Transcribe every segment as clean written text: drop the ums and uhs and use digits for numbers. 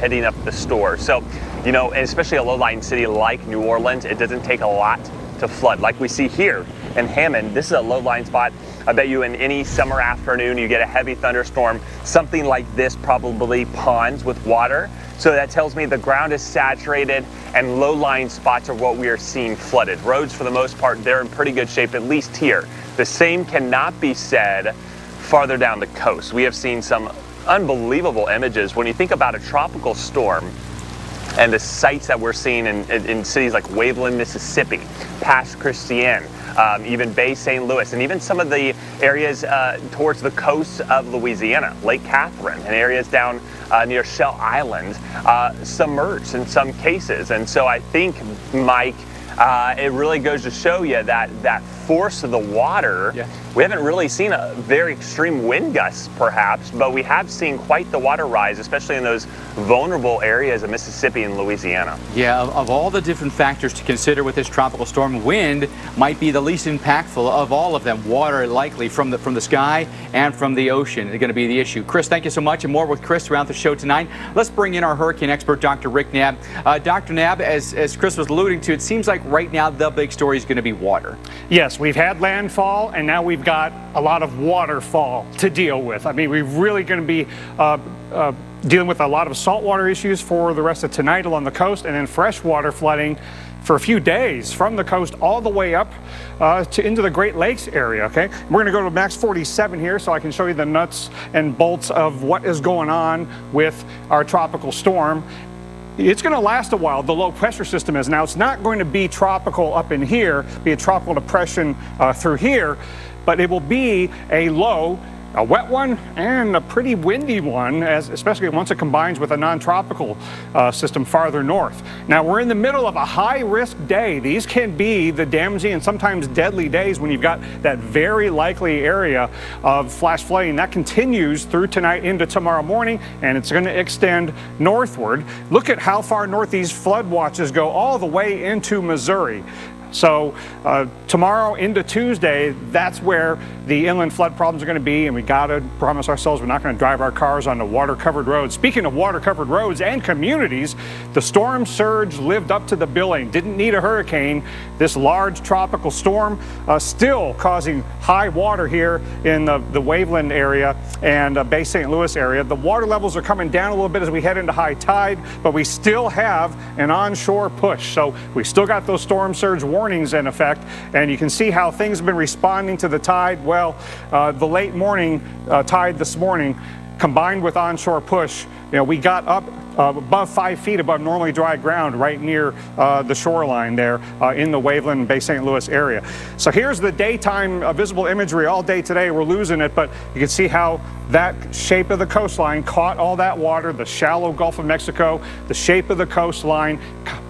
hitting up the store. So, you know, and especially a low-lying city like New Orleans, it doesn't take a lot to flood. Like we see here in Hammond, this is a low-lying spot. I bet you in any summer afternoon, you get a heavy thunderstorm, something like this probably ponds with water. So that tells me the ground is saturated and low-lying spots are what we are seeing flooded. Roads, for the most part, they're in pretty good shape, at least here. The same cannot be said farther down the coast. We have seen some unbelievable images. When you think about a tropical storm and the sites that we're seeing in cities like Waveland, Mississippi, past Christian, even Bay St. Louis, and even some of the areas towards the coast of Louisiana, Lake Catherine, and areas down near Shell Island, submerged in some cases. And so I think, Mike, it really goes to show you that force of the water. Yeah. We haven't really seen a very extreme wind gusts, perhaps, but we have seen quite the water rise, especially in those vulnerable areas of Mississippi and Louisiana. Yeah, of all the different factors to consider with this tropical storm, wind might be the least impactful of all of them. Water likely from the sky and from the ocean is going to be the issue. Chris, thank you so much, and more with Chris throughout the show tonight. Let's bring in our hurricane expert, Dr. Rick Knabb. Dr. Knabb, as Chris was alluding to, it seems like right now the big story is going to be water. Yes, we've had landfall, and now we've got a lot of waterfall to deal with. I mean, we're really going to be dealing with a lot of saltwater issues for the rest of tonight along the coast, and then freshwater flooding for a few days from the coast all the way up into the Great Lakes area, okay? We're going to go to max 47 here so I can show you the nuts and bolts of what is going on with our tropical storm. It's going to last a while. The low pressure system is. Now, it's not going to be tropical up in here, be a tropical depression through here, but it will be a low, a wet one, and a pretty windy one, especially once it combines with a non-tropical system farther north. Now, we're in the middle of a high-risk day. These can be the damaging and sometimes deadly days when you've got that very likely area of flash flooding. That continues through tonight into tomorrow morning, and it's going to extend northward. Look at how far north these flood watches go, all the way into Missouri. So tomorrow into Tuesday, that's where the inland flood problems are going to be, and we got to promise ourselves we're not going to drive our cars onto water-covered roads. Speaking of water-covered roads and communities, the storm surge lived up to the billing. Didn't need a hurricane. This large tropical storm still causing high water here in the Waveland area and Bay St. Louis area. The water levels are coming down a little bit as we head into high tide, but we still have an onshore push. So we still got those storm surge warnings in effect, and you can see how things have been responding to the tide. Well, the late morning tide this morning, combined with onshore push, you know, we got up above 5 feet above normally dry ground right near the shoreline there in the Waveland, Bay St. Louis area. So here's the daytime visible imagery all day today. We're losing it, but you can see how that shape of the coastline caught all that water, the shallow Gulf of Mexico, the shape of the coastline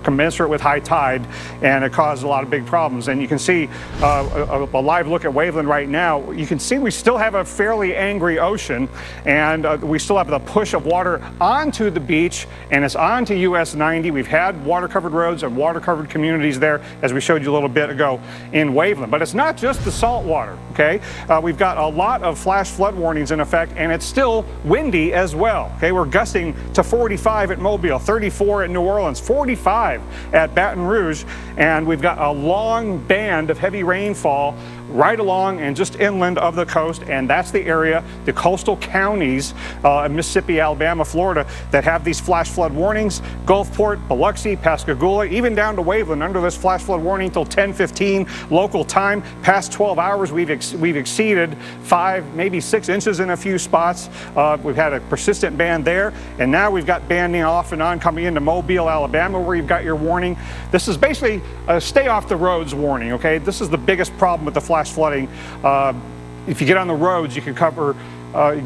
commensurate with high tide, and it caused a lot of big problems. And you can see a live look at Waveland right now. You can see we still have a fairly angry ocean, and we still have the push of water onto the beach, and it's onto US 90. We've had water-covered roads and water-covered communities there, as we showed you a little bit ago in Waveland. But it's not just the salt water, okay? We've got a lot of flash flood warnings in effect, and it's still windy as well, okay? We're gusting to 45 at Mobile, 34 at New Orleans, 45 at Baton Rouge, and we've got a long band of heavy rainfall right along and just inland of the coast, and that's the area, the coastal counties, Mississippi, Alabama, Florida, that have these flash flood warnings. Gulfport, Biloxi, Pascagoula, even down to Waveland under this flash flood warning till 10:15 local time. Past 12 hours, we've exceeded 5, maybe 6 inches in a few spots. We've had a persistent band there, and now we've got banding off and on coming into Mobile, Alabama, where you've got your warning. This is basically a stay off the roads warning, okay? This is the biggest problem with the flash flooding. If you get on the roads, you can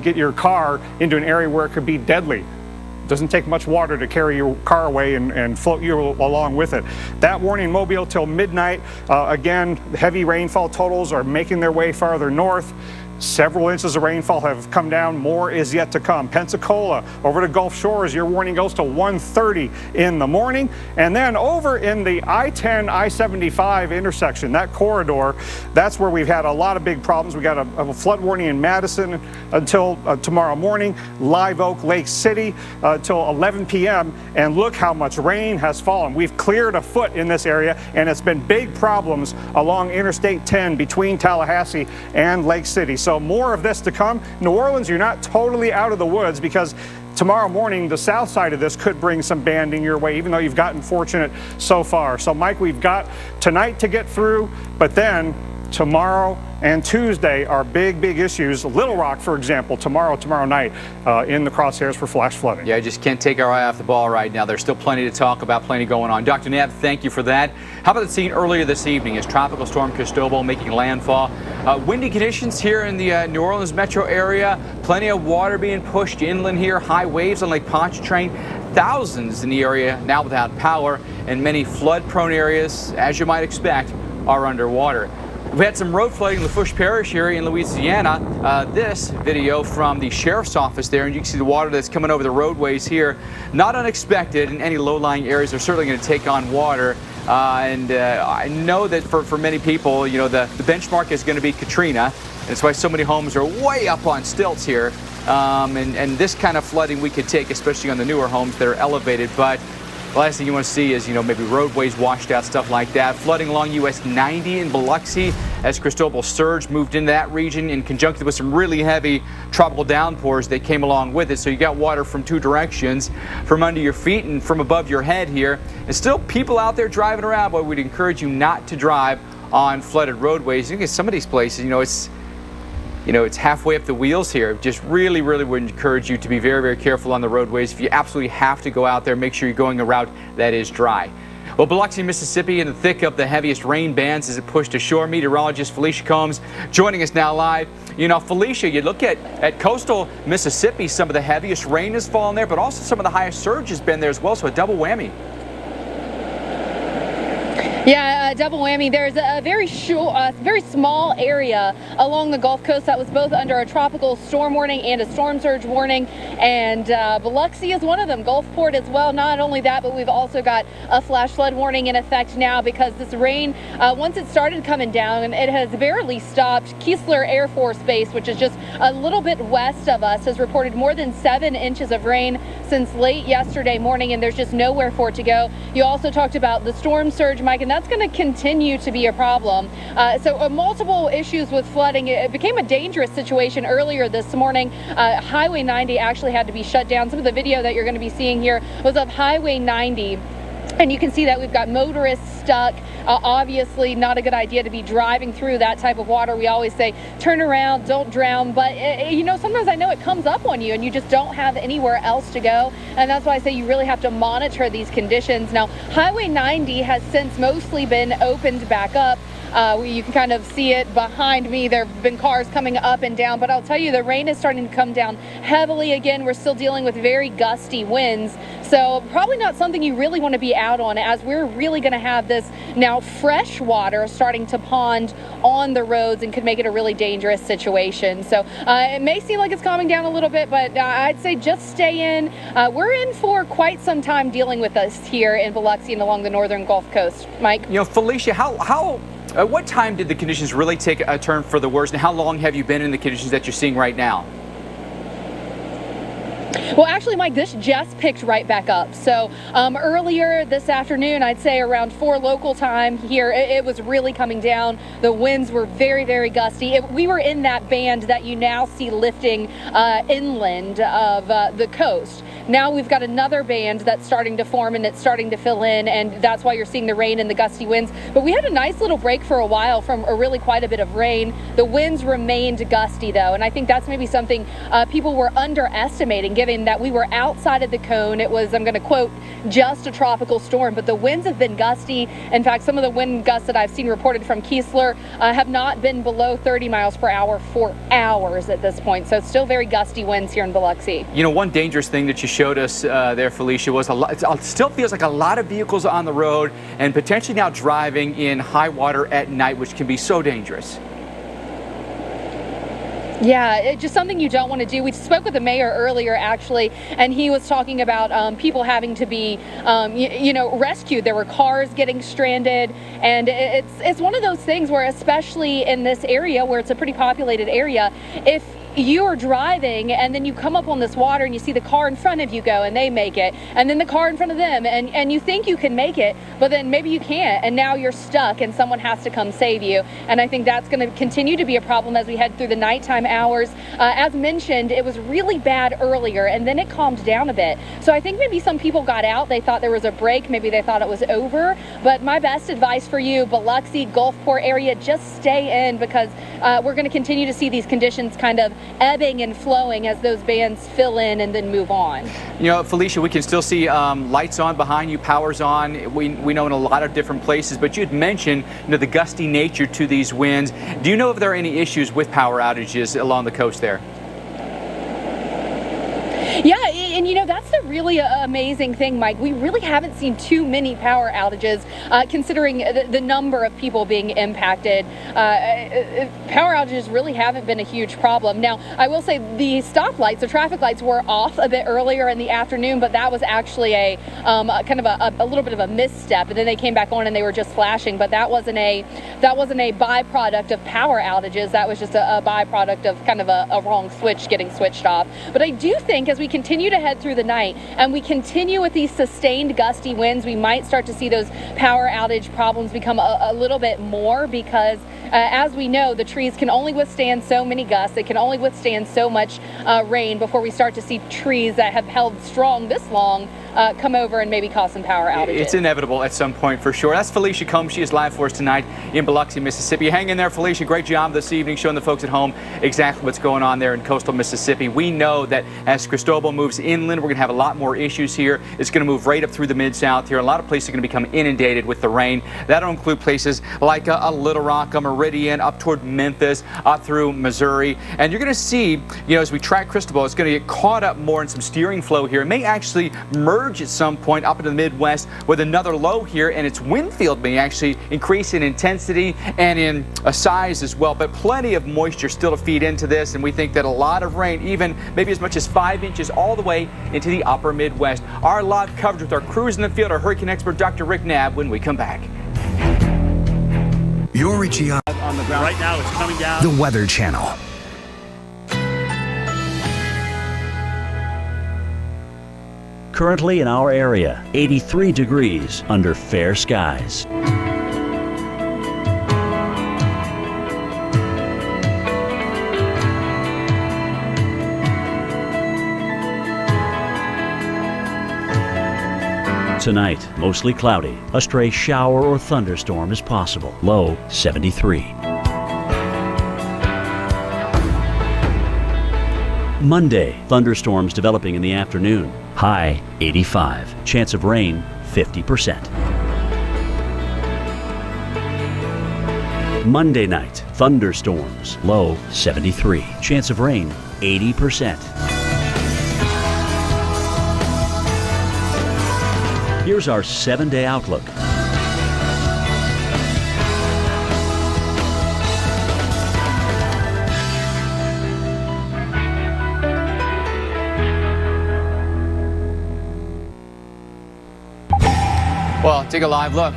get your car into an area where it could be deadly. It doesn't take much water to carry your car away and float you along with it. That warning, Mobile till midnight. Again, heavy rainfall totals are making their way farther north. Several inches of rainfall have come down. More is yet to come. Pensacola over to Gulf Shores, your warning goes to 1:30 in the morning. And then over in the I-10, I-75 intersection, that corridor, that's where we've had a lot of big problems. We got a flood warning in Madison until tomorrow morning, Live Oak, Lake City till 11 p.m. And look how much rain has fallen. We've cleared a foot in this area, and it's been big problems along Interstate 10 between Tallahassee and Lake City. So more of this to come. New Orleans, you're not totally out of the woods, because tomorrow morning the south side of this could bring some banding your way, even though you've gotten fortunate so far. So Mike, we've got tonight to get through, but then tomorrow and Tuesday are big issues. Little Rock, for example, tomorrow night in the crosshairs for flash flooding. Yeah, I just can't take our eye off the ball right now. There's still plenty to talk about, plenty going on. Dr. Knapp, thank you for that. How about the scene earlier this evening as Tropical Storm Cristobal making landfall? Windy conditions here in the New Orleans metro area. Plenty of water being pushed inland here. High waves on Lake Pontchartrain. Thousands in the area now without power, and many flood-prone areas, as you might expect, are underwater. We've had some road flooding in Lafourche Parish area in Louisiana. This video from the sheriff's office there, and you can see the water that's coming over the roadways here. Not unexpected, in any low-lying areas are certainly going to take on water. I know that for many people, you know, the benchmark is going to be Katrina. And that's why so many homes are way up on stilts here. And this kind of flooding we could take, especially on the newer homes that are elevated. But the last thing you want to see is, you know, maybe roadways washed out, stuff like that. Flooding along US 90 in Biloxi as Cristobal surge moved into that region in conjunction with some really heavy tropical downpours that came along with it. So you got water from two directions, from under your feet and from above your head here. And still people out there driving around, but we'd encourage you not to drive on flooded roadways. You can get some of these places, it's halfway up the wheels here. Just really would encourage you to be very careful on the roadways. If you absolutely have to go out there, make sure you're going a route that is dry. Well, Biloxi, Mississippi in the thick of the heaviest rain bands as it pushed ashore. Meteorologist Felicia Combs joining us now live. You know, Felicia, you look at coastal Mississippi, some of the heaviest rain has fallen there, but also some of the highest surge has been there as well, so a double whammy. Yeah, double whammy. There's a very small area along the Gulf Coast that was both under a tropical storm warning and a storm surge warning, and Biloxi is one of them. Gulfport as well. Not only that, but we've also got a flash flood warning in effect now because this rain, once it started coming down, it has barely stopped. Keesler Air Force Base, which is just a little bit west of us, has reported more than 7 inches of rain since late yesterday morning, and there's just nowhere for it to go. You also talked about the storm surge, Mike, and that's going to continue to be a problem. So multiple issues with flooding. It became a dangerous situation earlier this morning. Highway 90 actually had to be shut down. Some of the video that you're going to be seeing here was of Highway 90. And you can see that we've got motorists stuck. Obviously not a good idea to be driving through that type of water. We always say, turn around, don't drown. But, sometimes I know it comes up on you and you just don't have anywhere else to go. And that's why I say you really have to monitor these conditions. Now, Highway 90 has since mostly been opened back up. You can kind of see it behind me. There have been cars coming up and down, but I'll tell you, the rain is starting to come down heavily again. We're still dealing with very gusty winds, so probably not something you really want to be out on, as we're really going to have this now fresh water starting to pond on the roads and could make it a really dangerous situation. So it may seem like it's calming down a little bit, but I'd say just stay in. We're in for quite some time dealing with this here in Biloxi and along the northern Gulf Coast. Mike? Felicia, what time did the conditions really take a turn for the worse, and how long have you been in the conditions that you're seeing right now? Well, actually, Mike, this just picked right back up. So earlier this afternoon, I'd say around 4 local time here, it was really coming down. The winds were very gusty. We were in that band that you now see lifting inland of the coast. Now we've got another band that's starting to form and it's starting to fill in, and that's why you're seeing the rain and the gusty winds. But we had a nice little break for a while from really quite a bit of rain. The winds remained gusty though, and I think that's maybe something people were underestimating, given that we were outside of the cone. It was, I'm going to quote, just a tropical storm, but the winds have been gusty. In fact, some of the wind gusts that I've seen reported from Keesler have not been below 30 miles per hour for hours at this point. So still very gusty winds here in Biloxi. One dangerous thing that you showed us there, Felicia, was it still feels like a lot of vehicles on the road and potentially now driving in high water at night, which can be so dangerous. Yeah, it's just something you don't want to do. We spoke with the mayor earlier, actually, and he was talking about people having to be, rescued. There were cars getting stranded, and it's one of those things where, especially in this area where it's a pretty populated area, if you are driving and then you come up on this water and you see the car in front of you go and they make it, and then the car in front of them, and you think you can make it, but then maybe you can't, and now you're stuck and someone has to come save you. And I think that's going to continue to be a problem as we head through the nighttime hours. As mentioned, it was really bad earlier and then it calmed down a bit. So I think maybe some people got out, they thought there was a break, maybe they thought it was over, but my best advice for you, Biloxi, Gulfport area, just stay in, because we're going to continue to see these conditions kind of ebbing and flowing as those bands fill in and then move on. You know, Felicia, we can still see lights on behind you, power's on. We know in a lot of different places, but you had mentioned, the gusty nature to these winds. Do you know if there are any issues with power outages along the coast there? Yeah, and that's the really amazing thing, Mike. We really haven't seen too many power outages, considering the number of people being impacted. Power outages really haven't been a huge problem. Now, I will say the stoplights, the traffic lights, were off a bit earlier in the afternoon, but that was actually a kind of a little bit of a misstep, and then they came back on and they were just flashing. But that wasn't a byproduct of power outages. That was just a byproduct of kind of a wrong switch getting switched off. But I do think as we continue to head through the night and we continue with these sustained gusty winds, we might start to see those power outage problems become a little bit more, because as we know, the trees can only withstand so many gusts. They can only withstand so much rain before we start to see trees that have held strong this long come over and maybe cause some power outages. It's inevitable at some point for sure. That's Felicia Combs. She is live for us tonight in Biloxi, Mississippi. Hang in there, Felicia. Great job this evening showing the folks at home exactly what's going on there in coastal Mississippi. We know that as Cristobal moves inland, we're going to have a lot more issues here. It's going to move right up through the Mid-South here. A lot of places are going to become inundated with the rain. That'll include places like a Little Rock, a Meridian, up toward Memphis, up through Missouri. And you're going to see, as we track Cristobal, it's going to get caught up more in some steering flow here. It may actually merge at some point up into the Midwest with another low here, and its wind field may actually increase in intensity and in size as well. But plenty of moisture still to feed into this, and we think that a lot of rain, even maybe as much as 5 inches all the way into the upper Midwest. Our live coverage with our crews in the field, our hurricane expert, Dr. Rick Knabb, when we come back. You're reaching out on the ground. Right now it's coming down. The Weather Channel. Currently in our area, 83 degrees under fair skies. Tonight, mostly cloudy. A stray shower or thunderstorm is possible. Low 73. Monday, thunderstorms developing in the afternoon. High 85. Chance of rain 50%. Monday night, thunderstorms. Low 73. Chance of rain 80%. Here's our 7-day outlook. Well, take a live look.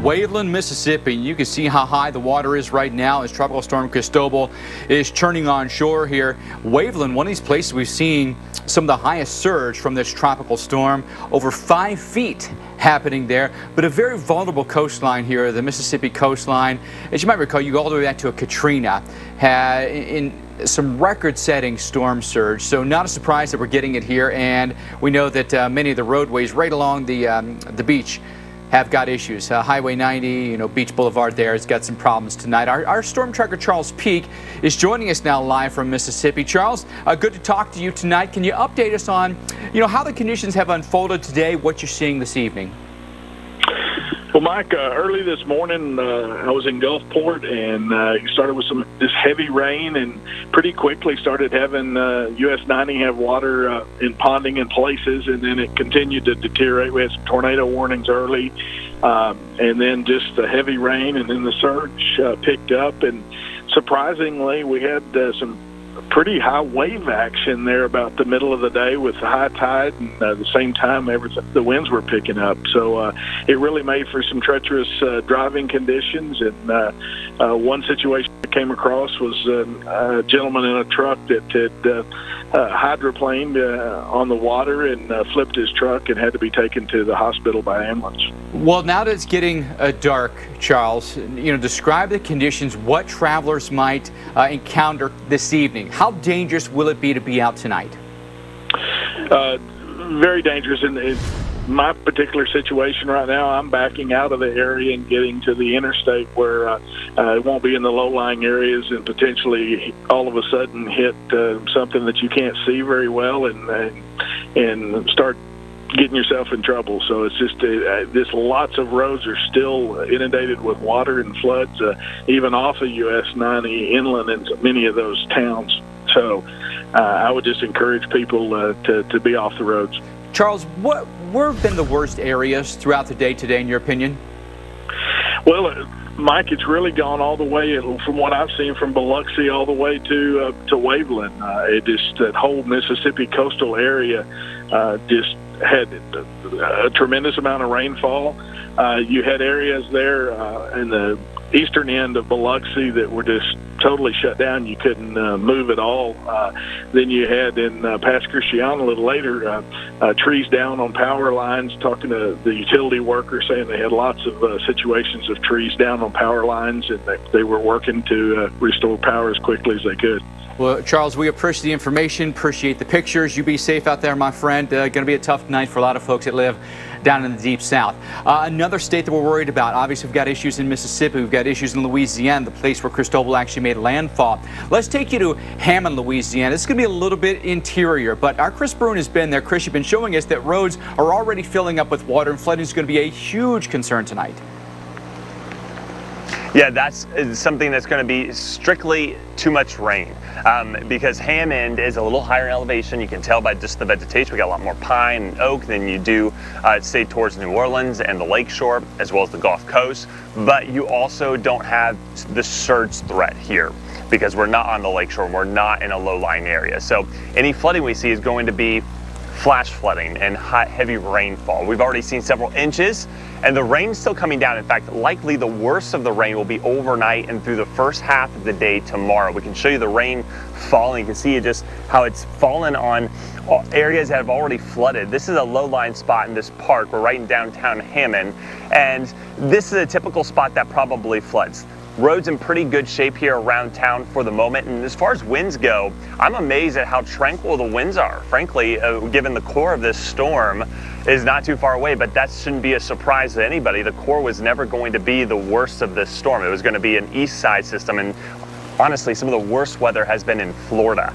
Waveland, Mississippi. You can see how high the water is right now as Tropical Storm Cristobal is churning on shore here. Waveland, one of these places we've seen some of the highest surge from this tropical storm, over 5 feet happening there, but a very vulnerable coastline here, the Mississippi coastline. As you might recall, you go all the way back to a Katrina, had in some record-setting storm surge, so not a surprise that we're getting it here, and we know that many of the roadways right along the beach have got issues. Highway 90, Beach Boulevard there has got some problems tonight. Our storm tracker Charles Peak is joining us now live from Mississippi. Charles, good to talk to you tonight. Can you update us on, how the conditions have unfolded today, what you're seeing this evening? Well, Mike, early this morning, I was in Gulfport, and started with this heavy rain, and pretty quickly started having US 90 have water in ponding in places, and then it continued to deteriorate. We had some tornado warnings early, and then just the heavy rain, and then the surge picked up, and surprisingly, we had some pretty high wave action there about the middle of the day with the high tide, and at the same time the winds were picking up. So it really made for some treacherous driving conditions. And one situation I came across was a gentleman in a truck that had hydroplaned on the water and flipped his truck and had to be taken to the hospital by ambulance. Well, now that it's getting dark, Charles, describe the conditions, what travelers might encounter this evening. How dangerous will it be to be out tonight? Very dangerous. In my particular situation right now, I'm backing out of the area and getting to the interstate where it won't be in the low-lying areas and potentially all of a sudden hit something that you can't see very well and start getting yourself in trouble. So it's just this lots of roads are still inundated with water and floods, even off of US 90 inland in many of those towns. So I would just encourage people to be off the roads. Charles, where have been the worst areas throughout the day today, in your opinion? Well, Mike, it's really gone all the way, from what I've seen, from Biloxi all the way to Waveland. That whole Mississippi coastal area just had a tremendous amount of rainfall. You had areas there in the eastern end of Biloxi that were just totally shut down. You couldn't move at all. Then you had in past Christiana a little later, trees down on power lines, talking to the utility workers saying they had lots of situations of trees down on power lines, and they were working to restore power as quickly as they could. Well, Charles, we appreciate the information, appreciate the pictures. You be safe out there, my friend. Going to be a tough night for a lot of folks that live down in the deep south. Another state that we're worried about, obviously we've got issues in Mississippi, we've got issues in Louisiana, the place where Cristobal actually made landfall. Let's take you to Hammond, Louisiana. It's going to be a little bit interior, but our Chris Bruin has been there. Chris, you've been showing us that roads are already filling up with water, and flooding is going to be a huge concern tonight. Yeah, that's something that's going to be strictly too much rain because Hammond is a little higher in elevation. You can tell by just the vegetation. We got a lot more pine and oak than you do say towards New Orleans and the lakeshore as well as the Gulf Coast. But you also don't have the surge threat here because we're not on the lakeshore. We're not in a low-lying area. So any flooding we see is going to be flash flooding and heavy rainfall. We've already seen several inches, and the rain's still coming down. In fact, likely the worst of the rain will be overnight and through the first half of the day tomorrow. We can show you the rain falling. You can see just how it's fallen on areas that have already flooded. This is a low-lying spot in this park. We're right in downtown Hammond, and this is a typical spot that probably floods. Roads in pretty good shape here around town for the moment, and as far as winds go, I'm amazed at how tranquil the winds are. Frankly, given the core of this storm is not too far away, but that shouldn't be a surprise to anybody. The core was never going to be the worst of this storm. It was going to be an east side system, and honestly, some of the worst weather has been in Florida.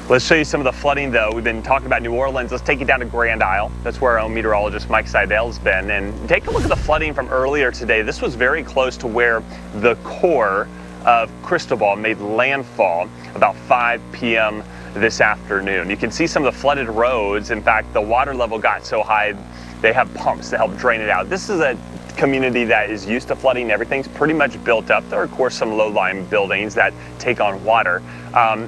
Let's show you some of the flooding, though. We've been talking about New Orleans. Let's take you down to Grand Isle. That's where our own meteorologist Mike Seidel's been. And take a look at the flooding from earlier today. This was very close to where the core of Cristobal made landfall about 5 p.m. this afternoon. You can see some of the flooded roads. In fact, the water level got so high, they have pumps to help drain it out. This is a community that is used to flooding. Everything's pretty much built up. There are, of course, some low-lying buildings that take on water,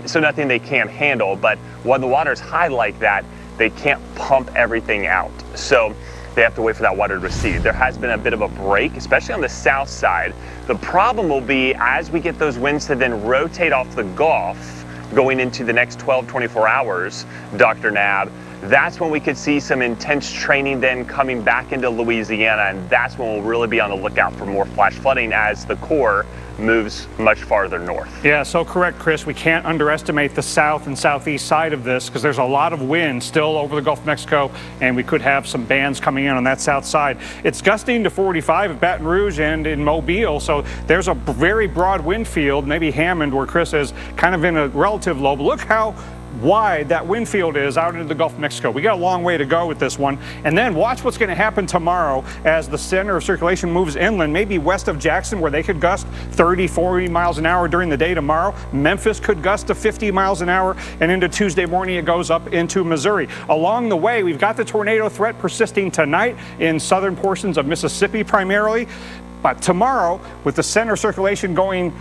so nothing they can't handle. But when the water's high like that, they can't pump everything out. So they have to wait for that water to recede. There has been a bit of a break, especially on the south side. The problem will be as we get those winds to then rotate off the Gulf going into the next 24 hours, Dr. Nab, that's when we could see some intense training then coming back into Louisiana, and that's when we'll really be on the lookout for more flash flooding as the core moves much farther north. Yeah, so correct, Chris. We can't underestimate the south and southeast side of this because there's a lot of wind still over the Gulf of Mexico, and we could have some bands coming in on that south side. It's gusting to 45 at Baton Rouge and in Mobile, so there's a very broad wind field. Maybe Hammond, where Chris is, kind of in a relative low. But look how wide that wind field is out into the Gulf of Mexico. We got a long way to go with this one. And then watch what's going to happen tomorrow as the center of circulation moves inland, maybe west of Jackson, where they could gust 30, 40 miles an hour during the day tomorrow. Memphis could gust to 50 miles an hour, and into Tuesday morning it goes up into Missouri. Along the way, we've got the tornado threat persisting tonight in southern portions of Mississippi primarily. But tomorrow, with the center circulation going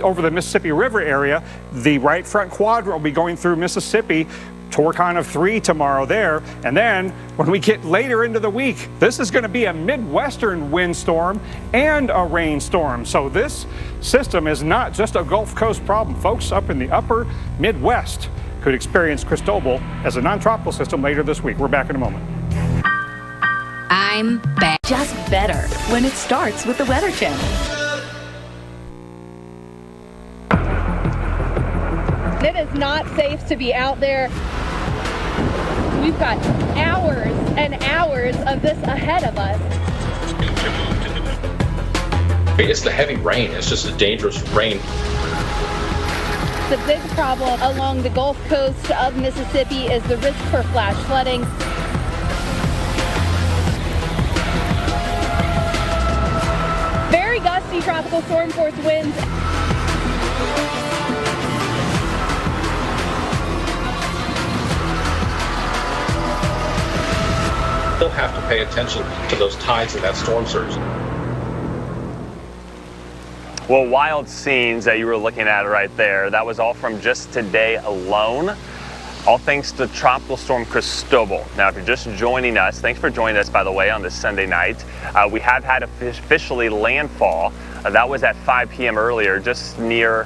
over the Mississippi River area, the right front quadrant will be going through Mississippi. Torque on of 3 tomorrow there. And then when we get later into the week, this is going to be a Midwestern windstorm and a rainstorm. So this system is not just a Gulf Coast problem. Folks up in the upper Midwest could experience Cristobal as a non-tropical system later this week. We're back in a moment. I'm back. Just better when it starts with the Weather Channel. It is not safe to be out there. We've got hours and hours of this ahead of us. It's the heavy rain. It's just a dangerous rain. The big problem along the Gulf Coast of Mississippi is the risk for flash flooding. Very gusty tropical storm force winds. Still have to pay attention to those tides and that storm surge. Well, wild scenes that you were looking at right there. That was all from just today alone. All thanks to Tropical Storm Cristobal. Now, if you're just joining us, thanks for joining us, by the way, on this Sunday night. We have had officially landfall. That was at 5 p.m. earlier, just near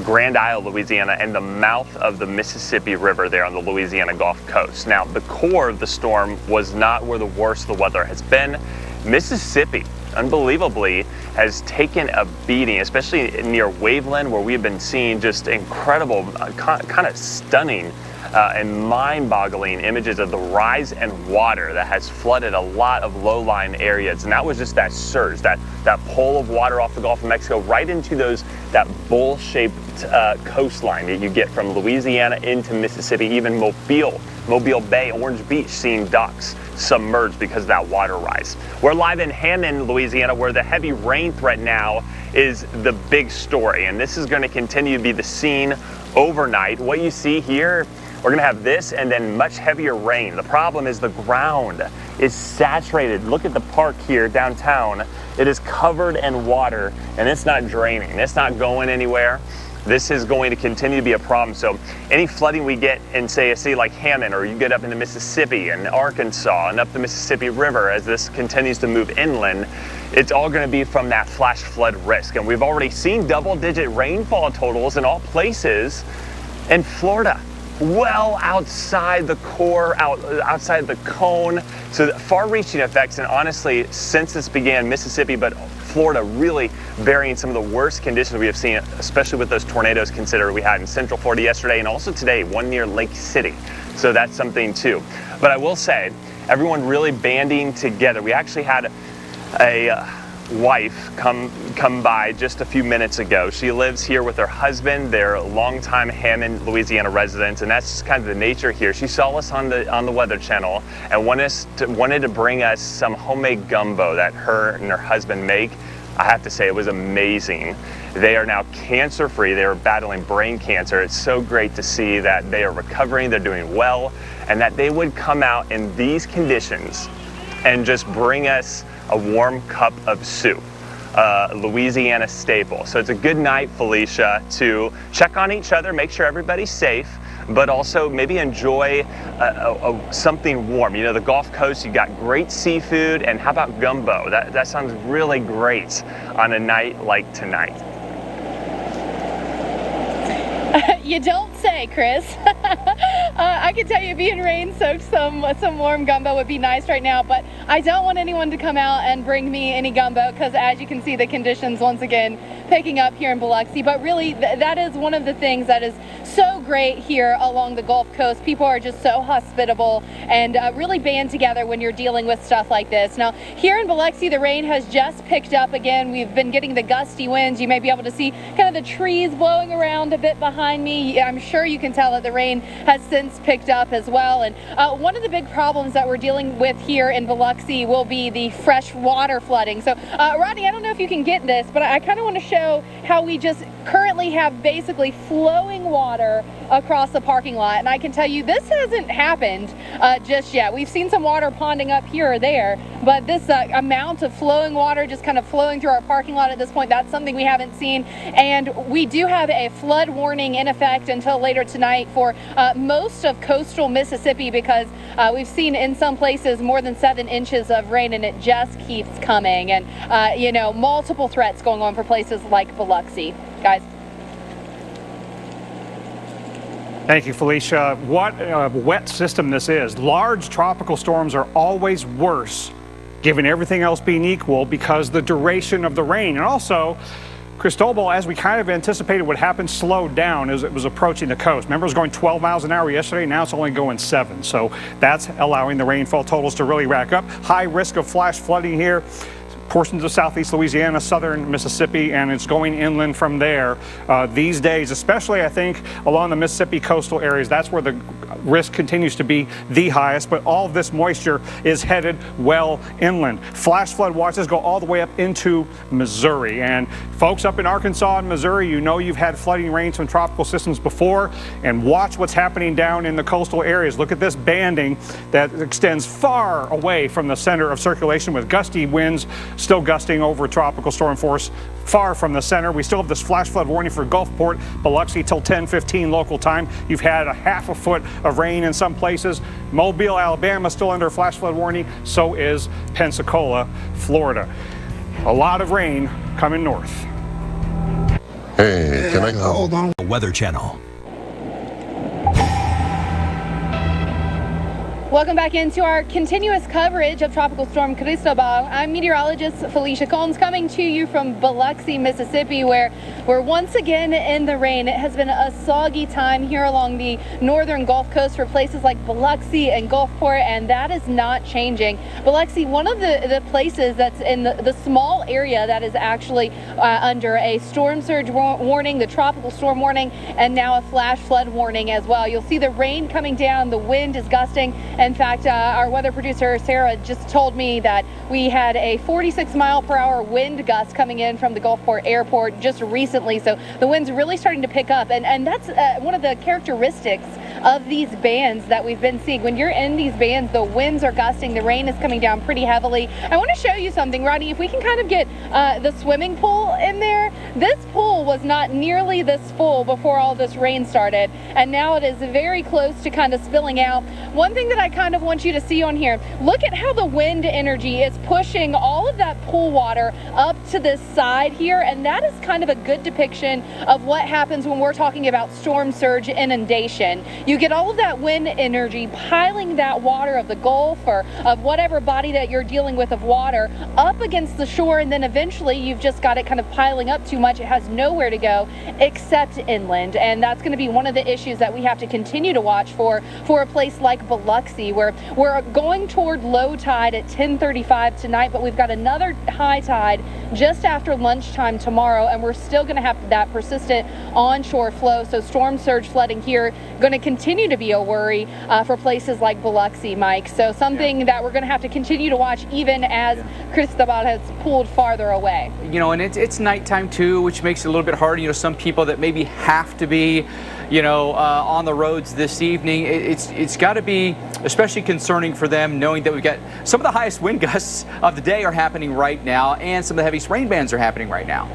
Grand Isle, Louisiana, and the mouth of the Mississippi River there on the Louisiana Gulf Coast. Now, the core of the storm was not where the worst the weather has been. Mississippi, unbelievably, has taken a beating, especially near Waveland, where we've been seeing just incredible, kind of stunning and mind-boggling images of the rise in water that has flooded a lot of low-lying areas. And that was just that surge, that pull of water off the Gulf of Mexico right into that bowl-shaped coastline that you get from Louisiana into Mississippi, even Mobile Bay, Orange Beach, seeing docks submerged because of that water rise. We're live in Hammond, Louisiana, where the heavy rain threat now is the big story. And this is going to continue to be the scene overnight. What you see here, we're gonna have this and then much heavier rain. The problem is the ground is saturated. Look at the park here downtown. It is covered in water and it's not draining. It's not going anywhere. This is going to continue to be a problem. So any flooding we get in, say, a city like Hammond, or you get up into Mississippi and Arkansas and up the Mississippi River as this continues to move inland, it's all going to be from that flash flood risk. And we've already seen double-digit rainfall totals in all places in Florida, well outside the core, outside the cone. So far-reaching effects, and honestly, since this began, Mississippi, but Florida really bearing some of the worst conditions we have seen, especially with those tornadoes considered we had in Central Florida yesterday and also today, one near Lake City. So that's something too. But I will say, everyone really banding together. We actually had a wife come by just a few minutes ago. She lives here with her husband. They're longtime Hammond, Louisiana residents, and that's just kind of the nature here. She saw us on the Weather Channel and wanted to bring us some homemade gumbo that her and her husband make. I have to say, it was amazing. They are now cancer-free. They were battling brain cancer. It's so great to see that they are recovering, they're doing well, and that they would come out in these conditions and just bring us a warm cup of soup, Louisiana staple. So it's a good night, Felicia, to check on each other, make sure everybody's safe, but also maybe enjoy something warm. You know, the Gulf Coast, you got great seafood, and how about gumbo? That sounds really great on a night like tonight. You don't say, Chris. I can tell you being rain-soaked, some warm gumbo would be nice right now, but I don't want anyone to come out and bring me any gumbo because, as you can see, the conditions once again picking up here in Biloxi. But really, that is one of the things that is so great here along the Gulf Coast. People are just so hospitable and really band together when you're dealing with stuff like this. Now, here in Biloxi, the rain has just picked up again. We've been getting the gusty winds. You may be able to see kind of the trees blowing around a bit behind me. I'm sure you can tell that the rain has since picked up as well. And one of the big problems that we're dealing with here in Biloxi will be the fresh water flooding. So, Rodney, I don't know if you can get this, but I kind of want to show how we just currently have basically flowing water across the parking lot. And I can tell you this hasn't happened just yet. We've seen some water ponding up here or there, but this amount of flowing water just kind of flowing through our parking lot at this point, that's something we haven't seen. And we do have a flood warning in effect until later tonight for most of coastal Mississippi, because we've seen in some places more than 7 inches of rain, and it just keeps coming. And you know, multiple threats going on for places like Biloxi. Guys. Thank you, Felicia. What a wet system this is. Large tropical storms are always worse, given everything else being equal, because the duration of the rain. And also, Cristobal, as we kind of anticipated would happen, slowed down as it was approaching the coast. Remember, it was going 12 miles an hour yesterday. Now it's only going 7. So that's allowing the rainfall totals to really rack up. High risk of flash flooding here. Portions of southeast Louisiana, southern Mississippi, and it's going inland from there these days, especially I think along the Mississippi coastal areas. That's where the risk continues to be the highest, but all of this moisture is headed well inland. Flash flood watches go all the way up into Missouri, and folks up in Arkansas and Missouri, you know you've had flooding rains from tropical systems before, and watch what's happening down in the coastal areas. Look at this banding that extends far away from the center of circulation, with gusty winds still gusting over tropical storm force far from the center. We still have this flash flood warning for Gulfport, Biloxi till 10:15 local time. You've had a half a foot of rain in some places. Mobile, Alabama still under a flash flood warning. So is Pensacola, Florida. A lot of rain coming north. Hey, can I hold on? Weather Channel. Welcome back into our continuous coverage of Tropical Storm Cristobal. I'm meteorologist Felicia Combs, coming to you from Biloxi, Mississippi, where we're once again in the rain. It has been a soggy time here along the northern Gulf Coast for places like Biloxi and Gulfport, and that is not changing. Biloxi, one of the places that's in the small area that is actually under a storm surge warning, the tropical storm warning, and now a flash flood warning as well. You'll see the rain coming down, the wind is gusting. In fact, our weather producer Sarah just told me that we had a 46-mile-per-hour wind gust coming in from the Gulfport airport just recently, so the wind's really starting to pick up, and that's one of the characteristics of these bands that we've been seeing. When you're in these bands, the winds are gusting, the rain is coming down pretty heavily. I want to show you something, Rodney. If we can kind of get the swimming pool in there. This pool was not nearly this full before all this rain started, and now it is very close to kind of spilling out. One thing that I kind of want you to see on here, look at how the wind energy is pushing all of that pool water up to this side here, and that is kind of a good depiction of what happens when we're talking about storm surge inundation. You get all of that wind energy piling that water of the Gulf or of whatever body that you're dealing with of water up against the shore, and then eventually you've just got it kind of piling up too much. It has nowhere to go except inland, and that's going to be one of the issues that we have to continue to watch for a place like Biloxi, where we're going toward low tide at 10:35 tonight, but we've got another high tide just after lunchtime tomorrow, and we're still going to have that persistent onshore flow. So storm surge flooding here going to continue to be a worry for places like Biloxi, Mike. So something that we're going to have to continue to watch even as Cristobal has pulled farther away. You know, and it's nighttime too, which makes it a little bit harder. You know, some people that maybe have to be, you know, on the roads this evening, it's got to be especially concerning for them, knowing that we've got some of the highest wind gusts of the day are happening right now, and some of the heaviest rain bands are happening right now.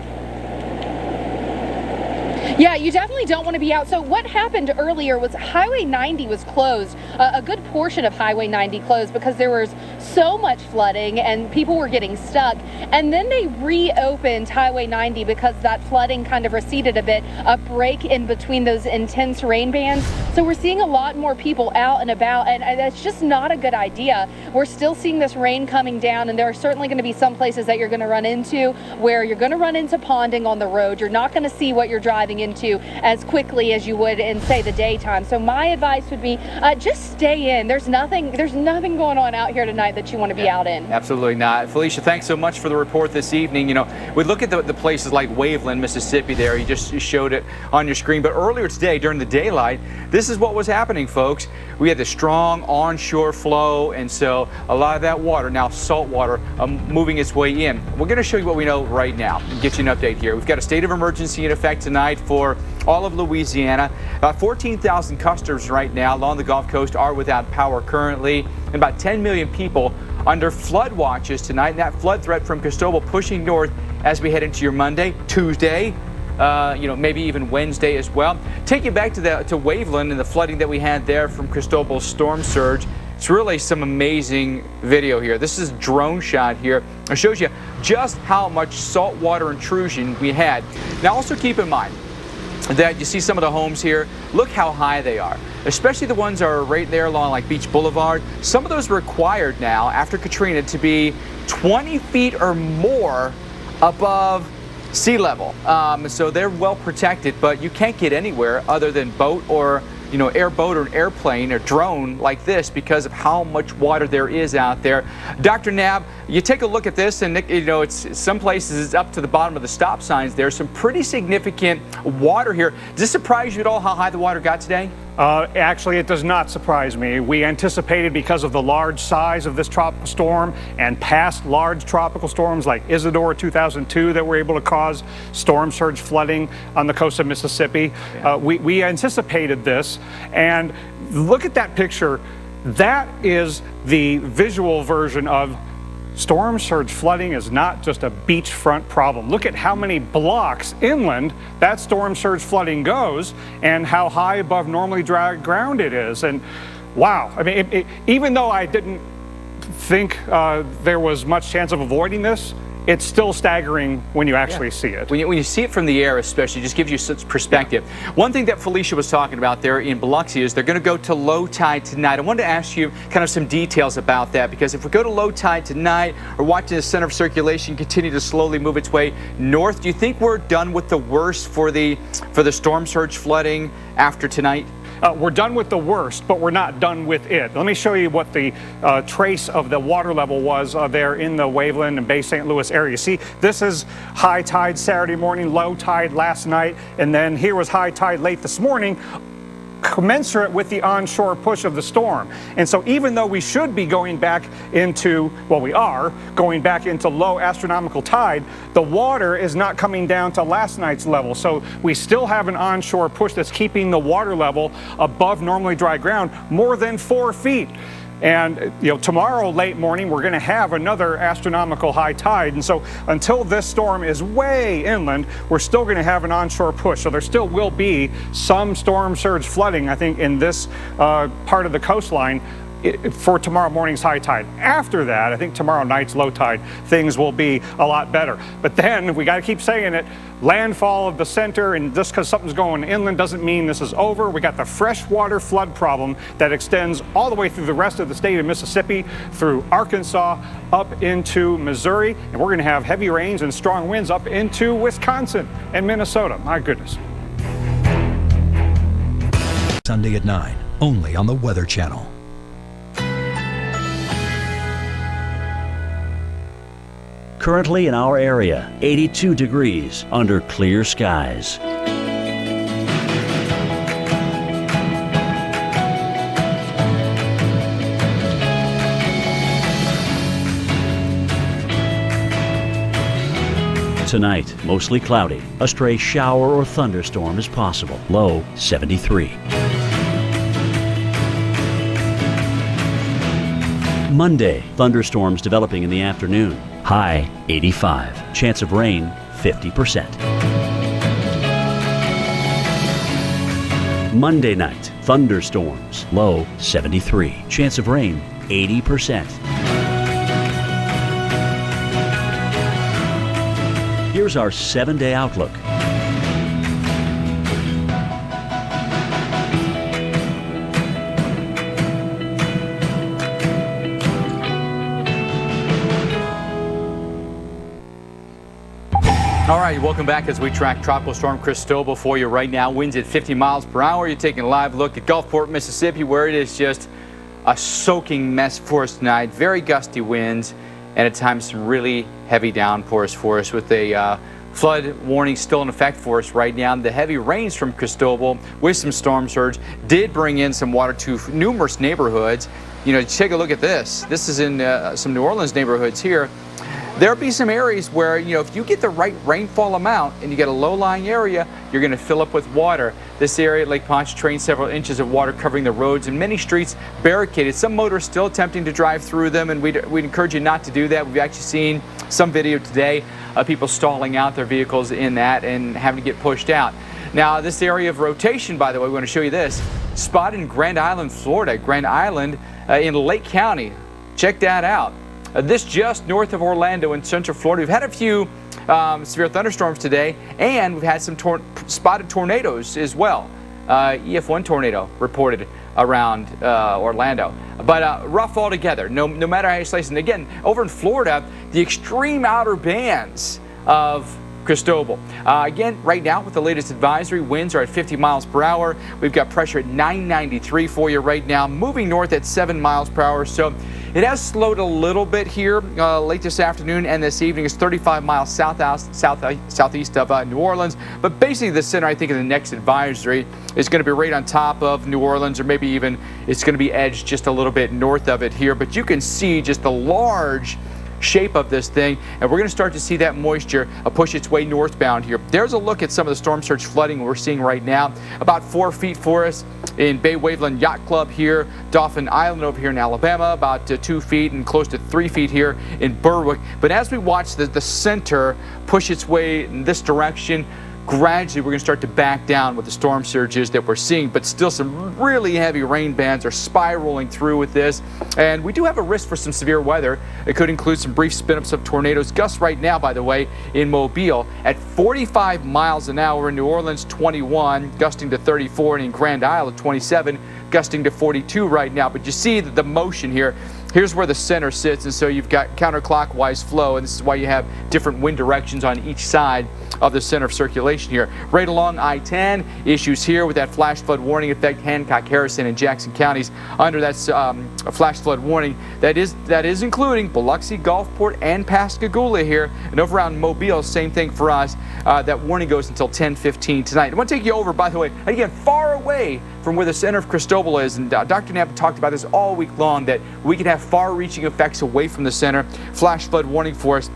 Yeah, you definitely don't want to be out. So what happened earlier was Highway 90 was closed. A good portion of Highway 90 closed because there was so much flooding and people were getting stuck. And then they reopened Highway 90 because that flooding kind of receded a bit, a break in between those intense rain bands. So we're seeing a lot more people out and about, and that's just not a good idea. We're still seeing this rain coming down, and there are certainly going to be some places that you're going to run into where you're going to run into ponding on the road. You're not going to see what you're driving into as quickly as you would in, say, the daytime. So my advice would be just stay in. There's nothing going on out here tonight that you want to be out in. Absolutely not. Felicia, thanks so much for the report this evening. You know, we look at the places like Waveland, Mississippi there. You just showed it on your screen. But earlier today, during the daylight, this is what was happening, folks. We had the strong onshore flow, and so a lot of that water, now salt water, moving its way in. We're going to show you what we know right now and get you an update here. We've got a state of emergency in effect tonight for all of Louisiana. About 14,000 customers right now along the Gulf Coast are without power currently, and about 10 million people under flood watches tonight. And that flood threat from Cristobal pushing north as we head into your Monday, Tuesday, you know, maybe even Wednesday as well. Take you back to Waveland and the flooding that we had there from Cristobal's storm surge. It's really some amazing video here. This is a drone shot here. It shows you just how much saltwater intrusion we had. Now also keep in mind that you see some of the homes here. Look how high they are, especially the ones that are right there along like Beach Boulevard. Some of those are required now after Katrina to be 20 feet or more above sea level. So they're well protected, but you can't get anywhere other than boat or, you know, airboat or an airplane or drone like this because of how much water there is out there. Dr. Nab, you take a look at this, and you know, it's some places it's up to the bottom of the stop signs. There's some pretty significant water here. Does this surprise you at all how high the water got today? Actually, it does not surprise me. We anticipated, because of the large size of this tropical storm and past large tropical storms like Isidore 2002 that were able to cause storm surge flooding on the coast of Mississippi. Yeah. We anticipated this, and look at that picture. That is the visual version of storm surge flooding is not just a beachfront problem. Look at how many blocks inland that storm surge flooding goes and how high above normally dry ground it is. And wow, I mean, even though I didn't think there was much chance of avoiding this, it's still staggering when you actually see it. When you see it from the air especially, it just gives you such perspective. Yeah. One thing that Felicia was talking about there in Biloxi is they're going to go to low tide tonight. I wanted to ask you kind of some details about that, because if we go to low tide tonight, we're watching the center of circulation continue to slowly move its way north. Do you think we're done with the worst for the storm surge flooding after tonight? We're done with the worst, but we're not done with it. Let me show you what the trace of the water level was there in the Waveland and Bay St. Louis area. You see, this is high tide Saturday morning, low tide last night, and then here was high tide late this morning, commensurate with the onshore push of the storm. And so even though we should be going back into, well, we are going back into low astronomical tide, the water is not coming down to last night's level. So we still have an onshore push that's keeping the water level above normally dry ground more than 4 feet. And you know, tomorrow late morning we're going to have another astronomical high tide, and so until this storm is way inland, we're still going to have an onshore push. So there still will be some storm surge flooding, I think, in this part of the coastline for tomorrow morning's high tide. After that, I think tomorrow night's low tide, things will be a lot better. But then we got to keep saying it, landfall of the center, and just because something's going inland doesn't mean this is over. We got the freshwater flood problem that extends all the way through the rest of the state of Mississippi, through Arkansas, up into Missouri, and we're going to have heavy rains and strong winds up into Wisconsin and Minnesota. My goodness. Sunday at 9, only on the Weather Channel. Currently in our area, 82 degrees under clear skies. Tonight, mostly cloudy. A stray shower or thunderstorm is possible. Low 73. Monday, thunderstorms developing in the afternoon. High 85. Chance of rain 50%. Monday night, thunderstorms. Low 73. Chance of rain 80%. Here's our 7-day outlook. All right, welcome back as we track Tropical Storm Cristobal for you right now. Winds at 50 miles per hour. You're taking a live look at Gulfport, Mississippi, where it is just a soaking mess for us tonight. Very gusty winds and at times some really heavy downpours for us, with a flood warning still in effect for us right now. The heavy rains from Cristobal with some storm surge did bring in some water to numerous neighborhoods. You know, take a look at this. This is in some New Orleans neighborhoods here. There'll be some areas where, you know, if you get the right rainfall amount and you get a low-lying area, you're going to fill up with water. This area at Lake Pontchartrain, several inches of water covering the roads and many streets barricaded. Some motorists still attempting to drive through them, and we'd encourage you not to do that. We've actually seen some video today of people stalling out their vehicles in that and having to get pushed out. Now, this area of rotation, by the way, we want to show you this. Spotted in Grand Island, Florida. Grand Island in Lake County. Check that out. This just north of Orlando in Central Florida. We've had a few severe thunderstorms today, and we've had some spotted tornadoes as well. EF1 tornado reported around Orlando. But rough altogether, no matter how you slice it. And again, over in Florida, the extreme outer bands of Cristobal. Again, right now with the latest advisory, winds are at 50 miles per hour. We've got pressure at 993 for you right now, moving north at 7 miles per hour. So it has slowed a little bit here late this afternoon and this evening. It's 35 miles southeast of New Orleans. But basically the center, I think, of the next advisory is going to be right on top of New Orleans, or maybe even it's going to be edged just a little bit north of it here. But you can see just the large shape of this thing, and we're going to start to see that moisture push its way northbound here. There's a look at some of the storm surge flooding we're seeing right now. About 4 feet for us in Bay Waveland Yacht Club here, Dauphin Island over here in Alabama, about 2 feet, and close to 3 feet here in Berwick. But as we watch the center push its way in this direction, gradually we're going to start to back down with the storm surges that we're seeing, but still some really heavy rain bands are spiraling through with this. And we do have a risk for some severe weather. It could include some brief spin-ups of tornadoes. Gusts right now, by the way, in Mobile at 45 miles an hour, in New Orleans 21, gusting to 34, and in Grand Isle 27, gusting to 42 right now. But you see the motion here. Here's where the center sits, and so you've got counterclockwise flow, and this is why you have different wind directions on each side of the center of circulation here. Right along I-10, issues here with that flash flood warning effect. Hancock, Harrison, and Jackson counties under that flash flood warning. That is including Biloxi, Gulfport, and Pascagoula here. And over around Mobile, same thing for us. That warning goes until 10:15 tonight. I want to take you over, by the way, again, far away from where the center of Cristobal is, and Dr. Knapp talked about this all week long, that we could have far-reaching effects away from the center. Flash flood warning for us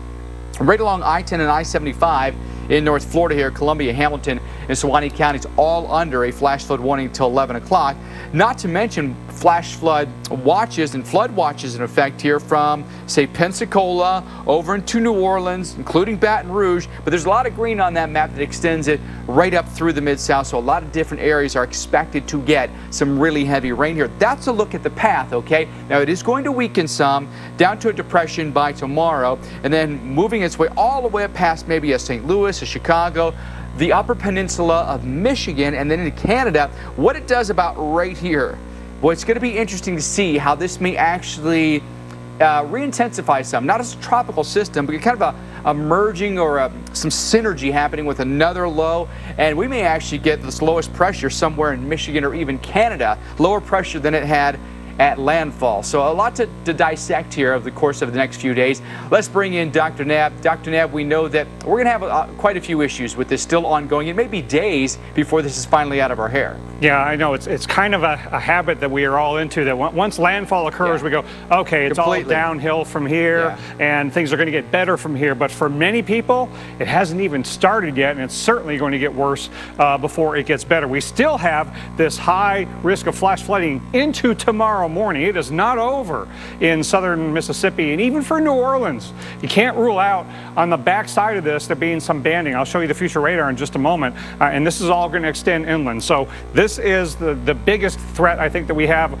right along I-10 and I-75 in North Florida here, Columbia, Hamilton, and Suwannee counties, all under a flash flood warning until 11 o'clock. Not to mention flash flood watches and flood watches in effect here from, say, Pensacola over into New Orleans, including Baton Rouge. But there's a lot of green on that map that extends it right up through the Mid-South. So a lot of different areas are expected to get some really heavy rain here. That's a look at the path, okay? Now, it is going to weaken some down to a depression by tomorrow, and then moving its way all the way up past maybe a St. Louis, a Chicago, the Upper Peninsula of Michigan, and then into Canada. What it does about right here, well, it's going to be interesting to see how this may actually re-intensify some, not as a tropical system, but kind of a merging or some synergy happening with another low, and we may actually get this lowest pressure somewhere in Michigan or even Canada, lower pressure than it had at landfall. So a lot to dissect here over the course of the next few days. Let's bring in Dr. Knapp. Dr. Knapp, we know that we're going to have quite a few issues with this still ongoing. It may be days before this is finally out of our hair. Yeah, I know. It's kind of a habit that we are all into, that once landfall occurs, we go, okay, it's completely all downhill from here, and things are going to get better from here. But for many people, it hasn't even started yet, and it's certainly going to get worse before it gets better. We still have this high risk of flash flooding into tomorrow morning. It is not over in southern Mississippi, and even for New Orleans. You can't rule out on the backside of this there being some banding. I'll show you the future radar in just a moment, and this is all going to extend inland. So this is the biggest threat, I think, that we have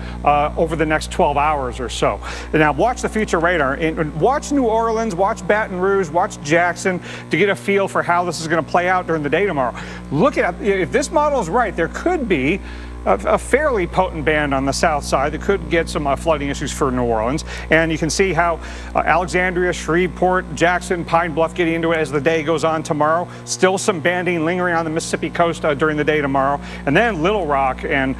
over the next 12 hours or so. Now watch the future radar, and watch New Orleans, watch Baton Rouge, watch Jackson to get a feel for how this is going to play out during the day tomorrow. Look at, if this model is right, there could be a fairly potent band on the south side that could get some flooding issues for New Orleans. And you can see how Alexandria, Shreveport, Jackson, Pine Bluff getting into it as the day goes on tomorrow. Still some banding lingering on the Mississippi coast during the day tomorrow. And then Little Rock and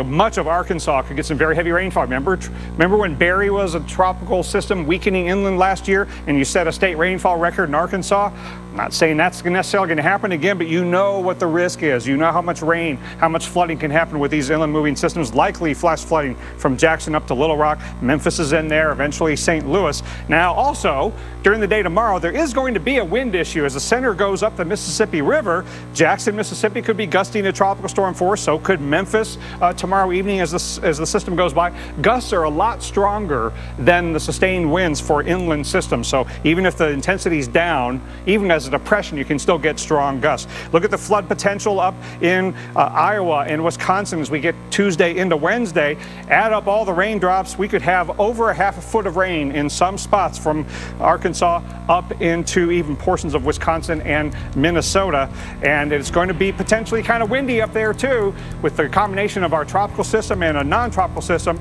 much of Arkansas could get some very heavy rainfall. Remember when Barry was a tropical system weakening inland last year and you set a state rainfall record in Arkansas? I'm not saying that's necessarily going to happen again, but you know what the risk is. You know how much rain, how much flooding can happen with these inland moving systems, likely flash flooding from Jackson up to Little Rock. Memphis is in there, eventually St. Louis. Now also, during the day tomorrow, there is going to be a wind issue as the center goes up the Mississippi River. Jackson, Mississippi could be gusting to tropical storm force, so could Memphis tomorrow evening as the system goes by. Gusts are a lot stronger than the sustained winds for inland systems, so even if the intensity is down, even as a depression, you can still get strong gusts. Look at the flood potential up in Iowa and Wisconsin as we get Tuesday into Wednesday. Add up all the raindrops, we could have over a half a foot of rain in some spots from Arkansas up into even portions of Wisconsin and Minnesota. And it's going to be potentially kind of windy up there too, with the combination of our tropical system and a non-tropical system.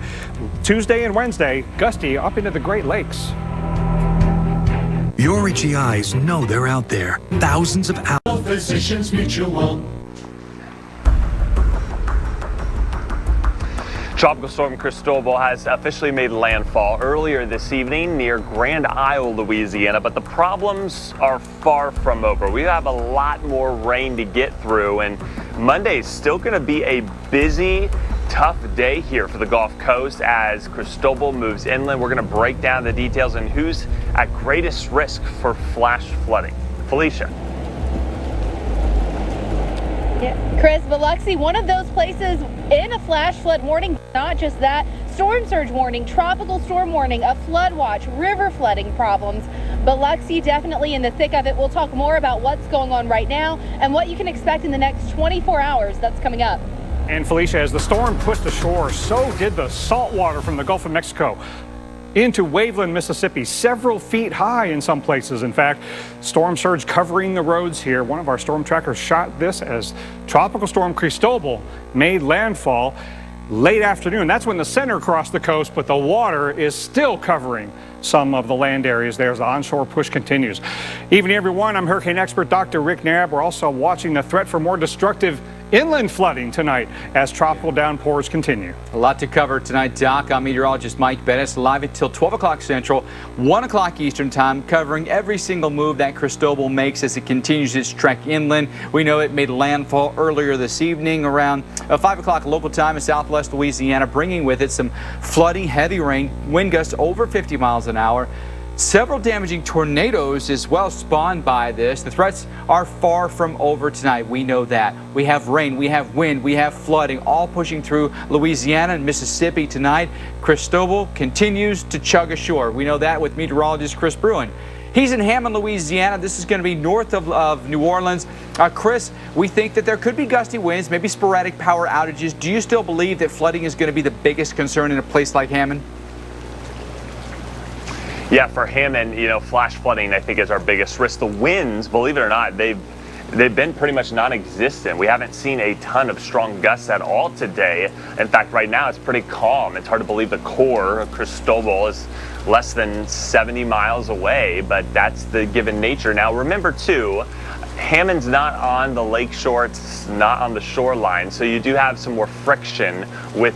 Tuesday and Wednesday, gusty up into the Great Lakes. Your itchy eyes know they're out there. Thousands of hours. Physicians Mutual. Tropical storm Cristobal has officially made landfall earlier this evening near Grand Isle, Louisiana, but the problems are far from over. We have a lot more rain to get through, and Monday is still going to be a busy, tough day here for the Gulf Coast as Cristobal moves inland. We're going to break down the details and who's at greatest risk for flash flooding. Felicia. Yeah. Chris, Biloxi, one of those places in a flash flood warning. Not just that, storm surge warning, tropical storm warning, a flood watch, river flooding problems. Biloxi definitely in the thick of it. We'll talk more about what's going on right now and what you can expect in the next 24 hours. That's coming up. And Felicia, as the storm pushed ashore, so did the salt water from the Gulf of Mexico into Waveland, Mississippi, several feet high in some places. In fact, storm surge covering the roads here. One of our storm trackers shot this as Tropical Storm Cristobal made landfall late afternoon. That's when the center crossed the coast, but the water is still covering some of the land areas there as the onshore push continues. Evening, everyone. I'm hurricane expert Dr. Rick Nabb. We're also watching the threat for more destructive inland flooding tonight as tropical downpours continue. A lot to cover tonight, Doc. I'm meteorologist Mike Bettis, live until 12 o'clock Central, 1 o'clock Eastern time, covering every single move that Cristobal makes as it continues its trek inland. We know it made landfall earlier this evening around 5 o'clock local time in southwest Louisiana, bringing with it some flooding, heavy rain, wind gusts over 50 miles an hour. Several damaging tornadoes as well spawned by this. The threats are far from over tonight. We know that. We have rain, we have wind, we have flooding, all pushing through Louisiana and Mississippi tonight. Cristobal continues to chug ashore. We know that with meteorologist Chris Bruin. He's in Hammond, Louisiana. This is going to be north of New Orleans. Chris, we think that there could be gusty winds, maybe sporadic power outages. Do you still believe that flooding is going to be the biggest concern in a place like Hammond? Yeah, for Hammond, flash flooding, I think, is our biggest risk. The winds, believe it or not, they've been pretty much non-existent. We haven't seen a ton of strong gusts at all today. In fact, right now it's pretty calm. It's hard to believe the core of Cristobal is less than 70 miles away, but that's the given nature. Now, remember, too, Hammond's not on the lake shore, it's not on the shoreline, so you do have some more friction with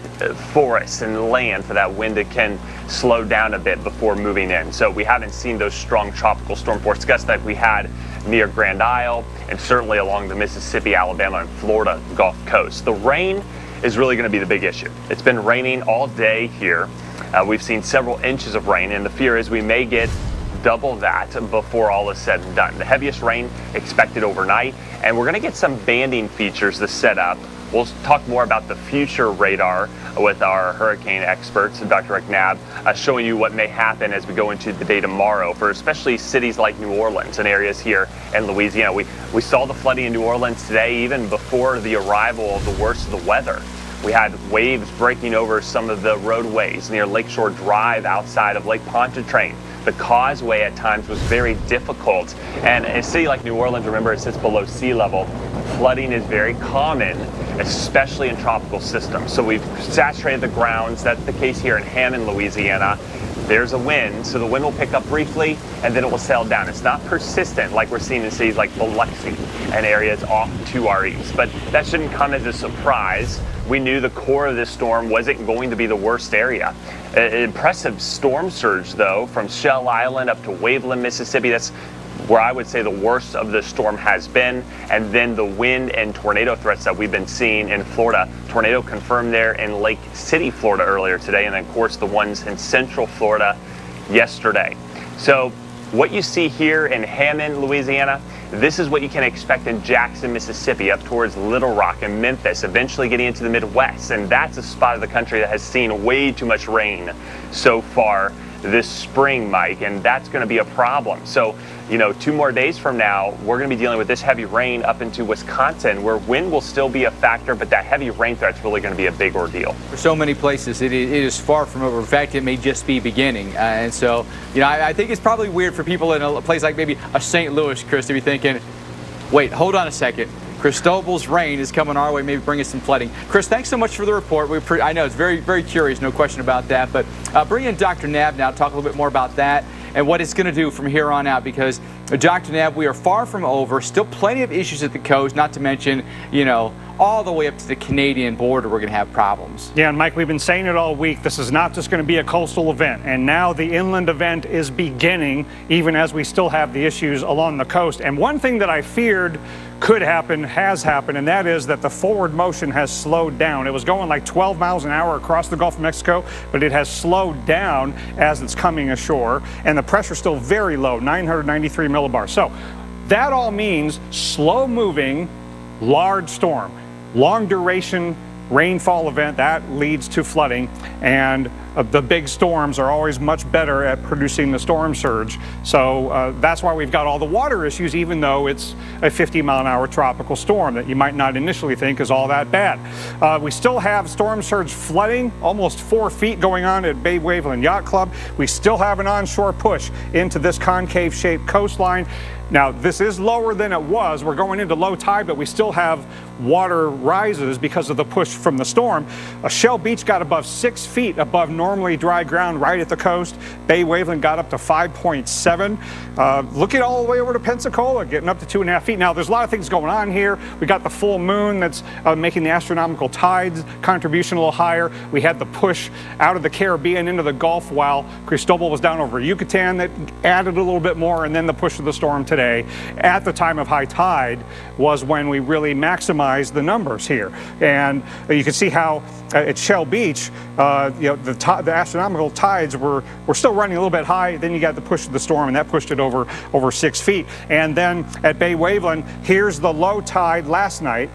forests and land for that wind. It can slow down a bit before moving in. So we haven't seen those strong tropical storm force gusts that we had near Grand Isle and certainly along the Mississippi, Alabama, and Florida Gulf Coast. The rain is really going to be the big issue. It's been raining all day here. We've seen several inches of rain, and the fear is we may get double that before all is said and done. The heaviest rain expected overnight, and we're going to get some banding features to set up. We'll talk more about the future radar with our hurricane experts, Dr. Rick Nabb, showing you what may happen as we go into the day tomorrow for especially cities like New Orleans and areas here in Louisiana. We saw the flooding in New Orleans today, even before the arrival of the worst of the weather. We had waves breaking over some of the roadways near Lakeshore Drive outside of Lake Pontchartrain. The causeway at times was very difficult. And a city like New Orleans, remember, it sits below sea level. Flooding is very common especially in tropical systems. So we've saturated the grounds. That's the case here in Hammond, Louisiana. There's a wind, so the wind will pick up briefly and then it will settle down. It's not persistent like we're seeing in cities like Biloxi and areas off to our east, but that shouldn't come as a surprise. We knew the core of this storm wasn't going to be the worst area. An impressive storm surge, though, from Shell Island up to Waveland, Mississippi. That's where I would say the worst of the storm has been. And then the wind and tornado threats that we've been seeing in Florida. Tornado confirmed there in Lake City, Florida earlier today, and then of course the ones in Central Florida yesterday. So what you see here in Hammond, Louisiana, this is what you can expect in Jackson, Mississippi, up towards Little Rock and Memphis, eventually getting into the Midwest. And that's a spot of the country that has seen way too much rain so far this spring, Mike, and that's going to be a problem. So, you know, 2 more days from now, we're going to be dealing with this heavy rain up into Wisconsin, where wind will still be a factor, but that heavy rain threat's really going to be a big ordeal. For so many places, it is far from over. In fact, it may just be beginning. And so, you know, I think it's probably weird for people in a place like maybe a St. Louis, Chris, to be thinking, wait, hold on a second. Cristobal's rain is coming our way, maybe bring us some flooding. Chris, thanks so much for the report. I know it's very, very curious, no question about that. But bring in Dr. Nab now, talk a little bit more about that and what it's going to do from here on out, because Dr. Nab, we are far from over. Still plenty of issues at the coast, not to mention, you know, all the way up to the Canadian border, we're going to have problems. Yeah, and Mike, we've been saying it all week. This is not just going to be a coastal event. And now the inland event is beginning, even as we still have the issues along the coast. And one thing that I feared could happen has happened, and that is that the forward motion has slowed down. It was going like 12 miles an hour across the Gulf of Mexico, but it has slowed down as it's coming ashore. And the pressure's still very low, 993 millibars. So that all means slow moving, large storm. Long duration rainfall event that leads to flooding, and the big storms are always much better at producing the storm surge. So that's why we've got all the water issues, even though it's a 50-mile-an-hour tropical storm that you might not initially think is all that bad. We still have storm surge flooding, almost 4 feet going on at Bay Waveland Yacht Club. We still have an onshore push into this concave-shaped coastline. Now, this is lower than it was. We're going into low tide, but we still have water rises because of the push from the storm. Shell Beach got above 6 feet above normally dry ground right at the coast. Bay Waveland got up to 5.7. Look at all the way over to Pensacola, getting up to 2.5 feet. Now, there's a lot of things going on here. We got the full moon that's making the astronomical tides contribution a little higher. We had the push out of the Caribbean into the Gulf while Cristobal was down over Yucatan that added a little bit more, and then the push of the storm today at the time of high tide was when we really maximized the numbers here. And you can see how at Shell Beach, you know, the astronomical tides were still running a little bit high. Then you got the push of the storm, and that pushed it over 6 feet. And then at Bay Waveland, here's the low tide last night.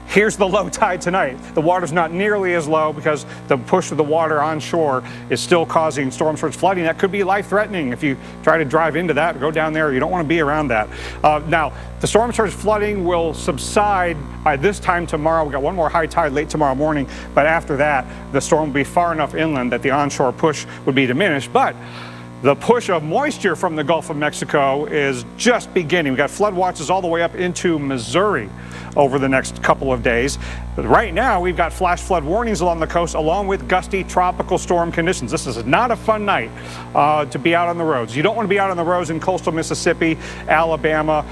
Here's the low tide tonight. The water's not nearly as low because the push of the water onshore is still causing storm surge flooding. That could be life-threatening if you try to drive into that, go down there. You don't want to be around that. Now, the storm surge flooding will subside by this time tomorrow. We've got one more high tide late tomorrow morning, but after that, the storm will be far enough inland that the onshore push would be diminished. But the push of moisture from the Gulf of Mexico is just beginning. We've got flood watches all the way up into Missouri over the next couple of days. But right now, we've got flash flood warnings along the coast, along with gusty tropical storm conditions. This is not a fun night to be out on the roads. You don't want to be out on the roads in coastal Mississippi, Alabama,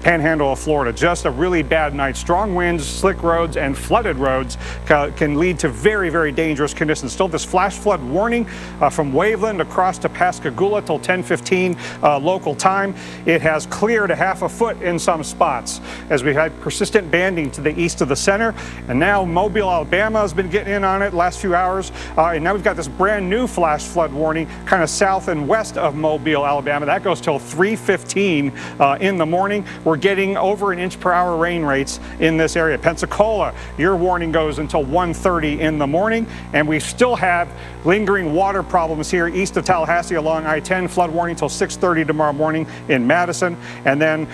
panhandle of Florida. Just a really bad night. Strong winds, slick roads, and flooded roads can lead to very, very dangerous conditions. Still, this flash flood warning from Waveland across to Pascagoula till 10:15 local time. It has cleared a half a foot in some spots as we had persistent banding to the east of the center. And now Mobile, Alabama has been getting in on it the last few hours. And now we've got this brand new flash flood warning kind of south and west of Mobile, Alabama. That goes till 3:15 in the morning. We're getting over 1 inch per hour rain rates in this area. Pensacola, your warning goes until 1:30 in the morning. And we still have lingering water problems here east of Tallahassee along I-10. Flood warning till 6:30 tomorrow morning in Madison. And then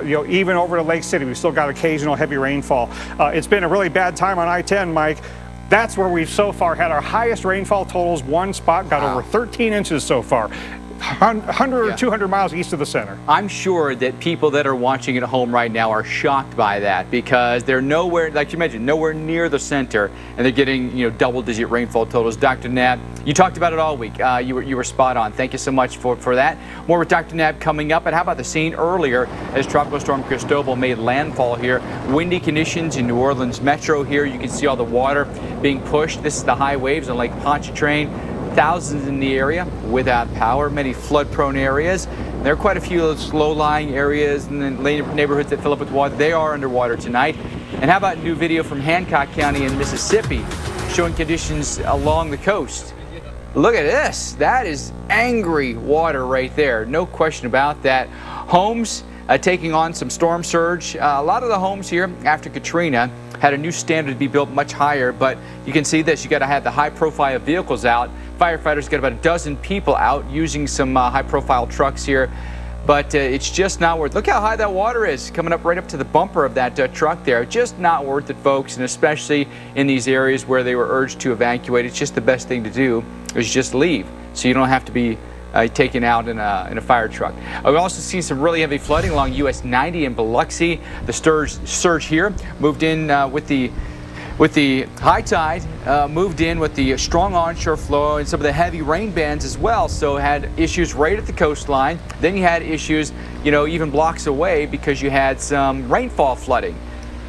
you know, even over to Lake City, we've still got occasional heavy rainfall. It's been a really bad time on I-10, Mike. That's where we've so far had our highest rainfall totals. One spot got over 13 inches so far. 100 or 200 miles east of the center. I'm sure that people that are watching at home right now are shocked by that because they're nowhere, like you mentioned, nowhere near the center, and they're getting, you know, double-digit rainfall totals. Dr. Knapp, you talked about it all week. You were spot on. Thank you so much for that. More with Dr. Knapp coming up. And how about the scene earlier as Tropical Storm Cristobal made landfall here? Windy conditions in New Orleans Metro here. You can see all the water being pushed. This is the high waves on Lake Pontchartrain. Thousands in the area without power, many flood-prone areas. There are quite a few of those low-lying areas and then neighborhoods that fill up with water. They are underwater tonight. And how about new video from Hancock County in Mississippi showing conditions along the coast? Look at this. That is angry water right there. No question about that. Homes taking on some storm surge. A lot of the homes here after Katrina had a new standard to be built much higher, but you can see this. You got to have the high-profile vehicles out. Firefighters got about a dozen people out using some high-profile trucks here, but it's just not worth it. Look how high that water is coming up right up to the bumper of that truck there. Just not worth it, folks, and especially in these areas where they were urged to evacuate. It's just the best thing to do is just leave, so you don't have to be taken out in a fire truck. We've also seen some really heavy flooding along US 90 in Biloxi. The surge here moved in with the high tide, moved in with the strong onshore flow and some of the heavy rain bands as well. So had issues right at the coastline. Then you had issues, you know, even blocks away because you had some rainfall flooding.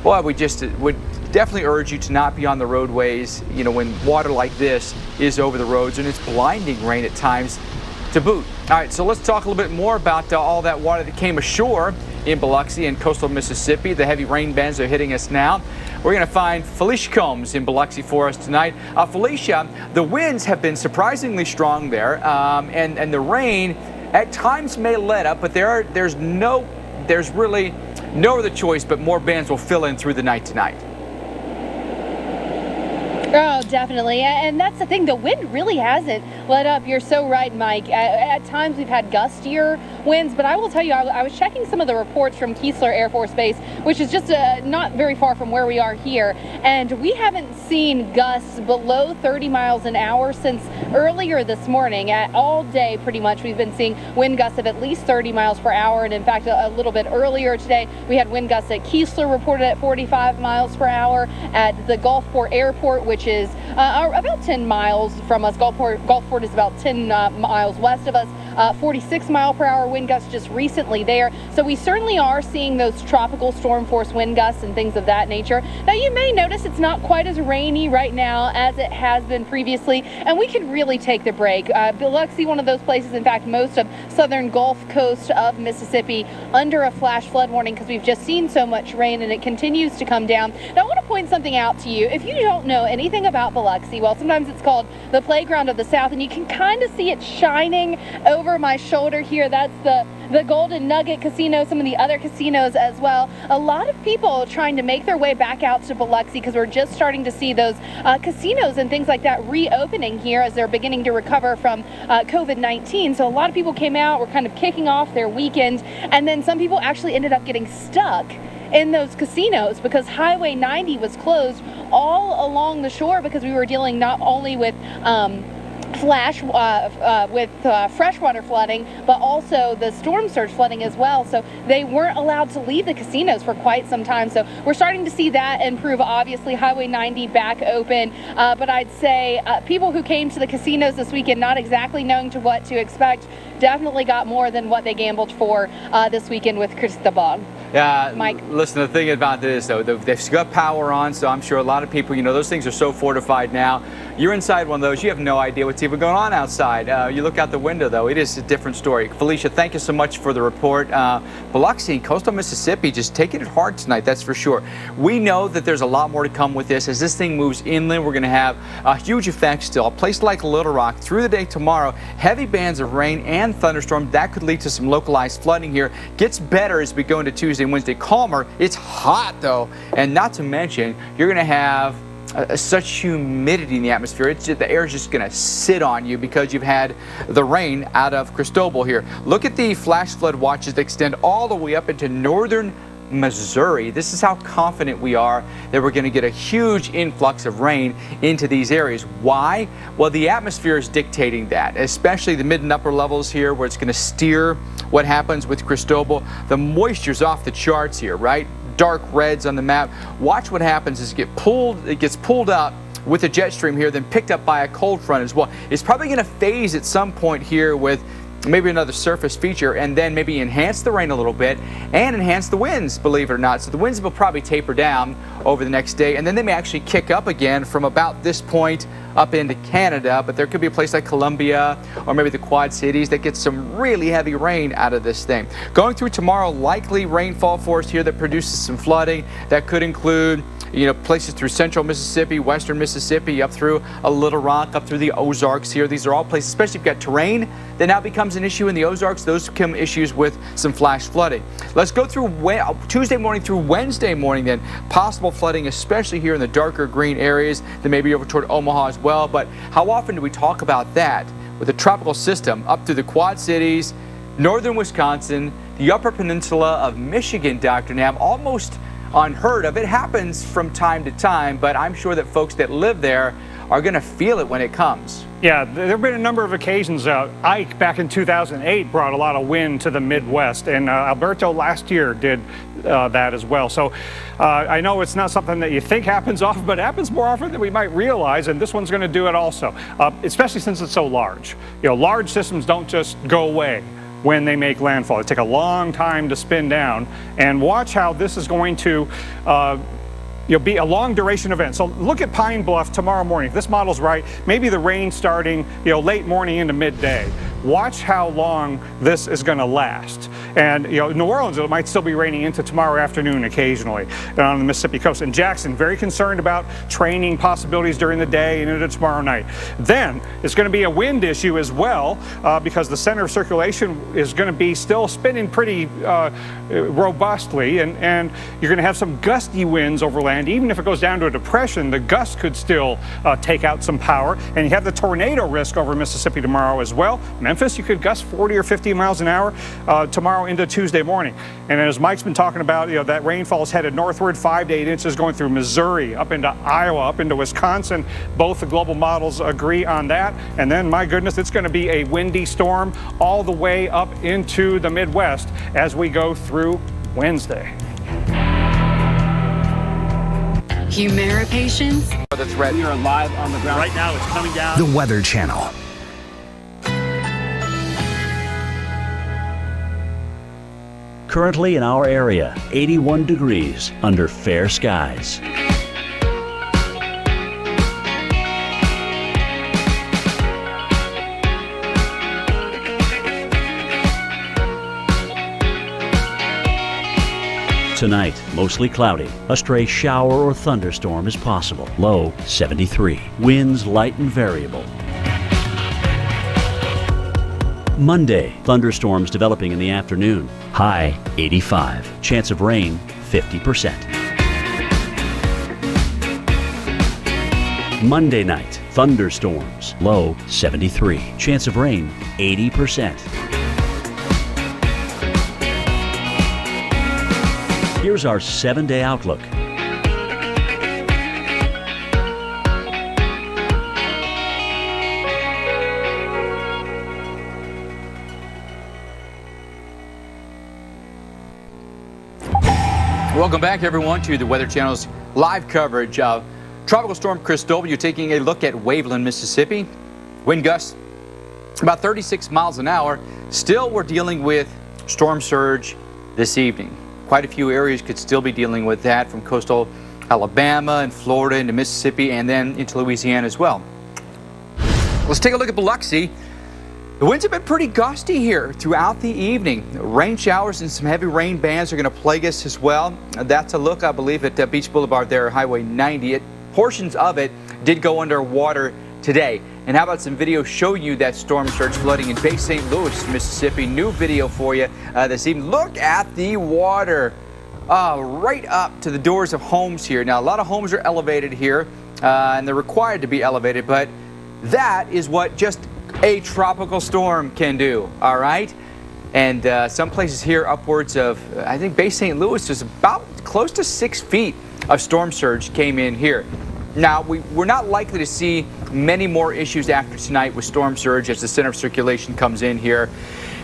Well, we just would definitely urge you to not be on the roadways, you know, when water like this is over the roads, and it's blinding rain at times to boot. All right, so let's talk a little bit more about all that water that came ashore in Biloxi and coastal Mississippi. The heavy rain bands are hitting us now. We're going to find Felicia Combs in Biloxi for us tonight. Felicia, the winds have been surprisingly strong there, and the rain at times may let up, but there's really no other choice, but more bands will fill in through the night tonight. Oh, definitely. And that's the thing. The wind really hasn't let up. You're so right, Mike. At times we've had gustier winds, but I will tell you, I was checking some of the reports from Keesler Air Force Base, which is just not very far from where we are here. And we haven't seen gusts below 30 miles an hour since earlier this morning. All day, pretty much, we've been seeing wind gusts of at least 30 miles per hour. And in fact, a little bit earlier today, we had wind gusts at Keesler reported at 45 miles per hour at the Gulfport Airport, which is about 10 miles from us. Gulfport is about 10 miles west of us. 46 mile per hour wind gusts just recently there. So we certainly are seeing those tropical storm force wind gusts and things of that nature. Now you may notice it's not quite as rainy right now as it has been previously, and we could really take the break. Biloxi, one of those places, in fact, most of southern Gulf Coast of Mississippi under a flash flood warning because we've just seen so much rain and it continues to come down. Now I want to point something out to you. If you don't know anything about Biloxi, well, sometimes it's called the playground of the South, and you can kind of see it shining over my shoulder here. That's the Golden Nugget Casino, some of the other casinos as well. A lot of people trying to make their way back out to Biloxi because we're just starting to see those casinos and things like that reopening here as they're beginning to recover from COVID-19. So a lot of people came out, were kind of kicking off their weekend, and then some people actually ended up getting stuck in those casinos because Highway 90 was closed all along the shore because we were dealing not only with freshwater flooding, but also the storm surge flooding as well. So they weren't allowed to leave the casinos for quite some time. So we're starting to see that improve. Obviously, Highway 90 back open, but I'd say people who came to the casinos this weekend not exactly knowing what to expect definitely got more than what they gambled for this weekend with Cristobal. Yeah, Mike. Listen, the thing about this, though, they've got power on, so I'm sure a lot of people, you know, those things are so fortified now. You're inside one of those, you have no idea what's even going on outside. You look out the window, though, it is a different story. Felicia, thank you so much for the report. Biloxi and coastal Mississippi just taking it hard tonight, that's for sure. We know that there's a lot more to come with this. As this thing moves inland, we're going to have a huge effect still. A place like Little Rock, through the day tomorrow, heavy bands of rain and thunderstorms. That could lead to some localized flooding here. Gets better as we go into Tuesday and Wednesday. Calmer. It's hot, though. And not to mention, you're going to have such humidity in the atmosphere. The air is just going to sit on you because you've had the rain out of Cristobal here. Look at the flash flood watches that extend all the way up into northern Missouri. This is how confident we are that we're going to get a huge influx of rain into these areas. Why? Well, the atmosphere is dictating that, especially the mid and upper levels here where it's going to steer what happens with Cristobal. The moisture's off the charts here, right? Dark reds on the map. Watch what happens as it gets pulled up with a jet stream here, then picked up by a cold front as well. It's probably going to phase at some point here with maybe another surface feature, and then maybe enhance the rain a little bit and enhance the winds, believe it or not. So the winds will probably taper down over the next day, and then they may actually kick up again from about this point up into Canada. But there could be a place like Columbia or maybe the Quad Cities that gets some really heavy rain out of this thing. Going through tomorrow, likely rainfall for us here that produces some flooding. That could include, you know, places through central Mississippi, western Mississippi, up through a Little Rock, up through the Ozarks here. These are all places, especially if you've got terrain that now becomes an issue in the Ozarks. Those become issues with some flash flooding. Let's go through Tuesday morning through Wednesday morning then. Possible flooding, especially here in the darker green areas, then maybe over toward Omaha as well. But how often do we talk about that with a tropical system up through the Quad Cities, northern Wisconsin, the upper peninsula of Michigan, Dr. Knapp? Almost unheard of. It happens from time to time, but I'm sure that folks that live there are going to feel it when it comes. Yeah, there have been a number of occasions. Ike back in 2008 brought a lot of wind to the Midwest, and Alberto last year did that as well. So I know it's not something that you think happens often, but it happens more often than we might realize, and this one's going to do it also, especially since it's so large. You know, large systems don't just go away when they make landfall. It takes a long time to spin down, and watch how this is going to be a long duration event. So look at Pine Bluff tomorrow morning. If this model's right, maybe the rain starting late morning into midday. Watch how long this is going to last. And New Orleans, it might still be raining into tomorrow afternoon occasionally on the Mississippi coast. And Jackson, very concerned about training possibilities during the day and into tomorrow night. Then it's going to be a wind issue as well, because the center of circulation is going to be still spinning pretty robustly, and you're going to have some gusty winds over land. Even if it goes down to a depression, the gusts could still take out some power. And you have the tornado risk over Mississippi tomorrow as well. Memphis, you could gust 40 or 50 miles an hour tomorrow into Tuesday morning. And as Mike's been talking about, that rainfall is headed northward, 5 to 8 inches going through Missouri, up into Iowa, up into Wisconsin. Both the global models agree on that. And then, my goodness, it's going to be a windy storm all the way up into the Midwest as we go through Wednesday. Humera patients. The threat. We are live on the ground. Right now, it's coming down. The Weather Channel. Currently in our area, 81 degrees under fair skies. Tonight, mostly cloudy. A stray shower or thunderstorm is possible. Low 73. Winds light and variable. Monday, thunderstorms developing in the afternoon. High 85. Chance of rain 50%. Monday night, thunderstorms. Low 73. Chance of rain 80%. Here's our 7-day outlook. Welcome back, everyone, to the Weather Channel's live coverage of Tropical Storm Cristobal. You're taking a look at Waveland, Mississippi. Wind gusts about 36 miles an hour. Still, we're dealing with storm surge this evening. Quite a few areas could still be dealing with that, from coastal Alabama and Florida into Mississippi and then into Louisiana as well. Let's take a look at Biloxi. The winds have been pretty gusty here throughout the evening. Rain showers and some heavy rain bands are going to plague us as well. That's a look, I believe, at Beach Boulevard there, Highway 90. Portions of it did go underwater today. And how about some video showing you that storm surge flooding in Bay St. Louis, Mississippi. New video for you this evening. Look at the water right up to the doors of homes here. Now, a lot of homes are elevated here, and they're required to be elevated, but that is what just a tropical storm can do, all right? And some places here upwards of, I think Bay St. Louis is about close to 6 feet of storm surge came in here. Now, we're not likely to see many more issues after tonight with storm surge as the center of circulation comes in here.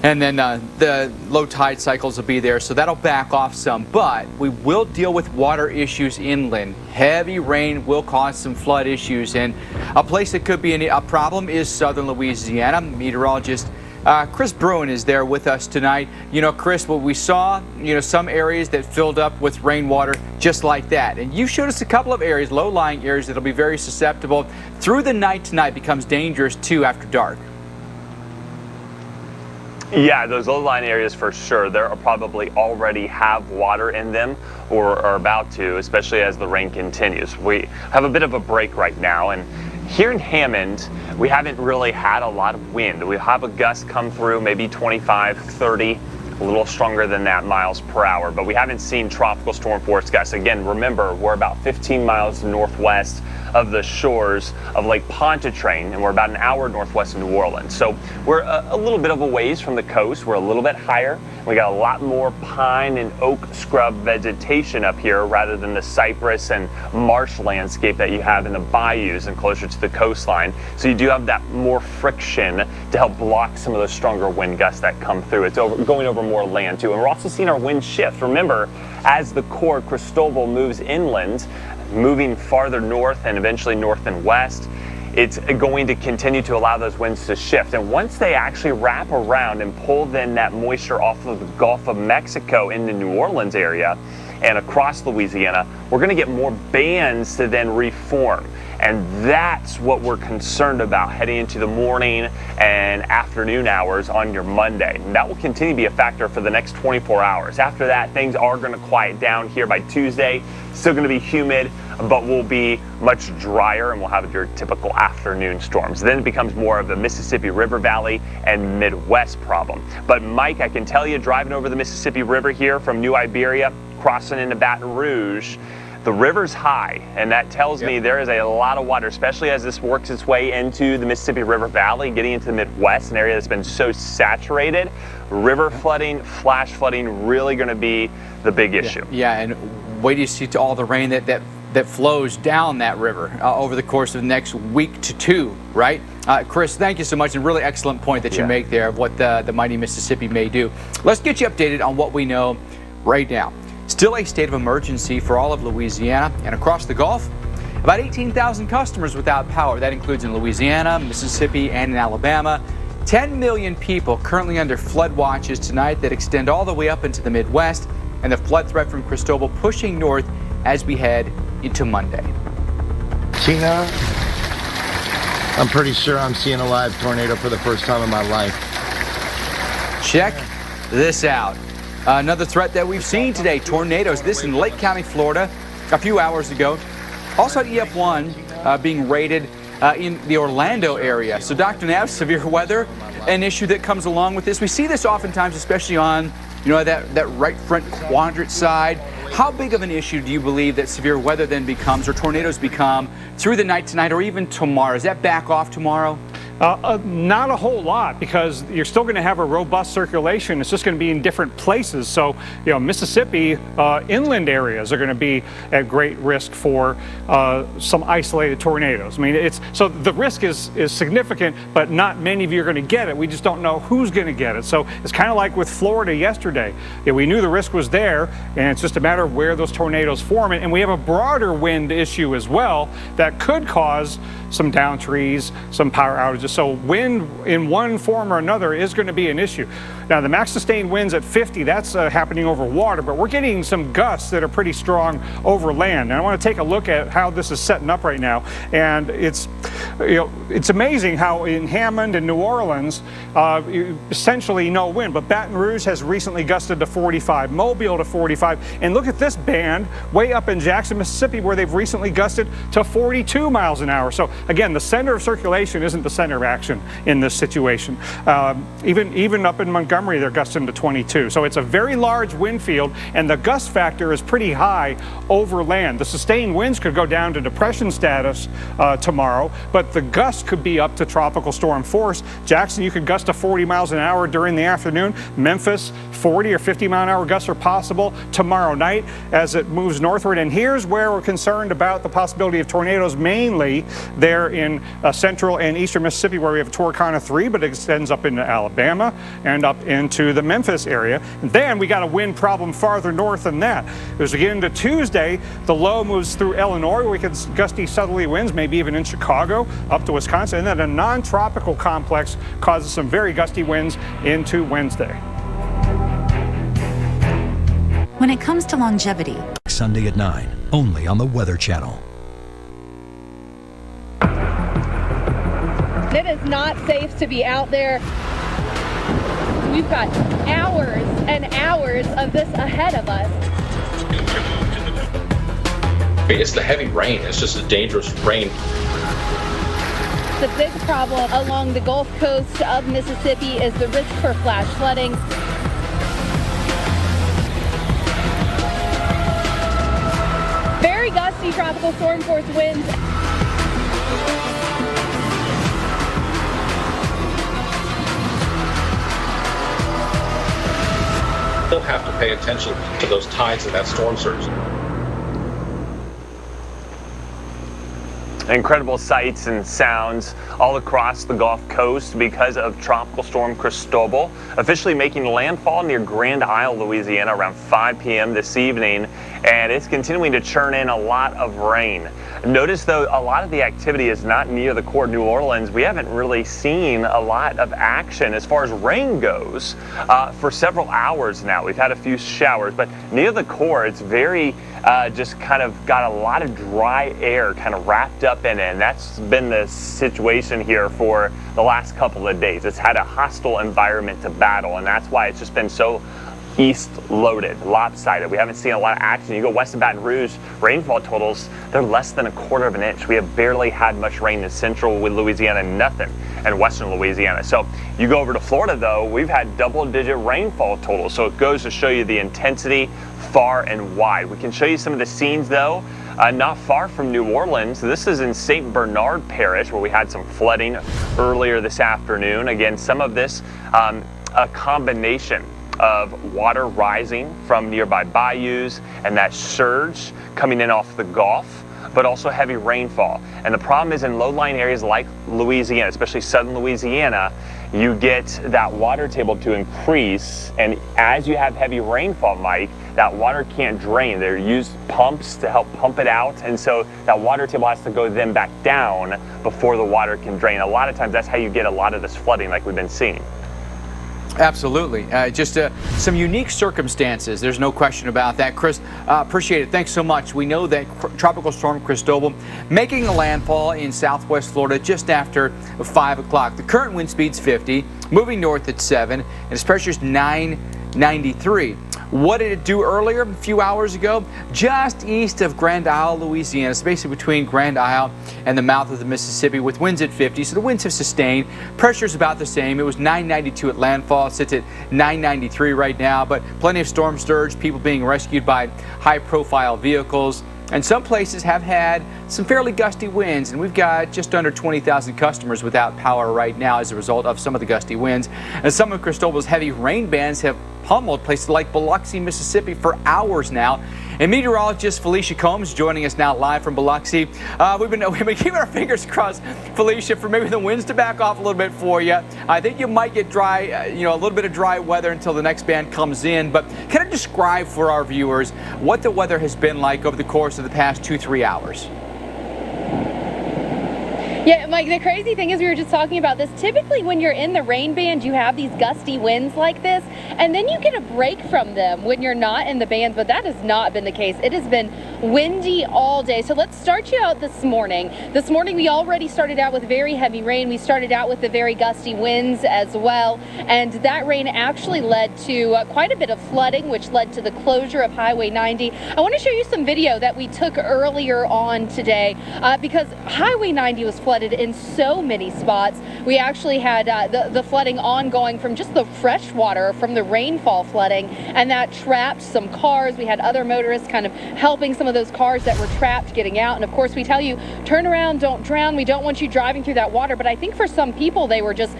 And then the low tide cycles will be there, so that'll back off some. But we will deal with water issues inland. Heavy rain will cause some flood issues. And a place that could be a problem is southern Louisiana. Meteorologist Chris Bruin is there with us tonight. You know, Chris, what we saw, some areas that filled up with rainwater just like that. And you showed us a couple of areas, low-lying areas, that'll be very susceptible. Through the night tonight becomes dangerous, too, after dark. Yeah, those low-lying areas for sure. There are probably already have water in them or are about to, especially as the rain continues. We have a bit of a break right now, and here in Hammond, we haven't really had a lot of wind. We have a gust come through, maybe 25, 30, a little stronger than that miles per hour, but we haven't seen tropical storm force gusts. Again, remember, we're about 15 miles northwest of the shores of Lake Pontchartrain, and we're about an hour northwest of New Orleans. So we're a little bit of a ways from the coast. We're a little bit higher. We got a lot more pine and oak scrub vegetation up here rather than the cypress and marsh landscape that you have in the bayous and closer to the coastline. So you do have that more friction to help block some of those stronger wind gusts that come through. It's going over more land too. And we're also seeing our wind shift. Remember, as the core Cristobal moves inland, moving farther north and eventually north and west, it's going to continue to allow those winds to shift. And once they actually wrap around and pull then that moisture off of the Gulf of Mexico in the New Orleans area and across Louisiana, we're going to get more bands to then reform. And that's what we're concerned about heading into the morning and afternoon hours on your Monday. And that will continue to be a factor for the next 24 hours. After that, things are going to quiet down here by Tuesday. Still going to be humid, but will be much drier, and we'll have your typical afternoon storms. Then it becomes more of the Mississippi River Valley and Midwest problem. But Mike, I can tell you, driving over the Mississippi River here from New Iberia, crossing into Baton Rouge, the river's high, and that tells me there is a lot of water, especially as this works its way into the Mississippi River Valley, getting into the Midwest, an area that's been so saturated. River flooding, flash flooding, really going to be the big issue. Yeah, and wait till you see all the rain that flows down that river over the course of the next week to two, right? Chris, thank you so much, and really excellent point that you make there of what the mighty Mississippi may do. Let's get you updated on what we know right now. Still a state of emergency for all of Louisiana and across the Gulf. About 18,000 customers without power. That includes in Louisiana, Mississippi, and in Alabama. 10 million people currently under flood watches tonight that extend all the way up into the Midwest, and the flood threat from Cristobal pushing north as we head into Monday. Tina, I'm pretty sure I'm seeing a live tornado for the first time in my life. Check this out. Another threat that we've seen today, tornadoes. This in Lake County, Florida, a few hours ago. Also EF1 being rated in the Orlando area. So Dr. Knapp, severe weather, an issue that comes along with this. We see this oftentimes, especially on that right front quadrant side. How big of an issue do you believe that severe weather then becomes, or tornadoes become, through the night tonight or even tomorrow? Does that back off tomorrow? Not a whole lot, because you're still going to have a robust circulation. It's just going to be in different places. So, Mississippi inland areas are going to be at great risk for some isolated tornadoes. I mean, so the risk is significant, but not many of you are going to get it. We just don't know who's going to get it. So it's kind of like with Florida yesterday. We knew the risk was there, and it's just a matter of where those tornadoes form. And we have a broader wind issue as well that could cause some down trees, some power outages. So wind in one form or another is going to be an issue. Now, the max sustained winds at 50, that's happening over water, but we're getting some gusts that are pretty strong over land. And I want to take a look at how this is setting up right now. And it's amazing how in Hammond and New Orleans, essentially no wind, but Baton Rouge has recently gusted to 45, Mobile to 45. And look at this band way up in Jackson, Mississippi, where they've recently gusted to 42 miles an hour. So again, the center of circulation isn't the center of action in this situation. Even up in Montgomery, they're gusting to 22. So it's a very large wind field, and the gust factor is pretty high over land. The sustained winds could go down to depression status tomorrow, but but the gusts could be up to tropical storm force. Jackson, you could gust to 40 miles an hour during the afternoon. Memphis, 40 or 50 mile an hour gusts are possible tomorrow night as it moves northward. And here's where we're concerned about the possibility of tornadoes, mainly there in central and eastern Mississippi, where we have Torcana 3, but it extends up into Alabama and up into the Memphis area. And then we got a wind problem farther north than that. As we get into Tuesday, the low moves through Illinois, where we get gusty southerly winds, maybe even in Chicago, up to Wisconsin. And then a non-tropical complex causes some very gusty winds into Wednesday. When it comes to longevity, Sunday at 9, only on the Weather Channel. It is not safe to be out there. We've got hours and hours of this ahead of us. It's the heavy rain. It's just a dangerous rain. The big problem along the Gulf Coast of Mississippi is the risk for flash flooding. Very gusty tropical storm force winds. Still have to pay attention to those tides of that storm surge. Incredible sights and sounds all across the Gulf Coast because of Tropical Storm Cristobal officially making landfall near Grand Isle, Louisiana around 5 p.m. this evening, and it's continuing to churn in a lot of rain. Notice though, a lot of the activity is not near the core of New Orleans. We haven't really seen a lot of action as far as rain goes for several hours now. We've had a few showers, but near the core it's very just kind of got a lot of dry air kind of wrapped up in it, and that's been the situation here for the last couple of days. It's had a hostile environment to battle, and that's why it's just been so east loaded, lopsided. We haven't seen a lot of action. You go west of Baton Rouge, rainfall totals, they're less than 1/4 of an inch. We have barely had much rain in central Louisiana, nothing in western Louisiana. So you go over to Florida though, we've had double-digit rainfall totals. So it goes to show you the intensity far and wide. We can show you some of the scenes though, not far from New Orleans. This is in St. Bernard Parish where we had some flooding earlier this afternoon. Again, some of this a combination of water rising from nearby bayous and that surge coming in off the Gulf, but also heavy rainfall. And the problem is in low-lying areas like Louisiana, especially southern Louisiana, you get that water table to increase, and as you have heavy rainfall, Mike, that water can't drain. They're used pumps to help pump it out, and so that water table has to go then back down before the water can drain. A lot of times that's how you get a lot of this flooding like we've been seeing. Absolutely. Just some unique circumstances. There's no question about that. Chris, appreciate it. Thanks so much. We know that Tropical Storm Cristobal making a landfall in southwest Florida just after 5 o'clock. The current wind speed's 50, moving north at 7, and its pressure's 993. What did it do earlier, a few hours ago? Just east of Grand Isle, Louisiana. It's basically between Grand Isle and the mouth of the Mississippi with winds at 50. So the winds have sustained. Pressure's about the same. It was 992 at landfall. It sits at 993 right now, but plenty of storm surge, people being rescued by high-profile vehicles. And some places have had some fairly gusty winds, and we've got just under 20,000 customers without power right now as a result of some of the gusty winds. And some of Cristobal's heavy rain bands have pummeled places like Biloxi, Mississippi for hours now. And meteorologist Felicia Combs joining us now live from Biloxi. We've been keeping our fingers crossed, Felicia, for maybe the winds to back off a little bit for you. I think you might get dry, a little bit of dry weather until the next band comes in. But kind of describe for our viewers what the weather has been like over the course of the past 2-3 hours. Yeah, Mike, the crazy thing is we were just talking about this. Typically when you're in the rain band, you have these gusty winds like this, and then you get a break from them when you're not in the band, but that has not been the case. It has been windy all day. So let's start you out this morning. This morning we already started out with very heavy rain. We started out with the very gusty winds as well, and that rain actually led to quite a bit of flooding, which led to the closure of Highway 90. I want to show you some video that we took earlier on today because Highway 90 was flooded flooded in so many spots. We actually had the flooding ongoing from just the fresh water from the rainfall flooding, and that trapped some cars. We had other motorists kind of helping some of those cars that were trapped getting out. And of course, we tell you, turn around, don't drown. We don't want you driving through that water. But I think for some people, they were just,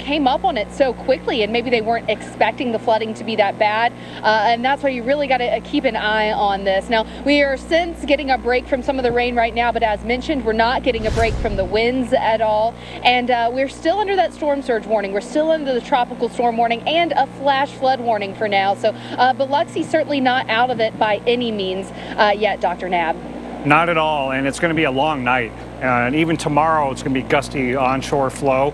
came up on it so quickly, and maybe they weren't expecting the flooding to be that bad. And that's why you really got to keep an eye on this. Now, we are since getting a break from some of the rain right now, but as mentioned, we're not getting a break from the winds at all. And we're still under that storm surge warning. We're still under the tropical storm warning and a flash flood warning for now. So Biloxi certainly not out of it by any means yet, Dr. Nab. Not at all, and it's going to be a long night. And even tomorrow, it's going to be gusty onshore flow.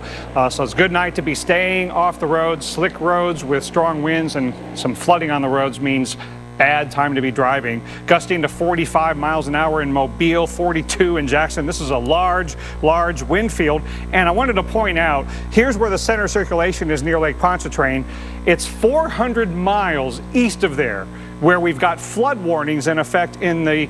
So it's a good night to be staying off the roads. Slick roads with strong winds and some flooding on the roads means bad time to be driving. Gusting to 45 miles an hour in Mobile, 42 in Jackson. This is a large wind field. And I wanted to point out, here's where the center of circulation is near Lake Pontchartrain. It's 400 miles east of there, where we've got flood warnings in effect in the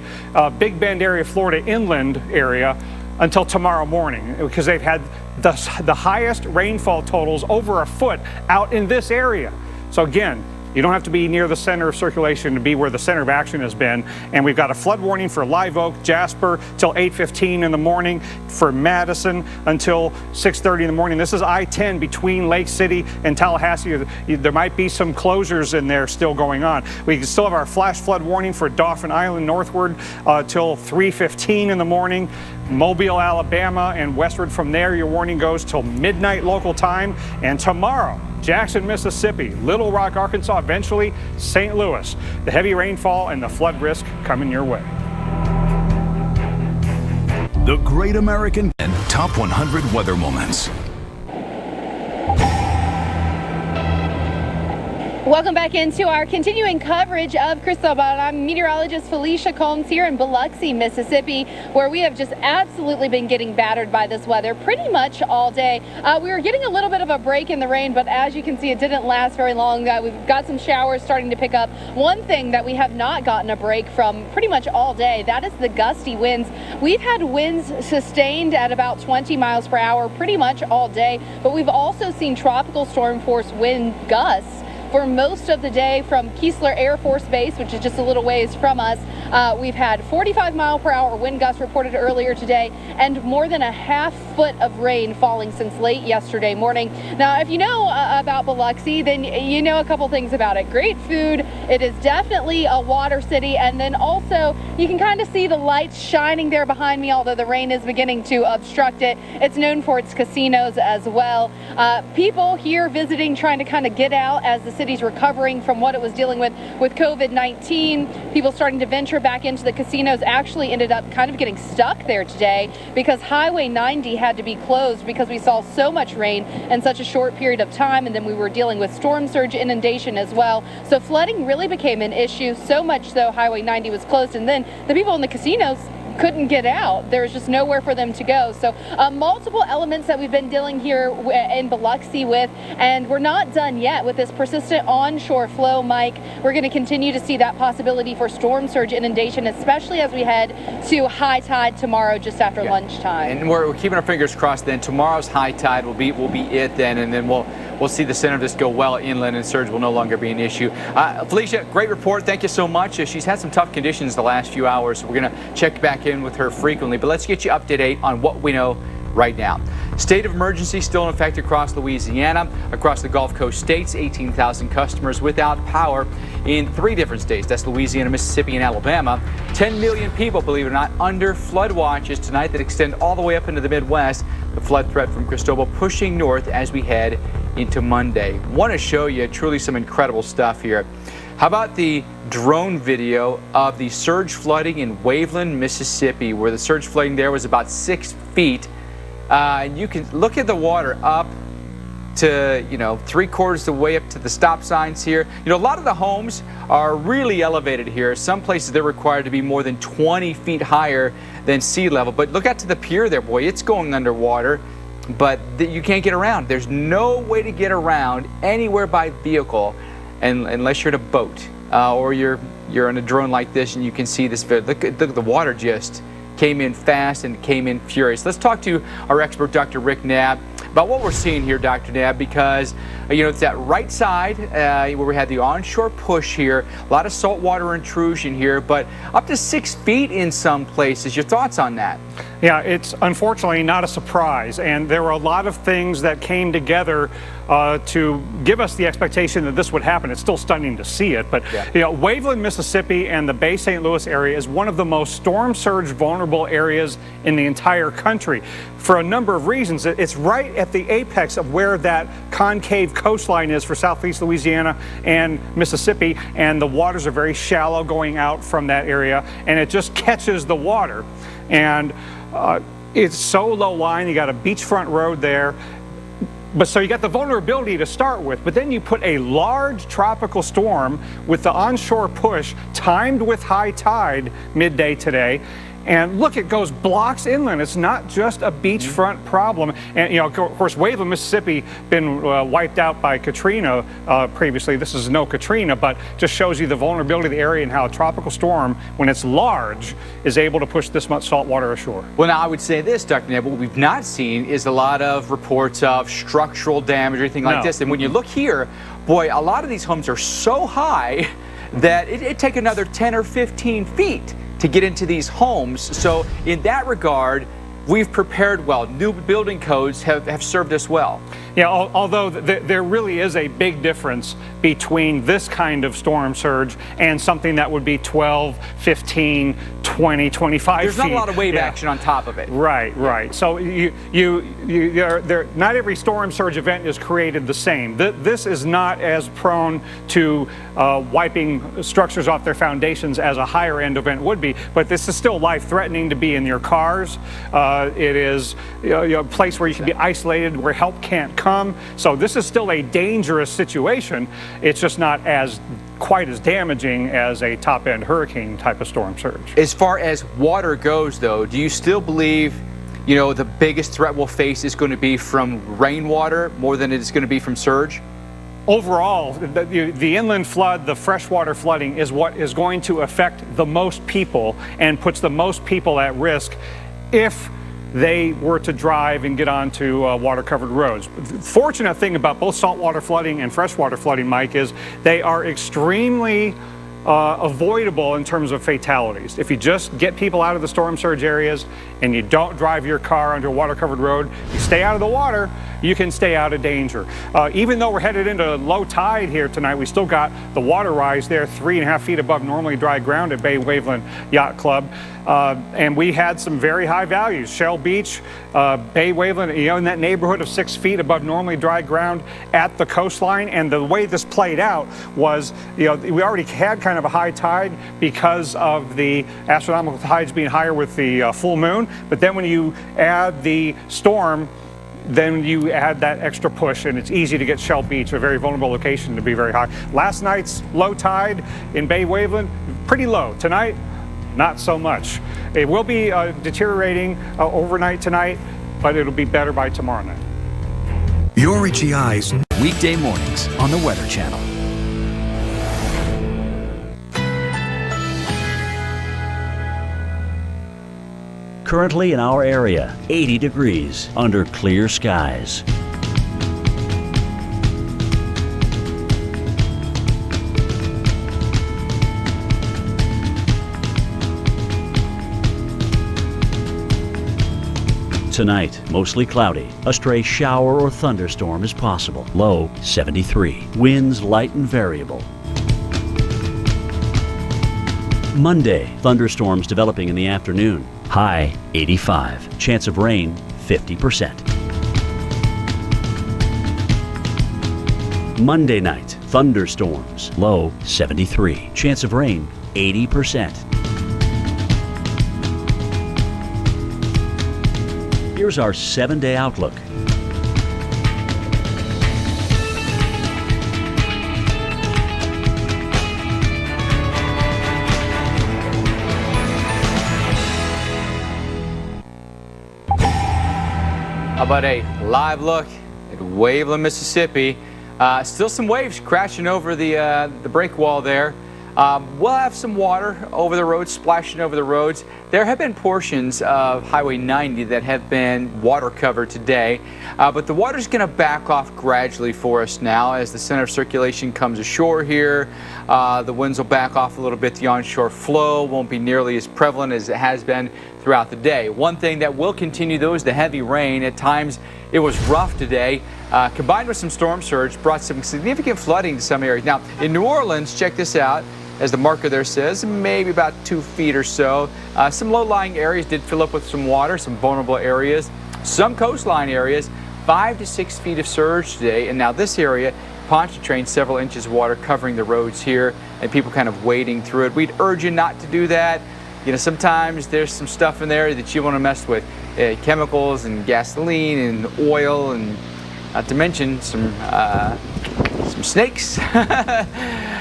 Big Bend area, Florida inland area, until tomorrow morning, because they've had the highest rainfall totals over a foot out in this area. So again, you don't have to be near the center of circulation to be where the center of action has been. And we've got a flood warning for Live Oak, Jasper till 8:15 in the morning, for Madison until 6:30 in the morning. This is I-10 between Lake City and Tallahassee. There might be some closures in there still going on. We still have our flash flood warning for Dauphin Island northward till 3:15 in the morning. Mobile, Alabama, and westward from there, your warning goes till midnight local time. And tomorrow, Jackson, Mississippi, Little Rock, Arkansas, eventually St. Louis. The heavy rainfall and the flood risk coming your way. The Great American and Top 100 Weather Moments. Welcome back into our continuing coverage of Cristobal. I'm meteorologist Felicia Combs here in Biloxi, Mississippi, where we have just absolutely been getting battered by this weather pretty much all day. We were getting a little bit of a break in the rain, but as you can see, it didn't last very long. We've got some showers starting to pick up. One thing that we have not gotten a break from pretty much all day, that is the gusty winds. We've had winds sustained at about 20 miles per hour pretty much all day, but we've also seen tropical storm force wind gusts for most of the day from Keesler Air Force Base, which is just a little ways from us. We've had 45-mile-per-hour wind gusts reported earlier today, and more than a half foot of rain falling since late yesterday morning. Now, if you know about Biloxi, then you know a couple things about it. Great food. It is definitely a water city, and then also you can kind of see the lights shining there behind me, although the rain is beginning to obstruct it. It's known for its casinos as well. People here visiting, trying to kind of get out as the city's recovering from what it was dealing with COVID-19. People starting to venture back into the casinos actually ended up kind of getting stuck there today because Highway 90 had to be closed because we saw so much rain in such a short period of time, and then we were dealing with storm surge inundation as well. So flooding really became an issue, so much so Highway 90 was closed, and then the people in the casinos couldn't get out. There was just nowhere for them to go. So multiple elements that we've been dealing here in Biloxi with, and we're not done yet with this persistent onshore flow, Mike. We're going to continue to see that possibility for storm surge inundation, especially as we head to high tide tomorrow just after lunchtime. And we're keeping our fingers crossed then. Tomorrow's high tide will be it then, and then we'll see the center of this go well inland, and surge will no longer be an issue. Felicia, great report. Thank you so much. She's had some tough conditions the last few hours, so we're going to check back in with her frequently, but let's get you up to date on what we know right now. State of emergency still in effect across Louisiana, across the Gulf Coast states. 18,000 customers without power in 3 different states. That's Louisiana, Mississippi, and Alabama. 10 million people, believe it or not, under flood watches tonight that extend all the way up into the Midwest. The flood threat from Cristobal pushing north as we head into Monday. Want to show you truly some incredible stuff here. How about the drone video of the surge flooding in Waveland, Mississippi, where the surge flooding there was about 6 feet. And you can look at the water up to, 3/4 the way up to the stop signs here. A lot of the homes are really elevated here. Some places they're required to be more than 20 feet higher than sea level. But look out to the pier there, boy, it's going underwater. But you can't get around. There's no way to get around anywhere by vehicle unless you're in a boat or you're in a drone like this, and you can see this. Look at the water just came in fast and came in furious. Let's talk to our expert, Dr. Rick Knabb, about what we're seeing here, Dr. Knabb, because it's that right side where we had the onshore push here, a lot of saltwater intrusion here, but up to 6 feet in some places. Your thoughts on that? Yeah, it's unfortunately not a surprise, and there were a lot of things that came together to give us the expectation that this would happen. It's still stunning to see it, but Waveland, Mississippi and the Bay St. Louis area is one of the most storm surge vulnerable areas in the entire country for a number of reasons. It's right at the apex of where that concave coastline is for southeast Louisiana and Mississippi, and the waters are very shallow going out from that area, and it just catches the water. And it's so low lying. You got a beachfront road there. But so you got the vulnerability to start with, but then you put a large tropical storm with the onshore push timed with high tide midday today. And look, it goes blocks inland. It's not just a beachfront problem. And, of course, Waveland, Mississippi, been wiped out by Katrina previously. This is no Katrina, but just shows you the vulnerability of the area and how a tropical storm, when it's large, is able to push this much salt water ashore. Well, now I would say this, Dr. Knabb, what we've not seen is a lot of reports of structural damage or anything like this. And when you look here, boy, a lot of these homes are so high that it'd take another 10 or 15 feet to get into these homes. So in that regard, we've prepared well. New building codes have served us well. Yeah, although there really is a big difference between this kind of storm surge and something that would be 12, 15, 20, 25 There's feet. not a lot of wave action on top of it. Right. So not every storm surge event is created the same. This is not as prone to wiping structures off their foundations as a higher end event would be, but this is still life-threatening to be in your cars. It is a place where you can be isolated, where help can't come. So this is still a dangerous situation. It's just not quite as damaging as a top-end hurricane type of storm surge. As far as water goes, though, do you still believe, the biggest threat we'll face is going to be from rainwater more than it is going to be from surge? Overall, the inland flood, the freshwater flooding is what is going to affect the most people and puts the most people at risk if they were to drive and get onto water-covered roads. The fortunate thing about both saltwater flooding and freshwater flooding, Mike, is they are extremely avoidable in terms of fatalities. If you just get people out of the storm surge areas and you don't drive your car onto a water-covered road, you stay out of the water, you can stay out of danger. Even though we're headed into low tide here tonight, we still got the water rise there 3.5 feet above normally dry ground at Bay Waveland Yacht Club. And we had some very high values. Shell Beach, Bay Waveland, in that neighborhood of 6 feet above normally dry ground at the coastline. And the way this played out was, we already had kind of a high tide because of the astronomical tides being higher with the full moon. But then when you add the storm, then you add that extra push, and it's easy to get Shell Beach, a very vulnerable location, to be very high. Last night's low tide in Bay Waveland, pretty low. Tonight, not so much. It will be deteriorating overnight tonight, but it'll be better by tomorrow night. Your Richie Eyes, weekday mornings on the Weather Channel. Currently in our area, 80 degrees under clear skies. Tonight, mostly cloudy. A stray shower or thunderstorm is possible. Low 73. Winds light and variable. Monday, thunderstorms developing in the afternoon. High 85. Chance of rain 50%. Monday night, thunderstorms. Low 73. Chance of rain 80%. Here's our 7-day outlook. How about a live look at Waveland, Mississippi? Still some waves crashing over the break wall there. We'll have some water over the roads, splashing over the roads. There have been portions of Highway 90 that have been water covered today, but the water's going to back off gradually for us now as the center of circulation comes ashore here. The winds will back off a little bit. The onshore flow won't be nearly as prevalent as it has been throughout the day. One thing that will continue, though, is the heavy rain. At times, it was rough today, combined with some storm surge, brought some significant flooding to some areas. Now, in New Orleans, check this out. As the marker there says, maybe about 2 feet or so. Some low-lying areas did fill up with some water, some vulnerable areas. Some coastline areas, 5 to 6 feet of surge today. And now this area, Pontchartrain, several inches of water covering the roads here, and people kind of wading through it. We'd urge you not to do that. You know, sometimes there's some stuff in there that you want to mess with. Chemicals and gasoline and oil, and not to mention some snakes.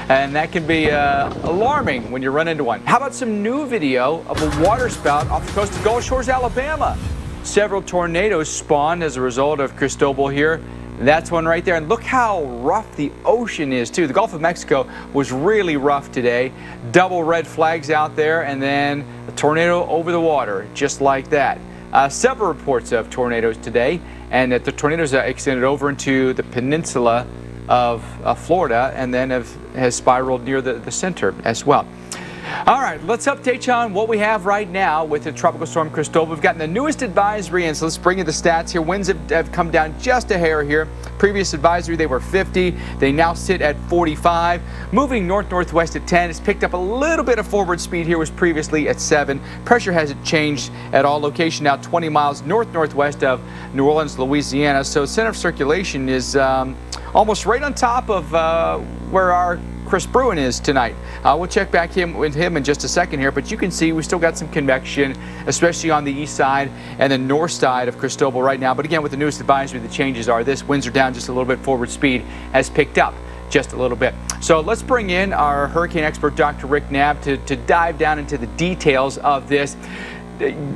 And that can be alarming when you run into one. How about some new video of a water spout off the coast of Gulf Shores, Alabama? Several tornadoes spawned as a result of Cristobal here. That's one right there. And look how rough the ocean is, too. The Gulf of Mexico was really rough today. Double red flags out there, and then a tornado over the water, just like that. Several reports of tornadoes today, and that the tornadoes extended over into the peninsula of Florida, and then has spiraled near the center as well. All right, let's update you on what we have right now with the Tropical Storm Cristobal. We've gotten the newest advisory, and so let's bring you the stats here. Winds have come down just a hair here. Previous advisory, they were 50. They now sit at 45. Moving north-northwest at 10. It's picked up a little bit of forward speed here, was previously at 7. Pressure hasn't changed at all. Location now 20 miles north-northwest of New Orleans, Louisiana. So center of circulation is almost right on top of where our Chris Bruin is tonight. We'll check back with him in just a second here, but you can see we still got some convection, especially on the east side and the north side of Cristobal right now. But again, with the newest advisory, the changes are this: winds are down just a little bit, forward speed has picked up just a little bit. So let's bring in our hurricane expert, Dr. Rick Knapp, to dive down into the details of this.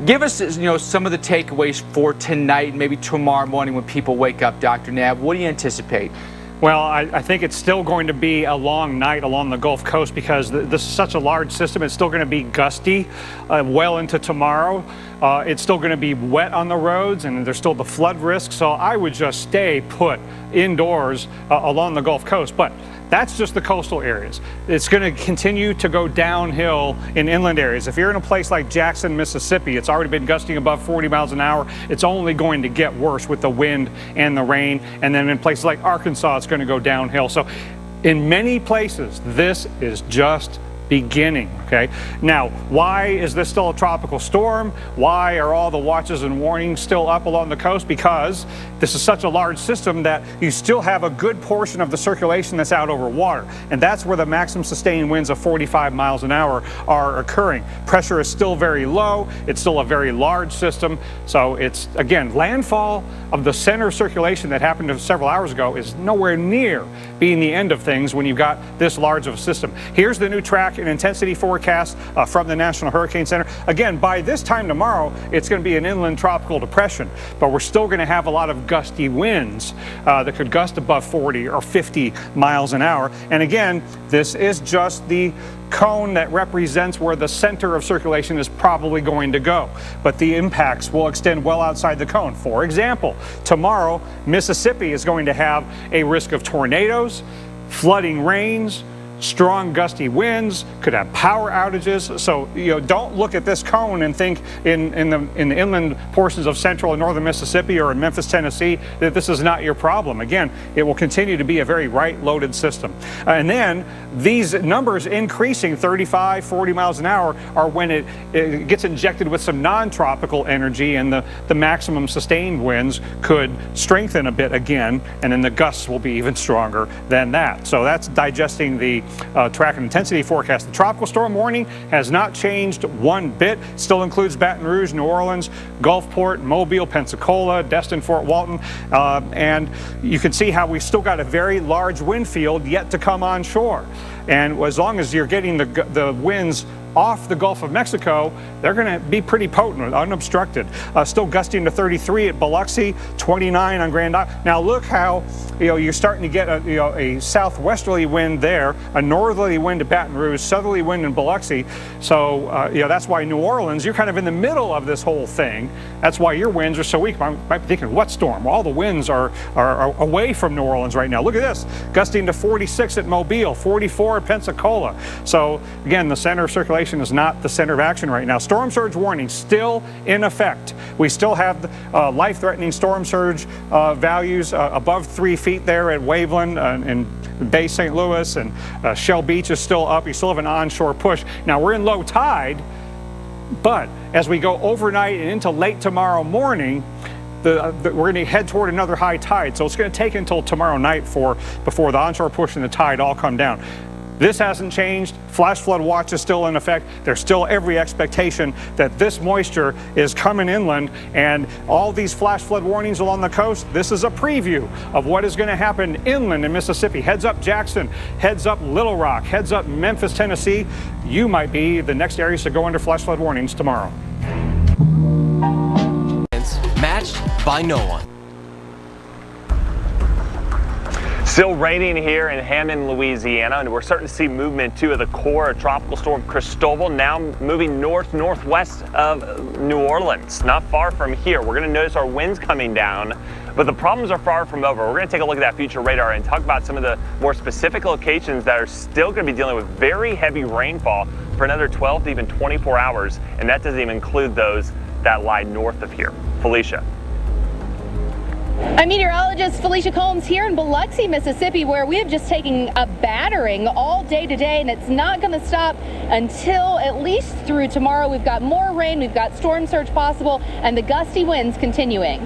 Give us, some of the takeaways for tonight and maybe tomorrow morning when people wake up, Dr. Knapp. What do you anticipate? Well, I think it's still going to be a long night along the Gulf Coast because this is such a large system. It's still going to be gusty well into tomorrow. It's still going to be wet on the roads, and there's still the flood risk. So I would just stay put indoors along the Gulf Coast. But that's just the coastal areas. It's going to continue to go downhill in inland areas. If you're in a place like Jackson, Mississippi, it's already been gusting above 40 miles an hour. It's only going to get worse with the wind and the rain. And then in places like Arkansas, it's going to go downhill. So in many places, this is just beginning, okay? Now, why is this still a tropical storm? Why are all the watches and warnings still up along the coast? Because this is such a large system that you still have a good portion of the circulation that's out over water. And that's where the maximum sustained winds of 45 miles an hour are occurring. Pressure is still very low. It's still a very large system. So it's, again, landfall of the center of circulation that happened several hours ago is nowhere near being the end of things when you've got this large of a system. Here's the new track and intensity forecast from the National Hurricane Center. Again, by this time tomorrow, it's going to be an inland tropical depression, but we're still going to have a lot of gusty winds that could gust above 40 or 50 miles an hour. And again, this is just the cone that represents where the center of circulation is probably going to go, but the impacts will extend well outside the cone. For example, tomorrow, Mississippi is going to have a risk of tornadoes, flooding rains, strong gusty winds, could have power outages. So don't look at this cone and think in the inland portions of central and northern Mississippi or in Memphis, Tennessee, that this is not your problem. Again, it will continue to be a very right-loaded system. And then these numbers increasing 35, 40 miles an hour are when it gets injected with some non-tropical energy, and the maximum sustained winds could strengthen a bit again, and then the gusts will be even stronger than that. So that's digesting the track and intensity forecast. The tropical storm warning has not changed one bit. Still includes Baton Rouge, New Orleans, Gulfport, Mobile, Pensacola, Destin, Fort Walton, and you can see how we still got a very large wind field yet to come on shore. And as long as you're getting the winds off the Gulf of Mexico, they're going to be pretty potent, unobstructed. Still gusting to 33 at Biloxi, 29 on Grand Isle. Now look how you're starting to get a southwesterly wind there, a northerly wind at Baton Rouge, southerly wind in Biloxi. So that's why New Orleans, you're kind of in the middle of this whole thing. That's why your winds are so weak. I might be thinking, what storm? Well, all the winds are away from New Orleans right now. Look at this, gusting to 46 at Mobile, 44 at Pensacola. So again, the center of circulation is not the center of action right now. Storm surge warning still in effect. We still have life-threatening storm surge values above 3 feet there at Waveland and Bay St. Louis, and Shell Beach is still up. You still have an onshore push. Now we're in low tide, but as we go overnight and into late tomorrow morning, we're going to head toward another high tide. So it's going to take until tomorrow night before the onshore push and the tide all come down. This hasn't changed. Flash flood watch is still in effect. There's still every expectation that this moisture is coming inland, and all these flash flood warnings along the coast, this is a preview of what is going to happen inland in Mississippi. Heads up Jackson, heads up Little Rock, heads up Memphis, Tennessee. You might be the next areas to go under flash flood warnings tomorrow. Matched by no one. Still raining here in Hammond, Louisiana, and we're starting to see movement too of the core of Tropical Storm Cristobal, now moving northwest of New Orleans, not far from here. We're going to notice our winds coming down, but the problems are far from over. We're going to take a look at that future radar and talk about some of the more specific locations that are still going to be dealing with very heavy rainfall for another 12 to even 24 hours, and that doesn't even include those that lie north of here. Felicia. I'm meteorologist Felicia Combs here in Biloxi, Mississippi, where we have just taken a battering all day today, and it's not going to stop until at least through tomorrow. We've got more rain, we've got storm surge possible, and the gusty winds continuing.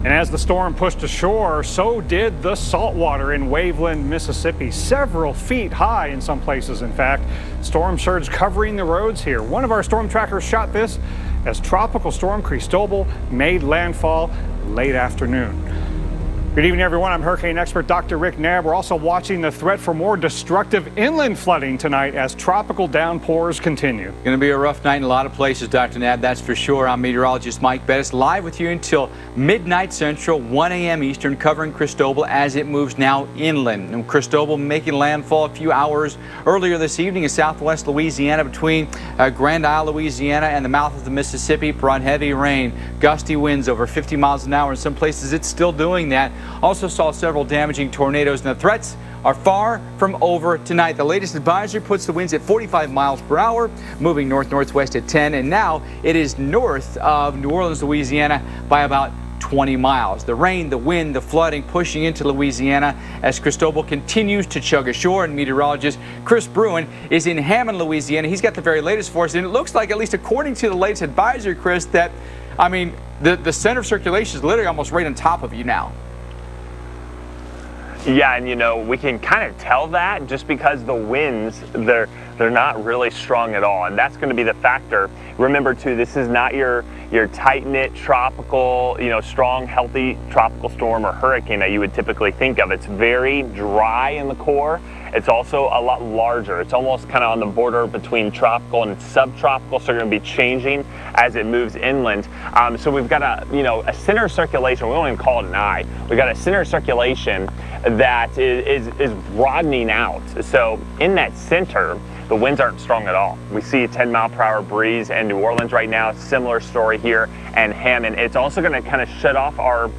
And as the storm pushed ashore, so did the saltwater in Waveland, Mississippi, several feet high in some places, in fact. Storm surge covering the roads here. One of our storm trackers shot this as Tropical Storm Cristobal made landfall late afternoon. Good evening, everyone. I'm hurricane expert Dr. Rick Knabb. We're also watching the threat for more destructive inland flooding tonight as tropical downpours continue. Going to be a rough night in a lot of places, Dr. Knabb, that's for sure. I'm meteorologist Mike Bettis, live with you until midnight Central, 1 a.m. Eastern, covering Cristobal as it moves now inland. And Cristobal making landfall a few hours earlier this evening in southwest Louisiana between Grand Isle, Louisiana and the mouth of the Mississippi. Brought heavy rain, gusty winds over 50 miles an hour. In some places it's still doing that. Also saw several damaging tornadoes, and the threats are far from over tonight. The latest advisory puts the winds at 45 miles per hour, moving north-northwest at 10, and now it is north of New Orleans, Louisiana by about 20 miles. The rain, the wind, the flooding pushing into Louisiana as Cristobal continues to chug ashore, and meteorologist Chris Bruin is in Hammond, Louisiana. He's got the very latest for us, and it looks like, at least according to the latest advisory, Chris, that, I mean, the center of circulation is literally almost right on top of you now. Yeah, and we can kind of tell that just because the winds, they're not really strong at all, and that's going to be the factor. Remember too, this is not your tight-knit tropical, strong, healthy tropical storm or hurricane that you would typically think of. It's very dry in the core. It's also a lot larger. It's almost kind of on the border between tropical and subtropical, so they're going to be changing as it moves inland. So we've got a center circulation. We don't even call it an eye. We've got a center circulation that is broadening out. So in that center, the winds aren't strong at all. We see a 10-mile-per-hour breeze in New Orleans right now. Similar story here in Hammond. It's also going to kind of shut off our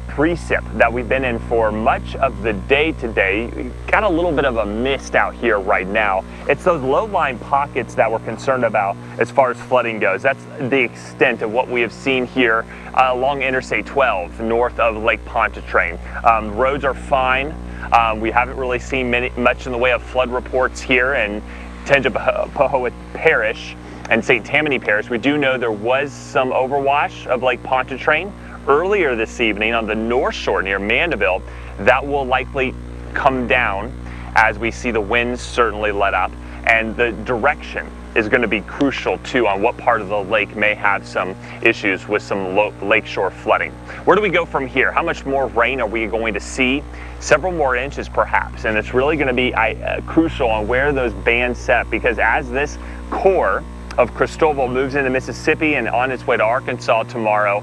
precip that we've been in for much of the day today. We've got a little bit of a mist out here right now. It's those low-lying pockets that we're concerned about as far as flooding goes. That's the extent of what we have seen here along Interstate 12 north of Lake Pontchartrain. Roads are fine. We haven't really seen much in the way of flood reports here in Tangipahoa Parish and St. Tammany Parish. We do know there was some overwash of Lake Pontchartrain earlier this evening on the north shore near Mandeville. That will likely come down as we see the winds certainly let up, and the direction is going to be crucial too on what part of the lake may have some issues with some lakeshore flooding. Where do we go from here? How much more rain are we going to see? Several more inches perhaps, and it's really going to be crucial on where those bands set, because as this core of Cristobal moves into Mississippi and on its way to Arkansas tomorrow,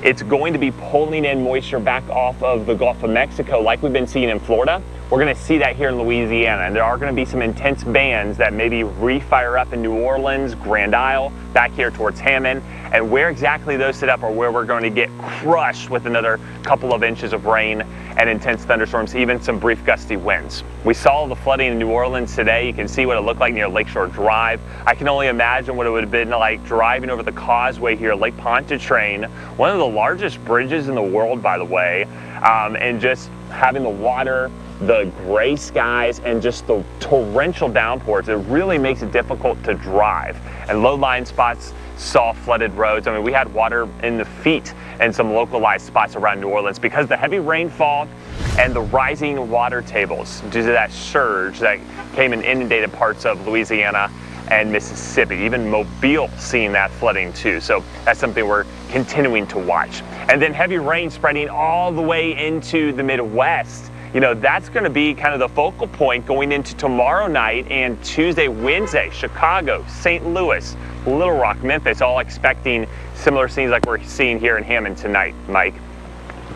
it's going to be pulling in moisture back off of the Gulf of Mexico like we've been seeing in Florida. We're going to see that here in Louisiana, and there are going to be some intense bands that maybe refire up in New Orleans, Grand Isle, back here towards Hammond, and where exactly those sit up are where we're going to get crushed with another couple of inches of rain and intense thunderstorms, even some brief gusty winds. We saw the flooding in New Orleans today. You can see what it looked like near Lakeshore Drive. I can only imagine what it would have been like driving over the causeway here at Lake Pontchartrain, one of the largest bridges in the world, by the way, and just having the water, the gray skies, and just the torrential downpours. It really makes it difficult to drive. And low-lying spots saw flooded roads. I mean, we had water in the feet in some localized spots around New Orleans because the heavy rainfall and the rising water tables due to that surge that came and inundated parts of Louisiana and Mississippi. Even Mobile seeing that flooding too. So that's something we're continuing to watch. And then heavy rain spreading all the way into the Midwest. You know, that's going to be kind of the focal point going into tomorrow night and Tuesday, Wednesday. Chicago, St. Louis, Little Rock, Memphis, all expecting similar scenes like we're seeing here in Hammond tonight. Mike?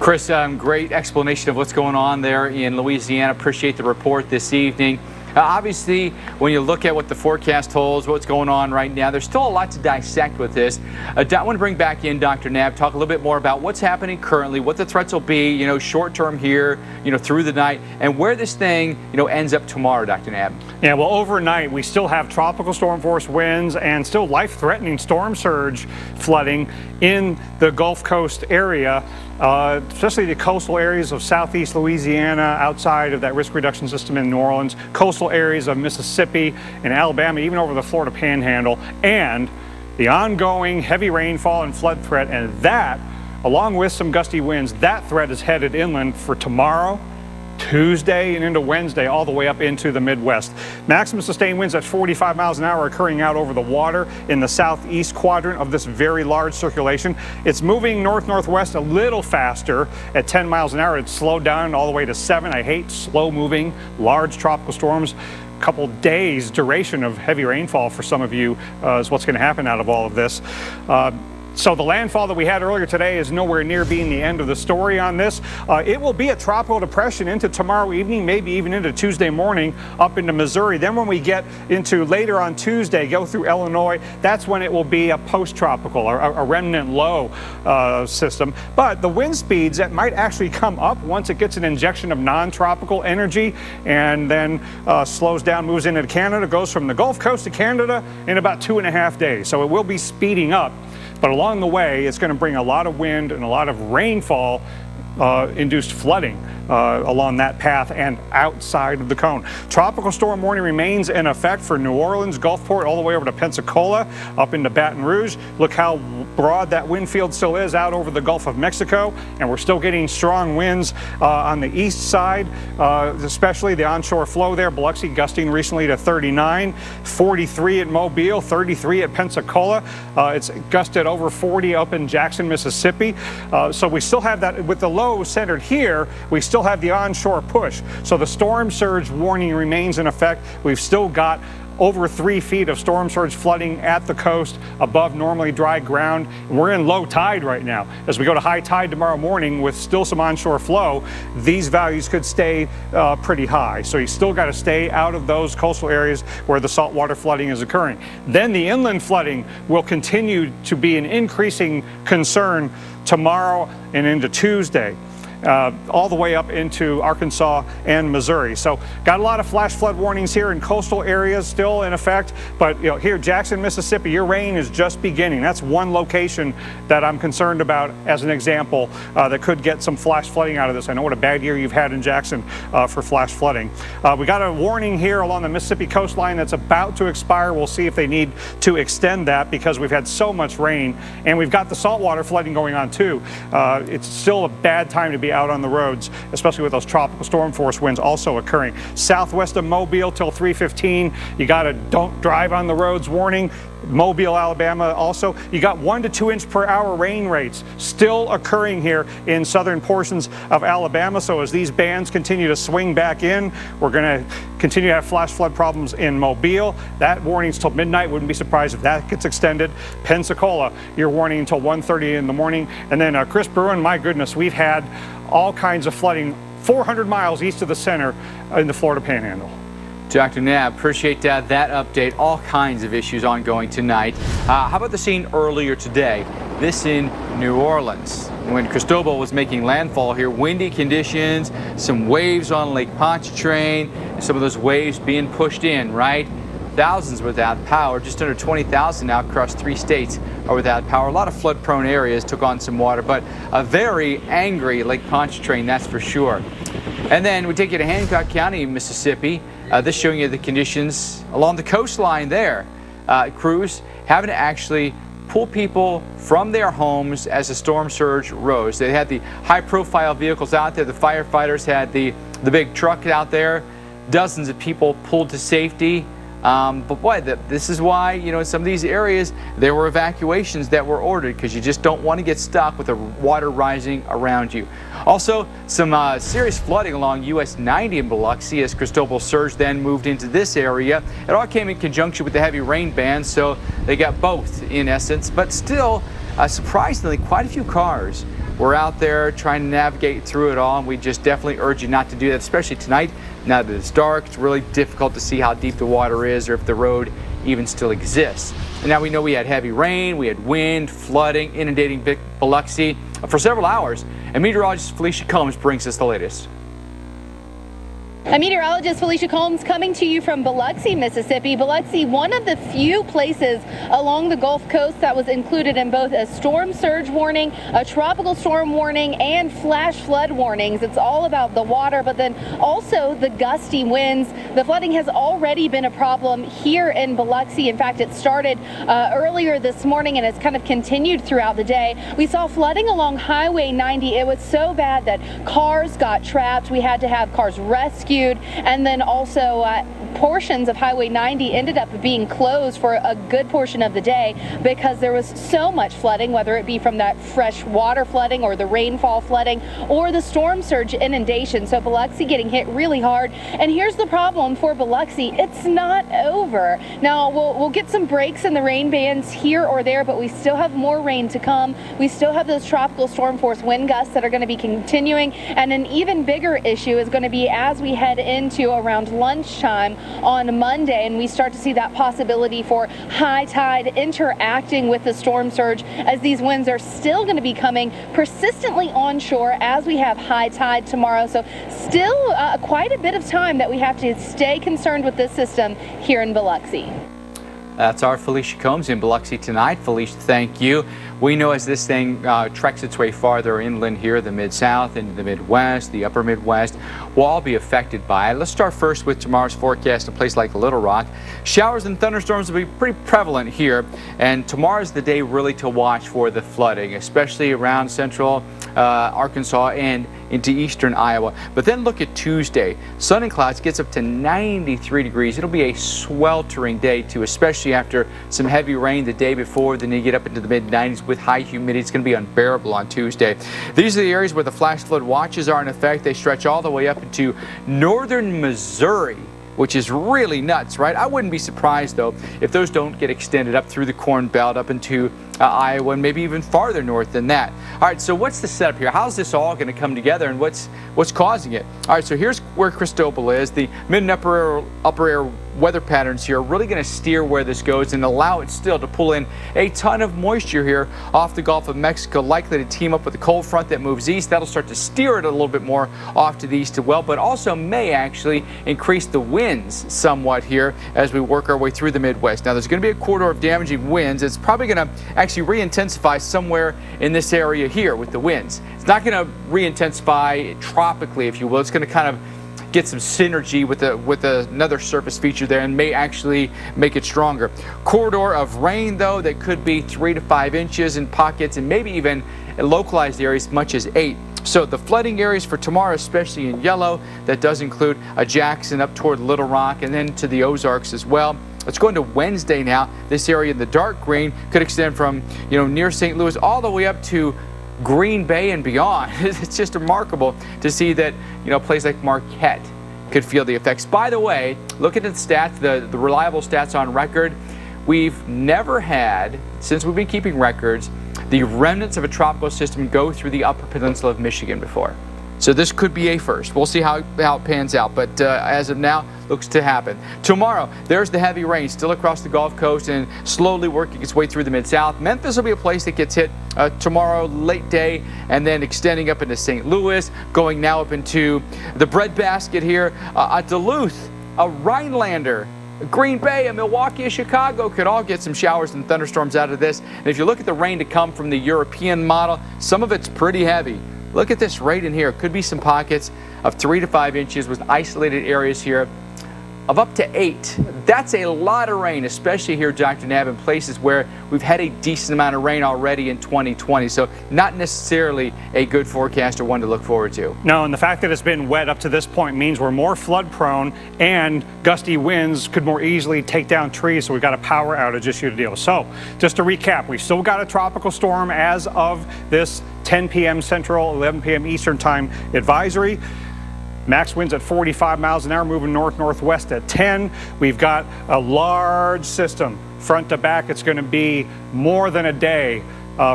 Chris, great explanation of what's going on there in Louisiana. Appreciate the report this evening. Obviously, when you look at what the forecast holds, what's going on right now, there's still a lot to dissect with this. I want to bring back in Dr. Knabb, talk a little bit more about what's happening currently, what the threats will be, you know, short term here, you know, through the night, and where this thing, you know, ends up tomorrow, Dr. Knabb. Yeah, well, overnight we still have tropical storm force winds and still life-threatening storm surge flooding in the Gulf Coast area. Especially the coastal areas of southeast Louisiana, outside of that risk reduction system in New Orleans, coastal areas of Mississippi and Alabama, even over the Florida Panhandle, and the ongoing heavy rainfall and flood threat. And that, along with some gusty winds, that threat is headed inland for tomorrow, Tuesday, and into Wednesday, all the way up into the Midwest. Maximum sustained winds at 45 miles an hour occurring out over the water in the southeast quadrant of this very large circulation. It's moving north-northwest a little faster at 10 miles an hour. It's slowed down all the way to 7. I hate slow-moving large tropical storms. Couple days duration of heavy rainfall for some of you is what's going to happen out of all of this. So the landfall that we had earlier today is nowhere near being the end of the story on this. It will be a tropical depression into tomorrow evening, maybe even into Tuesday morning up into Missouri. Then when we get into later on Tuesday, go through Illinois, that's when it will be a post-tropical or a remnant low system. But the wind speeds that might actually come up once it gets an injection of non-tropical energy and then slows down, moves into Canada, goes from the Gulf Coast to Canada in about 2.5 days. So it will be speeding up. But along the way, it's going to bring a lot of wind and a lot of rainfall induced flooding along that path and outside of the cone. Tropical storm warning remains in effect for New Orleans, Gulfport, all the way over to Pensacola, up into Baton Rouge. Look how broad that wind field still is out over the Gulf of Mexico, and we're still getting strong winds on the east side, especially the onshore flow there. Biloxi gusting recently to 39, 43 at Mobile, 33 at Pensacola. It's gusted over 40 up in Jackson, Mississippi. So we still have that with the low centered here. We still have the onshore push. So the storm surge warning remains in effect. We've still got over 3 feet of storm surge flooding at the coast above normally dry ground. We're in low tide right now. As we go to high tide tomorrow morning with still some onshore flow, these values could stay pretty high. So you still got to stay out of those coastal areas where the saltwater flooding is occurring. Then the inland flooding will continue to be an increasing concern tomorrow and into Tuesday. All the way up into Arkansas and Missouri. So got a lot of flash flood warnings here in coastal areas still in effect, but you know, here Jackson, Mississippi, your rain is just beginning. That's one location that I'm concerned about as an example that could get some flash flooding out of this. I know what a bad year you've had in Jackson for flash flooding. We got a warning here along the Mississippi coastline that's about to expire. We'll see if they need to extend that because we've had so much rain and we've got the saltwater flooding going on too. It's still a bad time to be be out on the roads, especially with those tropical storm force winds also occurring. Southwest of Mobile till 3:15, you got a don't drive on the roads warning. Mobile, Alabama also. You got 1 to 2 inch per hour rain rates still occurring here in southern portions of Alabama. So as these bands continue to swing back in, we're going to continue to have flash flood problems in Mobile. That warning's till midnight. Wouldn't be surprised if that gets extended. Pensacola, you're warning until 1:30 in the morning. And then Chris Bruin, my goodness, we've had all kinds of flooding 400 miles east of the center in the Florida Panhandle. Dr. Knapp, appreciate that update. All kinds of issues ongoing tonight. How about the scene earlier today? This in New Orleans. When Cristobal was making landfall here, windy conditions, some waves on Lake Pontchartrain, some of those waves being pushed in, right? Thousands without power, just under 20,000 now across 3 states are without power. A lot of flood-prone areas took on some water, but a very angry Lake Pontchartrain, that's for sure. And then we take you to Hancock County, Mississippi. This showing you the conditions along the coastline there. Crews having to actually pull people from their homes as the storm surge rose. They had the high-profile vehicles out there. The firefighters had the big truck out there. Dozens of people pulled to safety. But boy, this is why, you know, in some of these areas, there were evacuations that were ordered because you just don't want to get stuck with the water rising around you. Also, some serious flooding along US 90 in Biloxi as Cristobal surge then moved into this area. It all came in conjunction with the heavy rain band, so they got both in essence. But still, surprisingly, quite a few cars were out there trying to navigate through it all, and we just definitely urge you not to do that, especially tonight. Now that it's dark, it's really difficult to see how deep the water is or if the road even still exists. And now we know we had heavy rain, we had wind, flooding, inundating Biloxi for several hours. And meteorologist Felicia Combs brings us the latest. A meteorologist, Felicia Combs, coming to you from Biloxi, Mississippi. Biloxi, one of the few places along the Gulf Coast that was included in both a storm surge warning, a tropical storm warning, and flash flood warnings. It's all about the water, but then also the gusty winds. The flooding has already been a problem here in Biloxi. In fact, it started earlier this morning and has kind of continued throughout the day. We saw flooding along Highway 90. It was so bad that cars got trapped. We had to have cars rescued. And then also portions of Highway 90 ended up being closed for a good portion of the day because there was so much flooding, whether it be from that fresh water flooding or the rainfall flooding or the storm surge inundation. So Biloxi getting hit really hard. And here's the problem for Biloxi. It's not over. Now, we'll get some breaks in the rain bands here or there, but we still have more rain to come. We still have those tropical storm force wind gusts that are going to be continuing. And an even bigger issue is going to be as we head into around lunchtime on Monday, and we start to see that possibility for high tide interacting with the storm surge as these winds are still going to be coming persistently onshore as we have high tide tomorrow. So still quite a bit of time that we have to stay concerned with this system here in Biloxi. That's our Felicia Combs in Biloxi tonight. Felicia, thank you. We know as this thing treks its way farther inland here, the Mid-South into the Midwest, the upper Midwest, will all be affected by it. Let's start first with tomorrow's forecast in a place like Little Rock. Showers and thunderstorms will be pretty prevalent here, and tomorrow's the day really to watch for the flooding, especially around central Arkansas and into eastern Iowa. But then look at Tuesday. Sun and clouds gets up to 93 degrees. It'll be a sweltering day too, especially after some heavy rain the day before. Then you get up into the mid-90s with high humidity. It's going to be unbearable on Tuesday. These are the areas where the flash flood watches are in effect. They stretch all the way up into northern Missouri, which is really nuts, right? I wouldn't be surprised, though, if those don't get extended up through the Corn Belt, up into Iowa, and maybe even farther north than that. All right, so what's the setup here? How's this all going to come together, and what's causing it? All right, so here's where Cristobal is. The mid and upper air weather patterns here are really going to steer where this goes and allow it still to pull in a ton of moisture here off the Gulf of Mexico, likely to team up with a cold front that moves east. That'll start to steer it a little bit more off to the east as well, but also may actually increase the winds somewhat here as we work our way through the Midwest. Now, there's going to be a corridor of damaging winds. It's probably going to actually re-intensify somewhere in this area here with the winds. It's not going to re-intensify tropically, if you will. It's going to kind of get some synergy with another surface feature there and may actually make it stronger. Corridor of rain, though, that could be 3 to 5 inches in pockets and maybe even in localized areas as much as 8. So the flooding areas for tomorrow, especially in yellow, that does include Jackson up toward Little Rock and then to the Ozarks as well. Let's go into Wednesday now. This area in the dark green could extend from, near St. Louis all the way up to Green Bay and beyond. It's just remarkable to see that, a place like Marquette could feel the effects. By the way, look at the stats, the reliable stats on record. We've never had, since we've been keeping records, the remnants of a tropical system go through the Upper Peninsula of Michigan before. So this could be a first. We'll see how it pans out, but as of now, looks to happen. Tomorrow, there's the heavy rain still across the Gulf Coast and slowly working its way through the Mid-South. Memphis will be a place that gets hit tomorrow late day and then extending up into St. Louis, going now up into the breadbasket here. Duluth, a Rhinelander, Green Bay, and Milwaukee, and Chicago could all get some showers and thunderstorms out of this. And if you look at the rain to come from the European model, some of it's pretty heavy. Look at this right in here. Could be some pockets of 3 to 5 inches with isolated areas here of up to 8. That's a lot of rain, especially here, Dr. Nab, in places where we've had a decent amount of rain already in 2020. So not necessarily a good forecast or one to look forward to. No, and the fact that it's been wet up to this point means we're more flood prone and gusty winds could more easily take down trees. So we've got a power outage issue to deal with. So just to recap, we've still got a tropical storm as of this 10 p.m. Central, 11 p.m. Eastern Time advisory. Max winds at 45 miles an hour, moving north-northwest at 10. We've got a large system front to back. It's going to be more than a day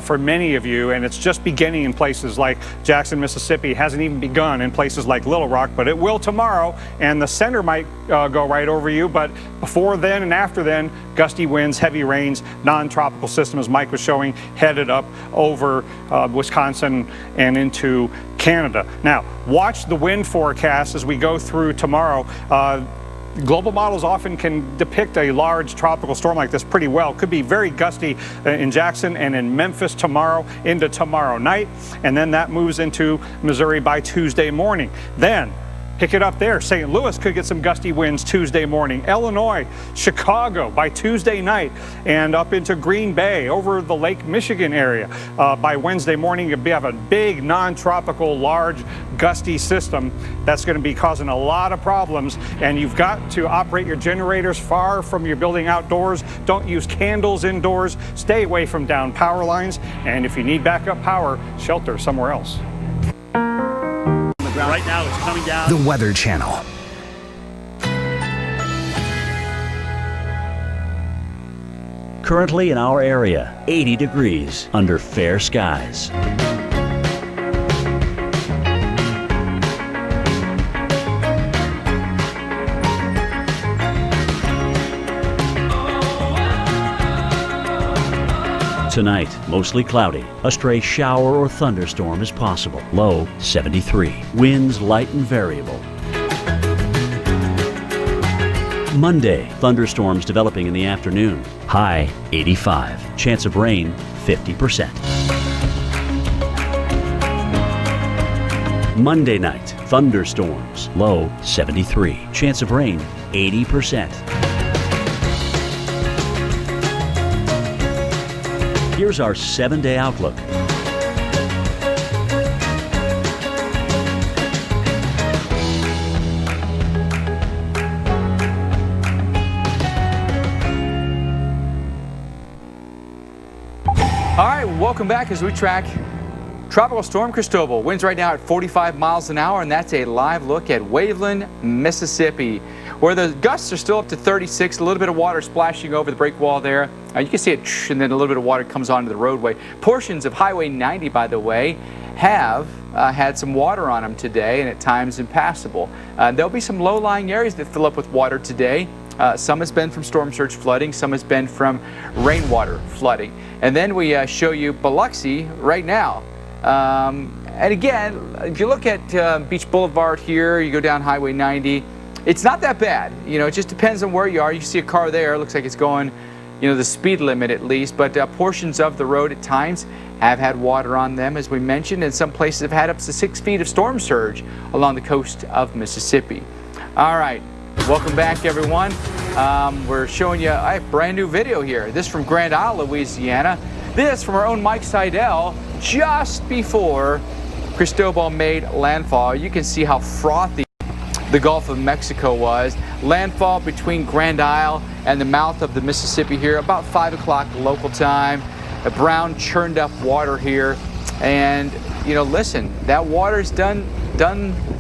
for many of you, and it's just beginning in places like Jackson, Mississippi. It hasn't even begun in places like Little Rock, but it will tomorrow, and the center might go right over you. But before then and after then, gusty winds, heavy rains, non-tropical system, as Mike was showing, headed up over Wisconsin and into Canada. Now, watch the wind forecast as we go through tomorrow. Global models often can depict a large tropical storm like this pretty well. Could be very gusty in Jackson and in Memphis tomorrow into tomorrow night, and then that moves into Missouri by Tuesday morning. Then pick it up there. St. Louis could get some gusty winds Tuesday morning. Illinois, Chicago by Tuesday night, and up into Green Bay over the Lake Michigan area. By Wednesday morning, you have a big non-tropical, large, gusty system that's going to be causing a lot of problems, and you've got to operate your generators far from your building outdoors. Don't use candles indoors. Stay away from down power lines, and if you need backup power, shelter somewhere else. Right now it's coming down. The Weather Channel. Currently in our area, 80 degrees under fair skies. Tonight, mostly cloudy. A stray shower or thunderstorm is possible. Low 73. Winds light and variable. Monday, thunderstorms developing in the afternoon. High 85. Chance of rain 50%. Monday night, thunderstorms. Low 73. Chance of rain 80%. Here's our 7-day outlook. All right, welcome back as we track Tropical Storm Cristobal. Winds right now at 45 miles an hour, and that's a live look at Waveland, Mississippi, where the gusts are still up to 36. A little bit of water splashing over the break wall there. You can see it, and then a little bit of water comes onto the roadway. Portions of Highway 90, by the way, have had some water on them today, and at times impassable. There'll be some low-lying areas that fill up with water today. Some has been from storm surge flooding, some has been from rainwater flooding. And then we show you Biloxi right now. And again, if you look at Beach Boulevard here, you go down Highway 90, it's not that bad. It just depends on where you are. You see a car there, it looks like it's going, the speed limit at least, but portions of the road at times have had water on them, as we mentioned, and some places have had up to 6 feet of storm surge along the coast of Mississippi. All right, welcome back, everyone. We're showing you a brand new video here. This from Grand Isle, Louisiana. This from our own Mike Seidel just before Cristobal made landfall. You can see how frothy the Gulf of Mexico was. Landfall between Grand Isle and the mouth of the Mississippi here, about 5 o'clock local time. A brown churned up water here. And, you know, listen, that water's done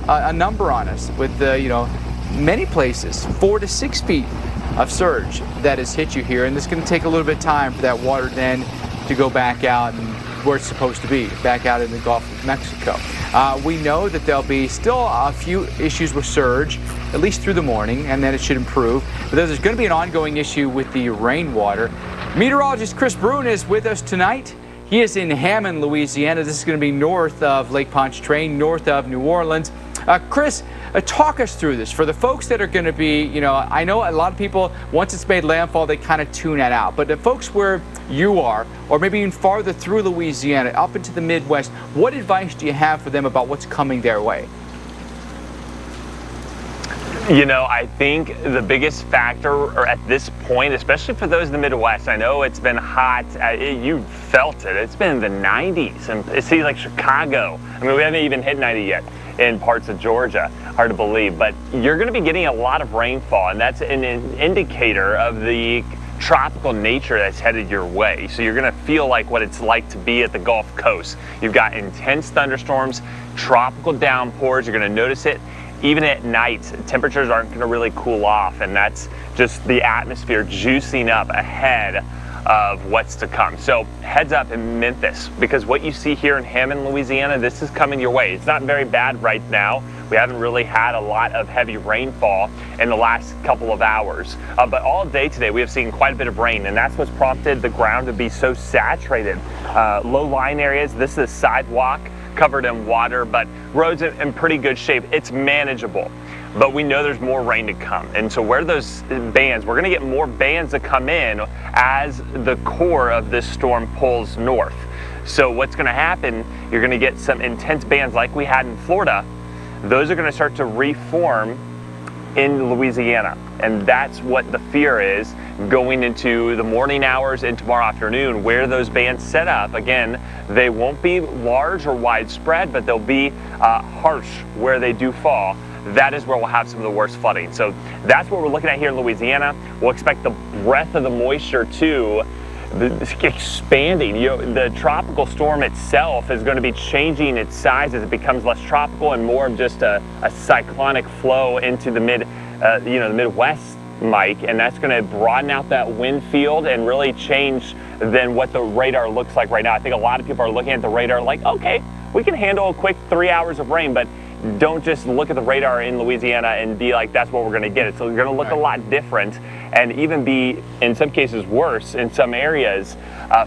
a number on us with, you know, many places, 4 to 6 feet of surge that has hit you here. And it's going to take a little bit of time for that water then to go back out and where it's supposed to be, back out in the Gulf of Mexico. We know that there'll be still a few issues with surge, at least through the morning, and then it should improve. But there's going to be an ongoing issue with the rainwater. Meteorologist Chris Bruin is with us tonight. He is in Hammond, Louisiana. This is going to be north of Lake Pontchartrain, north of New Orleans. Chris, talk us through this. For the folks that are going to be, you know, I know a lot of people, once it's made landfall, they kind of tune that out. But the folks where you are, or maybe even farther through Louisiana, up into the Midwest, what advice do you have for them about what's coming their way? You know, I think the biggest factor, or at this point, especially for those in the Midwest, I know it's been hot. You felt it. It's been in the 90s, and it seems like Chicago. I mean, we haven't even hit 90 yet in parts of Georgia. Hard to believe, but you're going to be getting a lot of rainfall, and that's an indicator of the tropical nature that's headed your way. So you're going to feel like what it's like to be at the Gulf Coast. You've got intense thunderstorms, tropical downpours. You're going to notice it. Even at night, temperatures aren't going to really cool off, and that's just the atmosphere juicing up ahead of what's to come. So heads up in Memphis, because what you see here in Hammond, Louisiana, this is coming your way. It's not very bad right now. We haven't really had a lot of heavy rainfall in the last couple of hours, but all day today we have seen quite a bit of rain, and that's what's prompted the ground to be so saturated. Low-lying areas, this is a sidewalk covered in water, but roads in pretty good shape. It's manageable, but we know there's more rain to come. And so where those bands, we're gonna get more bands to come in as the core of this storm pulls north. So what's gonna happen, you're gonna get some intense bands like we had in Florida. Those are gonna start to reform in Louisiana. And that's what the fear is going into the morning hours and tomorrow afternoon, where those bands set up. Again, they won't be large or widespread, but they'll be harsh where they do fall. That is where we'll have some of the worst flooding. So that's what we're looking at here in Louisiana. We'll expect the breadth of the moisture to expanding. You know, the tropical storm itself is going to be changing its size as it becomes less tropical and more of just a cyclonic flow into the the Midwest, Mike, and that's going to broaden out that wind field and really change than what the radar looks like right now. I think a lot of people are looking at the radar like, okay, we can handle a quick 3 hours of rain, but don't just look at the radar in Louisiana and be like, that's what we're going to get. It's going to look a lot different and even be, in some cases, worse in some areas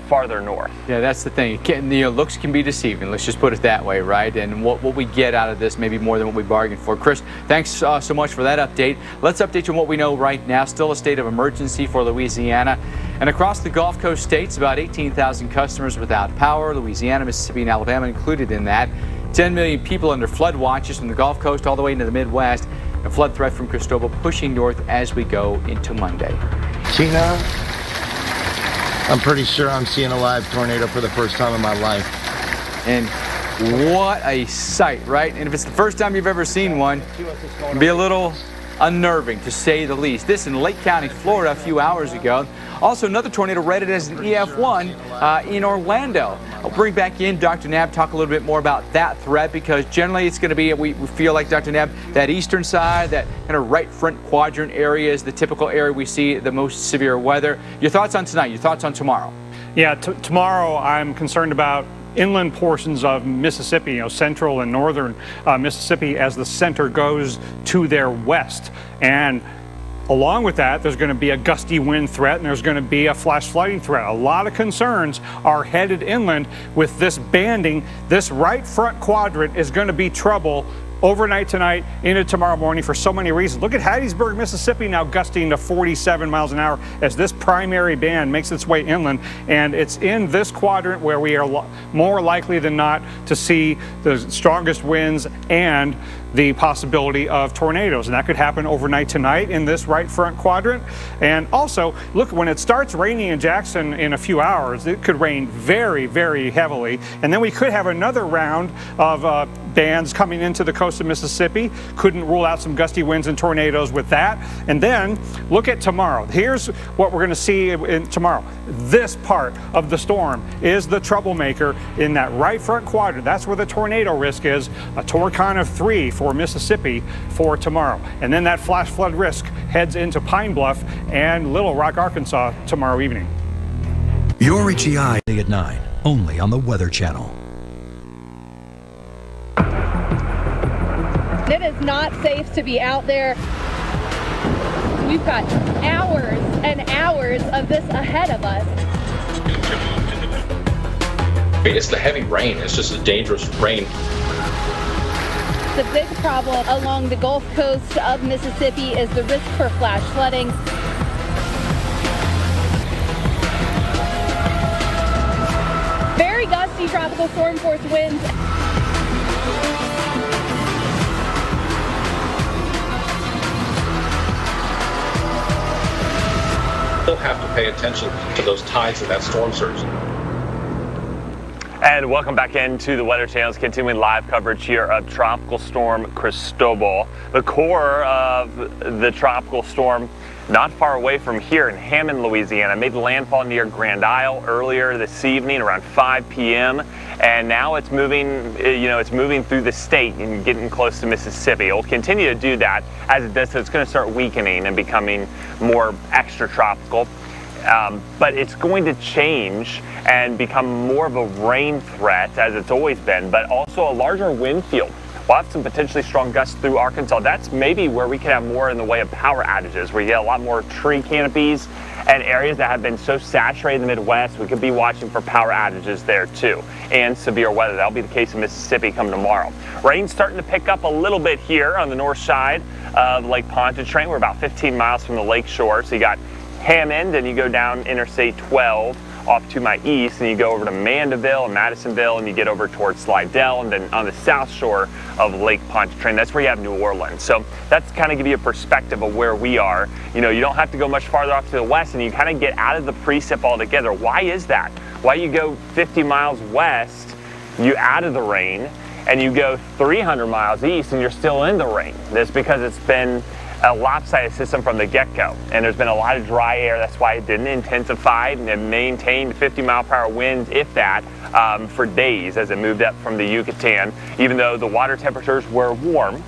farther north. Yeah, that's the thing. Looks can be deceiving. Let's just put it that way, right? And what we get out of this may be more than what we bargained for. Chris, thanks so much for that update. Let's update you on what we know right now. Still a state of emergency for Louisiana. And across the Gulf Coast states, about 18,000 customers without power. Louisiana, Mississippi, and Alabama included in that. 10 million people under flood watches from the Gulf Coast all the way into the Midwest. A flood threat from Cristobal pushing north as we go into Monday. Tina, I'm pretty sure I'm seeing a live tornado for the first time in my life. And what a sight, right? And if it's the first time you've ever seen one, it'd be a little unnerving, to say the least. This in Lake County, Florida, a few hours ago. Also, another tornado rated as an EF1 in Orlando. I'll bring back in Dr. Knapp, talk a little bit more about that threat, because generally it's going to be, we feel like, Dr. Knapp, that eastern side, that kind of right front quadrant area is the typical area we see the most severe weather. Your thoughts on tonight, your thoughts on tomorrow? Yeah, tomorrow I'm concerned about inland portions of Mississippi, central and northern Mississippi, as the center goes to their west. And along with that, there's going to be a gusty wind threat, and there's going to be a flash flooding threat. A lot of concerns are headed inland with this banding. This right front quadrant is going to be trouble overnight tonight into tomorrow morning for so many reasons. Look at Hattiesburg, Mississippi now gusting to 47 miles an hour as this primary band makes its way inland, and it's in this quadrant where we are more likely than not to see the strongest winds and the possibility of tornadoes, and that could happen overnight tonight in this right front quadrant. And also, look, when it starts raining in Jackson in a few hours, it could rain very, very heavily, and then we could have another round of bands coming into the coast of Mississippi. Couldn't rule out some gusty winds and tornadoes with that. And then look at tomorrow. Here's what we're going to see tomorrow. This part of the storm is the troublemaker in that right front quadrant. That's where the tornado risk is. A Torcon of 3 for Mississippi for tomorrow. And then that flash flood risk heads into Pine Bluff and Little Rock, Arkansas tomorrow evening. Your HEI at 9, only on the Weather Channel. It is not safe to be out there. We've got hours and hours of this ahead of us. It's the heavy rain. It's just a dangerous rain. The big problem along the Gulf Coast of Mississippi is the risk for flash flooding. Very gusty tropical storm force winds. Still have to pay attention to those tides and that storm surge. And welcome back into the Weather Channel's continuing live coverage here of Tropical Storm Cristobal. The core of the tropical storm not far away from here in Hammond, Louisiana. Made landfall near Grand Isle earlier this evening around 5 p.m. And now it's moving, it's moving through the state and getting close to Mississippi. It will continue to do that as it does, so it's going to start weakening and becoming more extratropical. But it's going to change and become more of a rain threat as it's always been, but also a larger wind field. We'll have some potentially strong gusts through Arkansas. That's maybe where we could have more in the way of power outages, where you get a lot more tree canopies and areas that have been so saturated in the Midwest. We could be watching for power outages there too, and severe weather. That'll be the case in Mississippi come tomorrow. Rain's starting to pick up a little bit here on the north side of Lake Pontchartrain. We're about 15 miles from the lake shore, so you got Hammond, and you go down Interstate 12 off to my east, and you go over to Mandeville and Madisonville, and you get over towards Slidell, and then on the south shore of Lake Pontchartrain, that's where you have New Orleans. So that's kind of give you a perspective of where we are. You know, you don't have to go much farther off to the west, and you kind of get out of the precip altogether. Why is that? Why you go 50 miles west, you out of the rain, and you go 300 miles east, and you're still in the rain? That's because it's been a lopsided system from the get-go, and there's been a lot of dry air. That's why it didn't intensify, and it maintained 50-mile-per-hour winds, if that, for days as it moved up from the Yucatan. Even though the water temperatures were warm,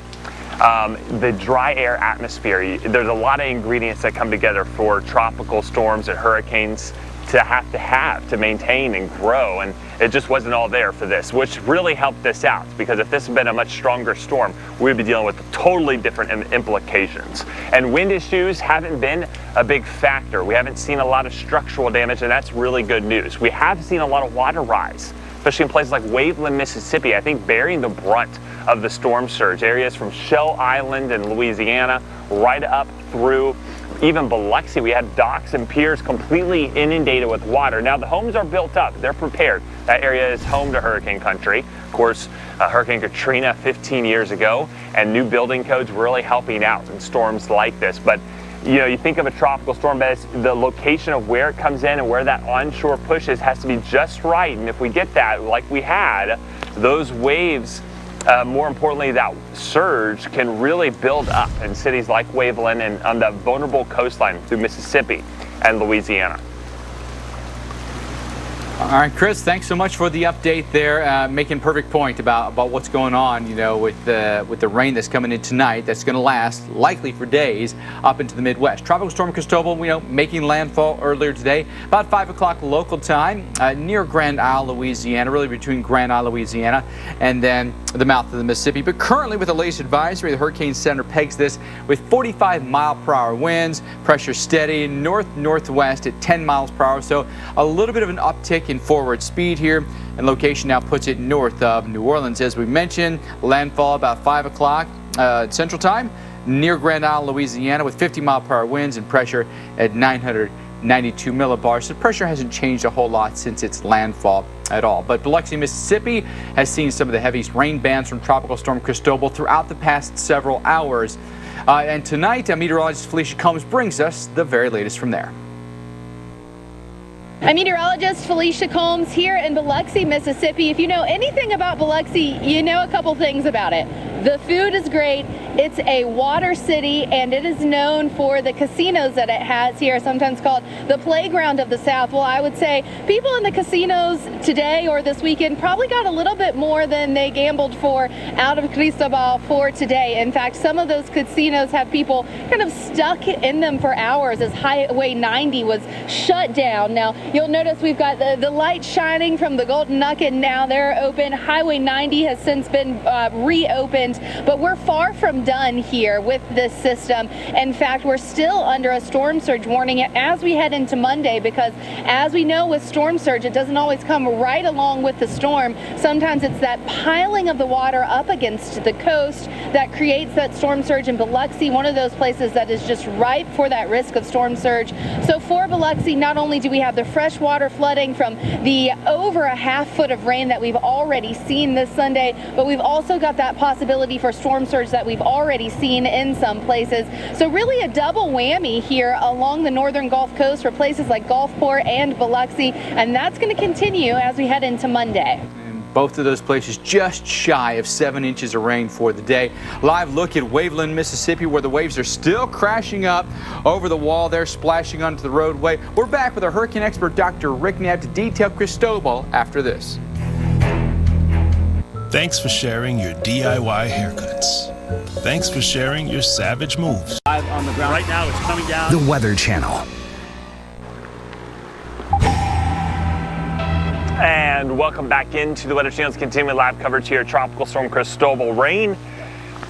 the dry air atmosphere, there's a lot of ingredients that come together for tropical storms and hurricanes to maintain and grow, and it just wasn't all there for this, which really helped this out, because if this had been a much stronger storm, we'd be dealing with totally different implications. And wind issues haven't been a big factor. We haven't seen a lot of structural damage, and that's really good news. We have seen a lot of water rise, especially in places like Waveland, Mississippi, I think bearing the brunt of the storm surge. Areas from Shell Island in Louisiana right up through even Biloxi. We had docks and piers completely inundated with water. Now the homes are built up, they're prepared. That area is home to hurricane country. Of course, Hurricane Katrina 15 years ago, and new building codes really helping out in storms like this. But you know, you think of a tropical storm, but the location of where it comes in and where that onshore pushes has to be just right. And if we get that, like we had, those waves, more importantly, that surge can really build up in cities like Waveland and on the vulnerable coastline through Mississippi and Louisiana. All right, Chris, thanks so much for the update there, making a perfect point about what's going on, you know, with the rain that's coming in tonight that's going to last likely for days up into the Midwest. Tropical Storm Cristobal, you know, making landfall earlier today, about 5 o'clock local time, near Grand Isle, Louisiana, really between Grand Isle, Louisiana, and then the mouth of the Mississippi. But currently with the latest advisory, the Hurricane Center pegs this with 45-mile-per-hour winds, pressure steady, north-northwest at 10 miles per hour, so a little bit of an uptick in forward speed here, and location now puts it north of New Orleans. As we mentioned, landfall about 5 o'clock Central Time near Grand Isle, Louisiana, with 50-mile-per-hour winds and pressure at 900 92 millibars. The pressure hasn't changed a whole lot since its landfall at all. But Biloxi, Mississippi has seen some of the heaviest rain bands from Tropical Storm Cristobal throughout the past several hours. And tonight, meteorologist Felicia Combs brings us the very latest from there. I'm meteorologist Felicia Combs here in Biloxi, Mississippi. If you know anything about Biloxi, you know a couple things about it. The food is great. It's a water city, and it is known for the casinos that it has here, sometimes called the playground of the South. Well, I would say people in the casinos today or this weekend probably got a little bit more than they gambled for out of Cristobal for today. In fact, some of those casinos have people kind of stuck in them for hours as Highway 90 was shut down. Now, you'll notice we've got the light shining from the Golden Nugget. Now they're open. Highway 90 has since been reopened, but we're far from done here with this system. In fact, we're still under a storm surge warning as we head into Monday, because as we know with storm surge, it doesn't always come right along with the storm. Sometimes it's that piling of the water up against the coast that creates that storm surge in Biloxi, one of those places that is just ripe for that risk of storm surge. So for Biloxi, not only do we have the freshwater flooding from the over a half foot of rain that we've already seen this Sunday, but we've also got that possibility for storm surge that we've already seen in some places. So really a double whammy here along the northern Gulf Coast for places like Gulfport and Biloxi, and that's going to continue as we head into Monday. Both of those places just shy of 7 inches of rain for the day. Live look at Waveland, Mississippi, where the waves are still crashing up over the wall there, splashing onto the roadway. We're back with our hurricane expert, Dr. Rick Knapp, to detail Cristobal after this. Thanks for sharing your DIY haircuts. Thanks for sharing your savage moves. On the ground right now, it's coming down. The Weather Channel. And welcome back into the Weather Channel's continuing live coverage here. Tropical Storm Cristobal. Rain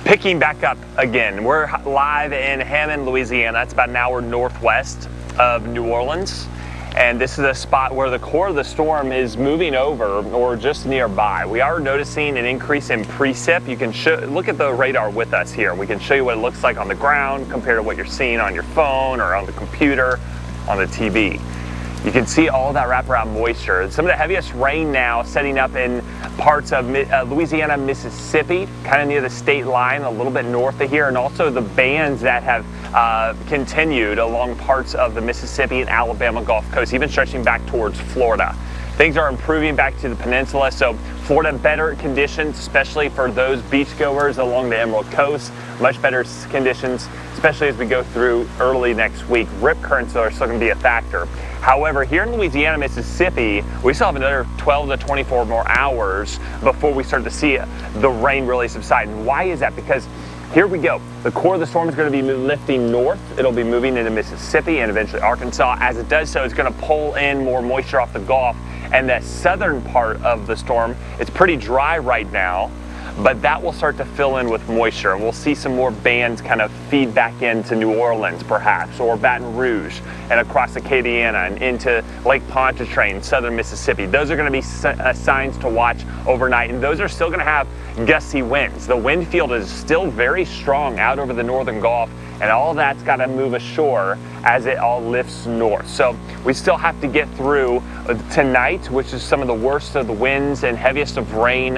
picking back up again. We're live in Hammond, Louisiana. It's about an hour northwest of New Orleans. And this is a spot where the core of the storm is moving over or just nearby. We are noticing an increase in precip. You can look at the radar with us here. We can show you what it looks like on the ground compared to what you're seeing on your phone or on the computer, on the TV. You can see all that wraparound moisture. Some of the heaviest rain now setting up in parts of Louisiana, Mississippi, kind of near the state line, a little bit north of here, and also the bands that have continued along parts of the Mississippi and Alabama Gulf Coast, even stretching back towards Florida. Things are improving back to the peninsula, so Florida, better conditions, especially for those beachgoers along the Emerald Coast. Much better conditions, especially as we go through early next week. Rip currents are still going to be a factor. However, here in Louisiana, Mississippi, we still have another 12 to 24 more hours before we start to see the rain really subside. And why is that? Because here we go. The core of the storm is going to be lifting north. It'll be moving into Mississippi and eventually Arkansas. As it does so, it's going to pull in more moisture off the Gulf. And the southern part of the storm, it's pretty dry right now, but that will start to fill in with moisture. And we'll see some more bands kind of feed back into New Orleans, perhaps, or Baton Rouge, and across Acadiana and into Lake Pontchartrain, southern Mississippi. Those are going to be signs to watch overnight, and those are still going to have gusty winds. The wind field is still very strong out over the northern Gulf, and all that's got to move ashore as it all lifts north. So we still have to get through tonight, which is some of the worst of the winds and heaviest of rain,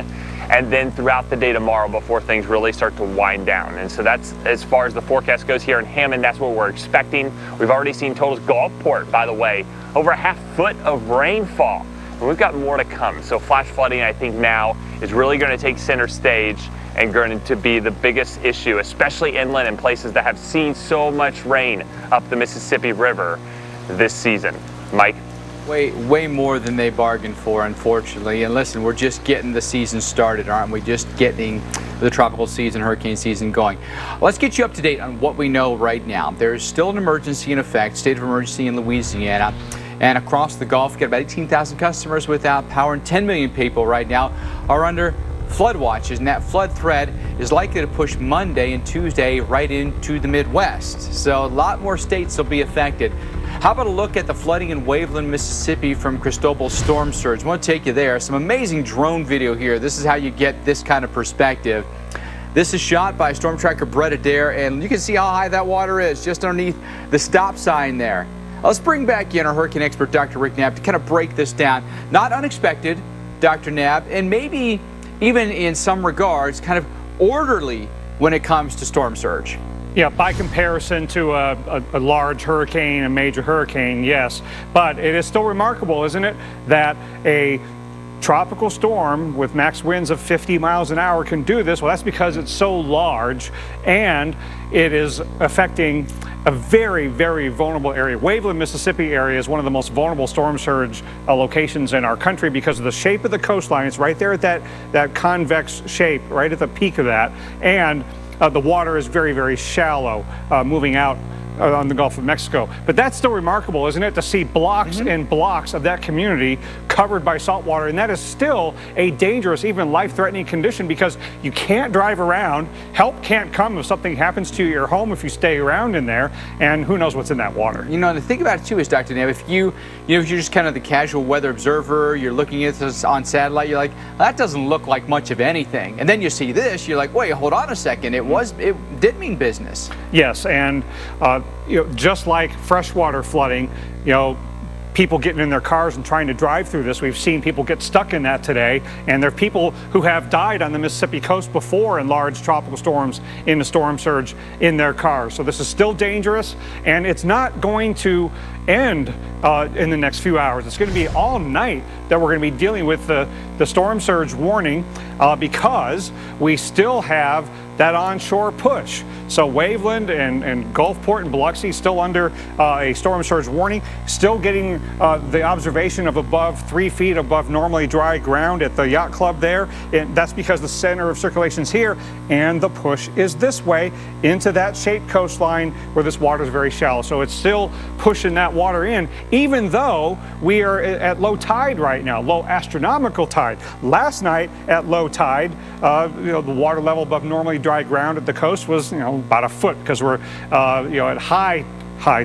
and then throughout the day tomorrow before things really start to wind down. And so that's as far as the forecast goes here in Hammond. That's what we're expecting. We've already seen totals. Gulfport, by the way, over a half foot of rainfall. And we've got more to come. So flash flooding, I think now is really going to take center stage and going to be the biggest issue, especially inland in places that have seen so much rain up the Mississippi River this season. Mike? Way more than they bargained for, unfortunately. And listen, we're just getting the season started, aren't we? Just getting the tropical season, hurricane season going. Let's get you up to date on what we know right now. There's still an emergency in effect, state of emergency in Louisiana. And across the Gulf, we've got about 18,000 customers without power, and 10 million people right now are under flood watches, and that flood threat is likely to push Monday and Tuesday right into the Midwest. So a lot more states will be affected. How about a look at the flooding in Waveland, Mississippi from Cristobal's storm surge? I want to take you there. Some amazing drone video here. This is how you get this kind of perspective. This is shot by storm tracker Brett Adair, and you can see how high that water is just underneath the stop sign there. Let's bring back in our hurricane expert, Dr. Rick Knapp, to kind of break this down. Not unexpected, Dr. Knapp, and maybe even in some regards kind of orderly when it comes to storm surge. Yeah, by comparison to a large hurricane, a major hurricane, yes. But it is still remarkable, isn't it, that a tropical storm with max winds of 50 miles an hour can do this? Well, that's because it's so large and it is affecting a very, very vulnerable area. Waveland, Mississippi area is one of the most vulnerable storm surge locations in our country because of the shape of the coastline. It's right there at that convex shape, right at the peak of that. And the water is very, very shallow moving out on the Gulf of Mexico. But that's still remarkable, isn't it, to see blocks and blocks of that community covered by salt water. And that is still a dangerous, even life-threatening condition because you can't drive around. Help can't come if something happens to your home if you stay around in there. And who knows what's in that water. You know, the thing about it too is, Dr. Knapp, if you're just kind of the casual weather observer, you're looking at this on satellite, you're like, that doesn't look like much of anything. And then you see this, you're like, wait, hold on a second. It did mean business. Yes, and just like freshwater flooding, people getting in their cars and trying to drive through this. We've seen people get stuck in that today, and there are people who have died on the Mississippi coast before in large tropical storms in the storm surge in their cars. So this is still dangerous, and it's not going to end in the next few hours. It's going to be all night that we're going to be dealing with the storm surge warning because we still have that onshore push. So Waveland and Gulfport and Biloxi still under a storm surge warning, still getting the observation of above 3 feet above normally dry ground at the yacht club there. And that's because the center of circulation is here and the push is this way into that shaped coastline where this water is very shallow. So it's still pushing that water in, even though we are at low tide right now, low astronomical tide. Last night at low tide, the water level above normally dry ground at the coast was about a foot because we're at high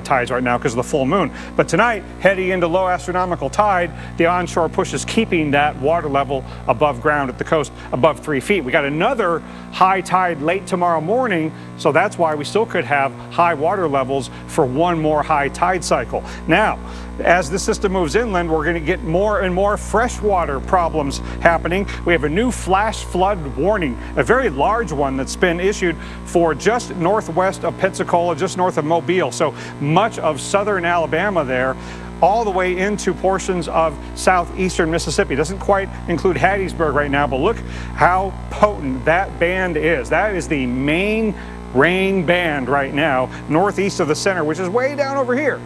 tides right now because of the full moon. But tonight, heading into low astronomical tide, the onshore push is keeping that water level above ground at the coast above 3 feet. We got another high tide late tomorrow morning, so that's why we still could have high water levels for one more high tide cycle. Now, as the system moves inland, we're going to get more and more freshwater problems happening. We have a new flash flood warning, a very large one that's been issued for just northwest of Pensacola, just north of Mobile. So much of southern Alabama there, all the way into portions of southeastern Mississippi. Doesn't quite include Hattiesburg right now, but look how potent that band is. That is the main rain band right now, northeast of the center, which is way down over here.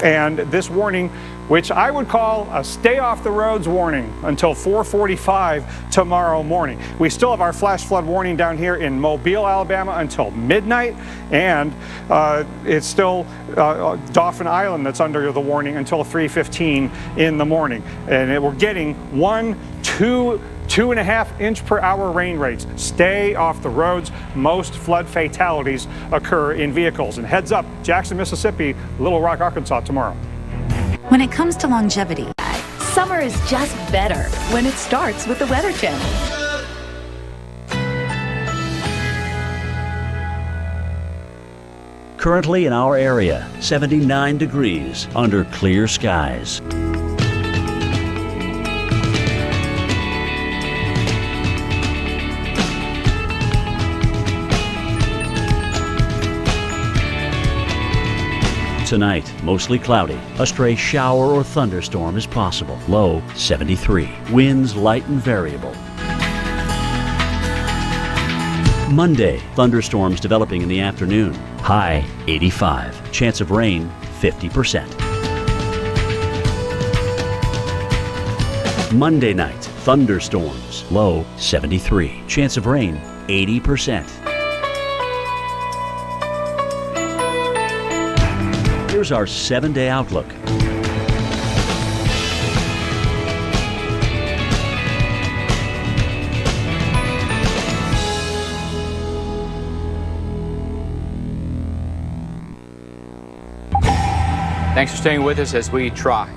And this warning, which I would call a stay off the roads warning until 4:45 tomorrow morning. We still have our flash flood warning down here in Mobile, Alabama until midnight, and it's still Dauphin Island that's under the warning until 3:15 in the morning. And we're getting 1, 2, 2.5 inch per hour rain rates. Stay off the roads. Most flood fatalities occur in vehicles. And heads up, Jackson, Mississippi, Little Rock, Arkansas tomorrow. When it comes to longevity, summer is just better when it starts with the Weather Channel. Currently in our area, 79 degrees under clear skies. Tonight, mostly cloudy. A stray shower or thunderstorm is possible. Low 73. Winds light and variable. Monday, thunderstorms developing in the afternoon. High 85. Chance of rain 50%. Monday night, thunderstorms. Low 73. Chance of rain 80%. Here's our 7-day outlook. Thanks for staying with us as we track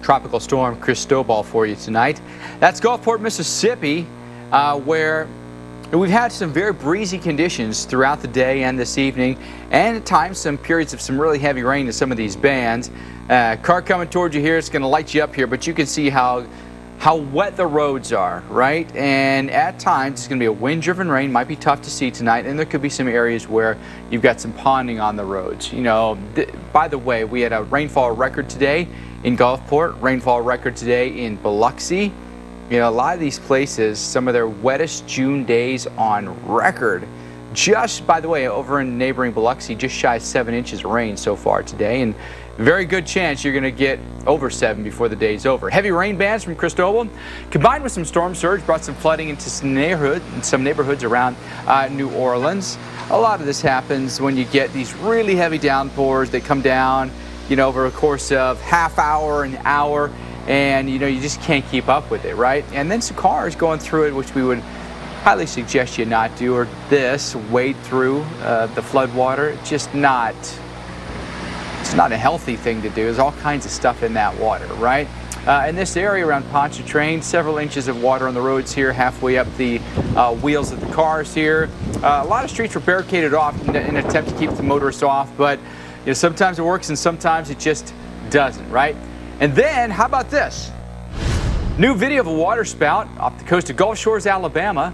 Tropical Storm Cristobal for you tonight. That's Gulfport, Mississippi, where we've had some very breezy conditions throughout the day and this evening, and at times some periods of some really heavy rain in some of these bands. Car coming towards you here, it's going to light you up here, but you can see how wet the roads are, right? And at times, it's going to be a wind-driven rain. Might be tough to see tonight, and there could be some areas where you've got some ponding on the roads. You know, by the way, we had a rainfall record today in Gulfport, rainfall record today in Biloxi. You know, a lot of these places, some of their wettest June days on record. Just, by the way, over in neighboring Biloxi, just shy of 7 inches of rain so far today, and very good chance you're going to get over 7 before the day's over. Heavy rain bands from Cristobal, combined with some storm surge, brought some flooding into some neighborhoods around New Orleans. A lot of this happens when you get these really heavy downpours that come down, you know, over a course of half hour, an hour, and you know, you just can't keep up with it, right? And then some cars going through it, which we would highly suggest you not do, or wade through the flood water. It's not a healthy thing to do. There's all kinds of stuff in that water, right? In this area around Pontchartrain, several inches of water on the roads here, halfway up the wheels of the cars here. A lot of streets were barricaded off in an attempt to keep the motorists off, but you know, sometimes it works and sometimes it just doesn't, right? And then, how about this? New video of a water spout off the coast of Gulf Shores, Alabama.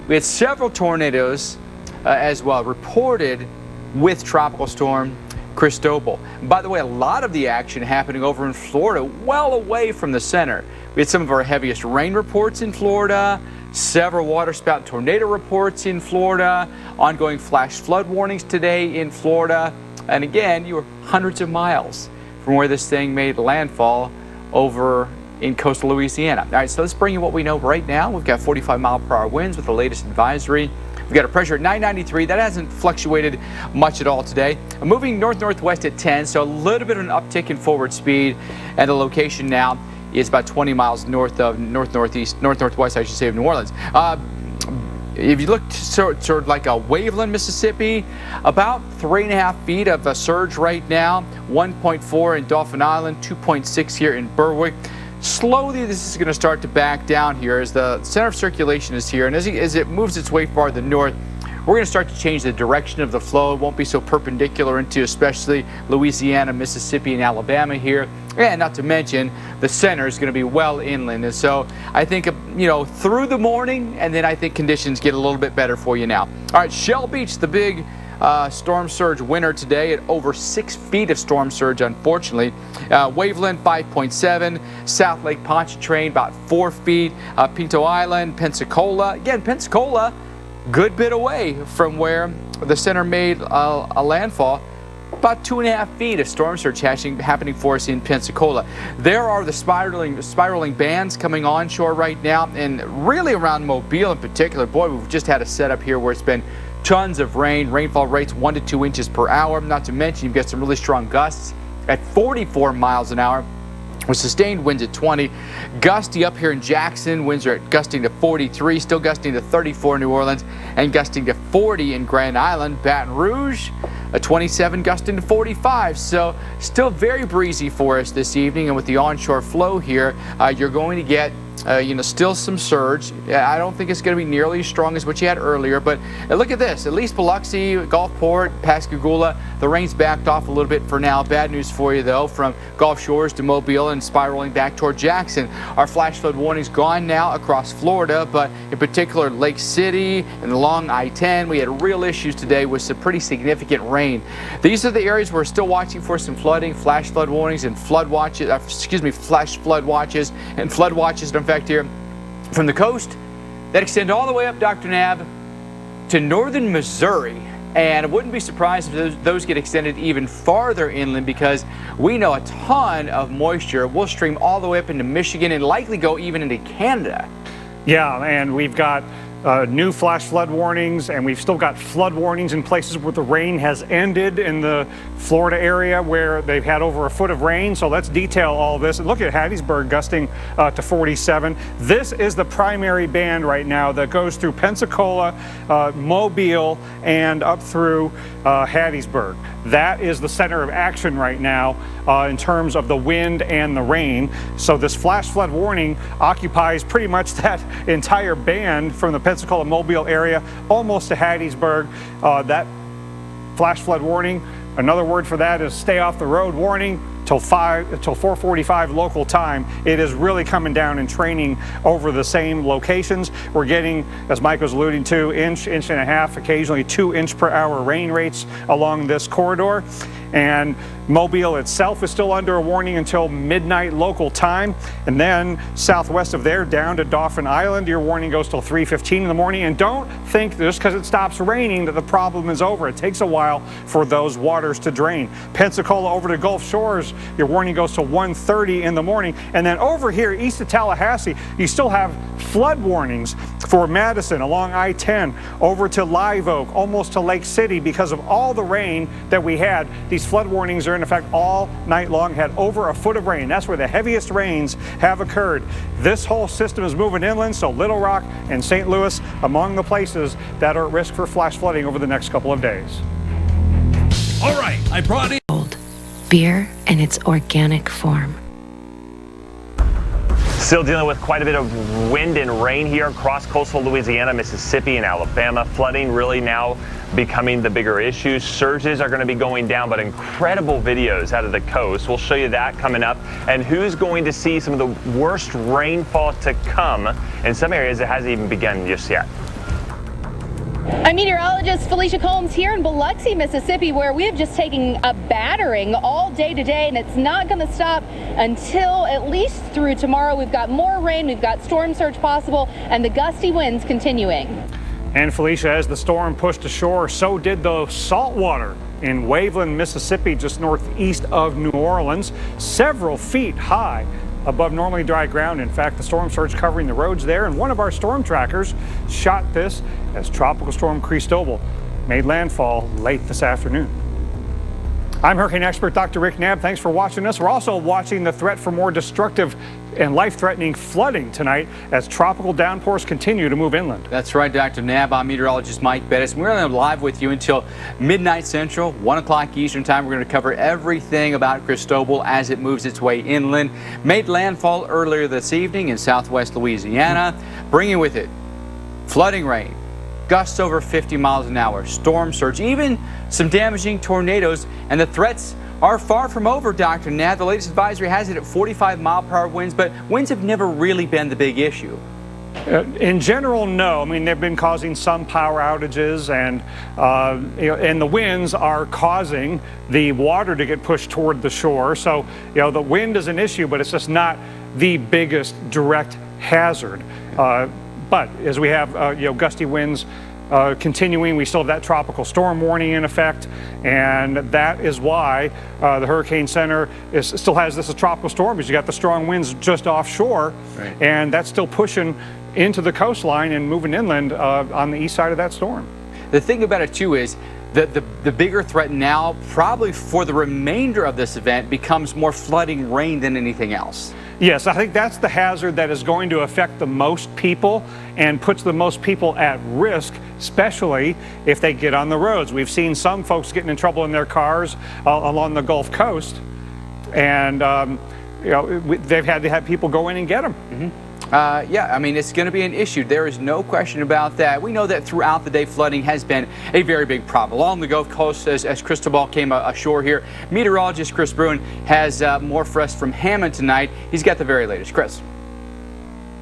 We had several tornadoes as well reported with Tropical Storm Cristobal. By the way, a lot of the action happening over in Florida, well away from the center. We had some of our heaviest rain reports in Florida, several waterspout tornado reports in Florida, ongoing flash flood warnings today in Florida. And again, you were hundreds of miles from where this thing made landfall over in coastal Louisiana. All right, so let's bring you what we know right now. We've got 45-mile-per-hour winds with the latest advisory. We've got a pressure at 993. That hasn't fluctuated much at all today. Moving north-northwest at 10, so a little bit of an uptick in forward speed. And the location now is about 20 miles north of northwest, I should say, of New Orleans. If you look sort of like a Waveland, Mississippi, about 3.5 feet of a surge right now, 1.4 in Dauphin Island, 2.6 here in Berwick. Slowly, this is going to start to back down here as the center of circulation is here, and as it moves its way farther north, we're going to start to change the direction of the flow. It won't be so perpendicular into especially Louisiana, Mississippi, and Alabama here, and not to mention the center is going to be well inland. And so I think, you know, through the morning, and then I think conditions get a little bit better for you now. All right, Shell Beach, the big storm surge winner today at over 6 feet of storm surge, unfortunately. Waveland 5.7, South Lake Pontchartrain about 4 feet, Pinto Island, Pensacola. Again, Pensacola, good bit away from where the center made a landfall. About 2.5 feet of storm surge happening for us in Pensacola. There are the spiraling bands coming onshore right now, and really around Mobile in particular. Boy, we've just had a setup here where it's been tons of rain, rainfall rates 1 to 2 inches per hour. Not to mention you've got some really strong gusts at 44 miles an hour with sustained winds at 20. Gusty up here in Jackson, winds are gusting to 43, still gusting to 34 in New Orleans, and gusting to 40 in Grand Island. Baton Rouge, a 27 gusting to 45. So still very breezy for us this evening, and with the onshore flow here, you're going to get still some surge. I don't think it's going to be nearly as strong as what you had earlier, but look at this. At least Biloxi, Gulfport, Pascagoula, the rain's backed off a little bit for now. Bad news for you, though, from Gulf Shores to Mobile and spiraling back toward Jackson. Our flash flood warning's gone now across Florida, but in particular Lake City and along I-10, we had real issues today with some pretty significant rain. These are the areas we're still watching for some flooding, flash flood warnings, and flood watches. Flash flood watches and flood watches. In fact, here from the coast that extend all the way up Dr. Nab to northern Missouri, and I wouldn't be surprised if those get extended even farther inland, because we know a ton of moisture will stream all the way up into Michigan and likely go even into Canada. Yeah, and we've got new flash flood warnings, and we've still got flood warnings in places where the rain has ended in the Florida area where they've had over a foot of rain. So let's detail all this. And look at Hattiesburg gusting to 47. This is the primary band right now that goes through Pensacola, Mobile, and up through Hattiesburg. That is the center of action right now in terms of the wind and the rain. So this flash flood warning occupies pretty much that entire band from the Pensacola Mobile area almost to Hattiesburg. That flash flood warning, another word for that is stay off the road warning. till 4:45 local time, it is really coming down and training over the same locations. We're getting, as Mike was alluding to, inch and a half, occasionally 2 inch per hour rain rates along this corridor. And Mobile itself is still under a warning until midnight local time. And then southwest of there down to Dauphin Island, your warning goes till 3:15 in the morning. And don't think just because it stops raining that the problem is over. It takes a while for those waters to drain. Pensacola over to Gulf Shores, your warning goes till 1:30 in the morning. And then over here east of Tallahassee, you still have flood warnings for Madison along I-10 over to Live Oak, almost to Lake City because of all the rain that we had. These flood warnings are in effect all night long, had over a foot of rain. That's where the heaviest rains have occurred. This whole system is moving inland, so Little Rock and St. Louis among the places that are at risk for flash flooding over the next couple of days. All right, I brought in beer in its organic form. Still dealing with quite a bit of wind and rain here across coastal Louisiana, Mississippi, and Alabama. Flooding really now becoming the bigger issue. Surges are going to be going down, but incredible videos out of the coast. We'll show you that coming up, and who's going to see some of the worst rainfall to come in some areas that hasn't even begun just yet. I'm meteorologist Felicia Combs here in Biloxi, Mississippi, where we have just taken a battering all day today, and it's not going to stop until at least through tomorrow. We've got more rain, we've got storm surge possible, and the gusty winds continuing. And Felicia, as the storm pushed ashore, so did the salt water in Waveland, Mississippi, just northeast of New Orleans, several feet high above normally dry ground. In fact, the storm surge covering the roads there, and one of our storm trackers shot this as Tropical Storm Cristobal made landfall late this afternoon. I'm hurricane expert Dr. Rick Knabb. Thanks for watching us. We're also watching the threat for more destructive and life-threatening flooding tonight as tropical downpours continue to move inland. That's right, Dr. Knabb. I'm meteorologist Mike Bettis. We're going to be live with you until midnight Central, 1 o'clock Eastern Time. We're going to cover everything about Cristobal as it moves its way inland. Made landfall earlier this evening in southwest Louisiana, bringing with it flooding rain, gusts over 50 miles an hour, storm surge, even some damaging tornadoes, and the threats are far from over, Dr. Knabb. The latest advisory has it at 45-mile-per-hour winds, but winds have never really been the big issue. In general, no. I mean, they've been causing some power outages, and and the winds are causing the water to get pushed toward the shore. So, the wind is an issue, but it's just not the biggest direct hazard. But as we have, gusty winds continuing, we still have that tropical storm warning in effect, and that is why the Hurricane Center still has this as a tropical storm, because you got the strong winds just offshore, right, and that's still pushing into the coastline and moving inland on the east side of that storm. The thing about it too is that the bigger threat now, probably for the remainder of this event, becomes more flooding rain than anything else. Yes, I think that's the hazard that is going to affect the most people and puts the most people at risk, especially if they get on the roads. We've seen some folks getting in trouble in their cars along the Gulf Coast, and they've had to have people go in and get them. Mm-hmm. Yeah, I mean, it's going to be an issue. There is no question about that. We know that throughout the day, flooding has been a very big problem along the Gulf Coast as Cristobal came ashore here. Meteorologist Chris Bruin has more for us from Hammond tonight. He's got the very latest. Chris.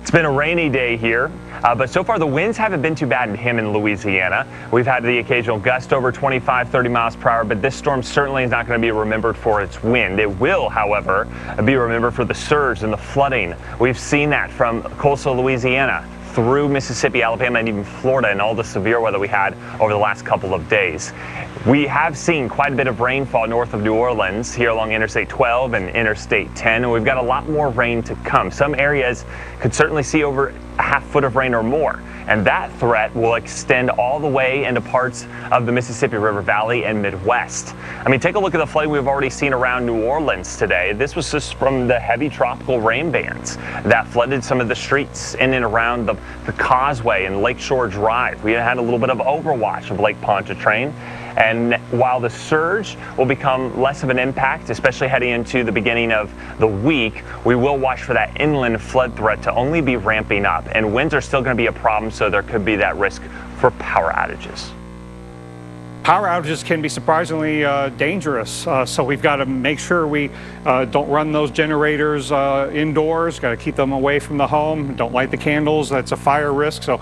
It's been a rainy day here, but so far the winds haven't been too bad in Hammond, Louisiana. We've had the occasional gust over 25, 30 miles per hour, but this storm certainly is not going to be remembered for its wind. It will, however, be remembered for the surge and the flooding. We've seen that from coastal Louisiana through Mississippi, Alabama, and even Florida, and all the severe weather we had over the last couple of days. We have seen quite a bit of rainfall north of New Orleans here along Interstate 12 and Interstate 10, and we've got a lot more rain to come. Some areas could certainly see over a half foot of rain or more, and that threat will extend all the way into parts of the Mississippi River Valley and Midwest. I mean, take a look at the flooding we've already seen around New Orleans today. This was just from the heavy tropical rain bands that flooded some of the streets in and around the causeway and Lakeshore Drive. We had a little bit of overwash of Lake Pontchartrain. And while the surge will become less of an impact, especially heading into the beginning of the week, we will watch for that inland flood threat to only be ramping up. And winds are still going to be a problem, so there could be that risk for power outages. power outages can be surprisingly dangerous. So we've got to make sure we don't run those generators indoors, got to keep them away from the home, don't light the candles, that's a fire risk. So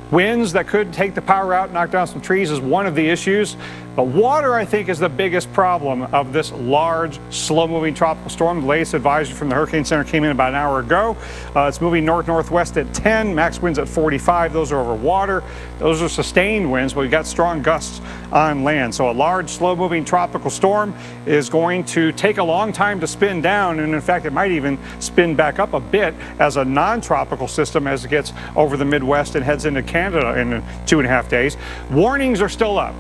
winds that could take the power out, knock down some trees is one of the issues. But water, I think, is the biggest problem of this large, slow-moving tropical storm. The latest advisory from the Hurricane Center came in about an hour ago. It's moving north-northwest at 10, max winds at 45. Those are over water. Those are sustained winds, but we've got strong gusts on land. So a large, slow-moving tropical storm is going to take a long time to spin down, and in fact, it might even spin back up a bit as a non-tropical system as it gets over the Midwest and heads into Canada in 2.5 days. Warnings are still up.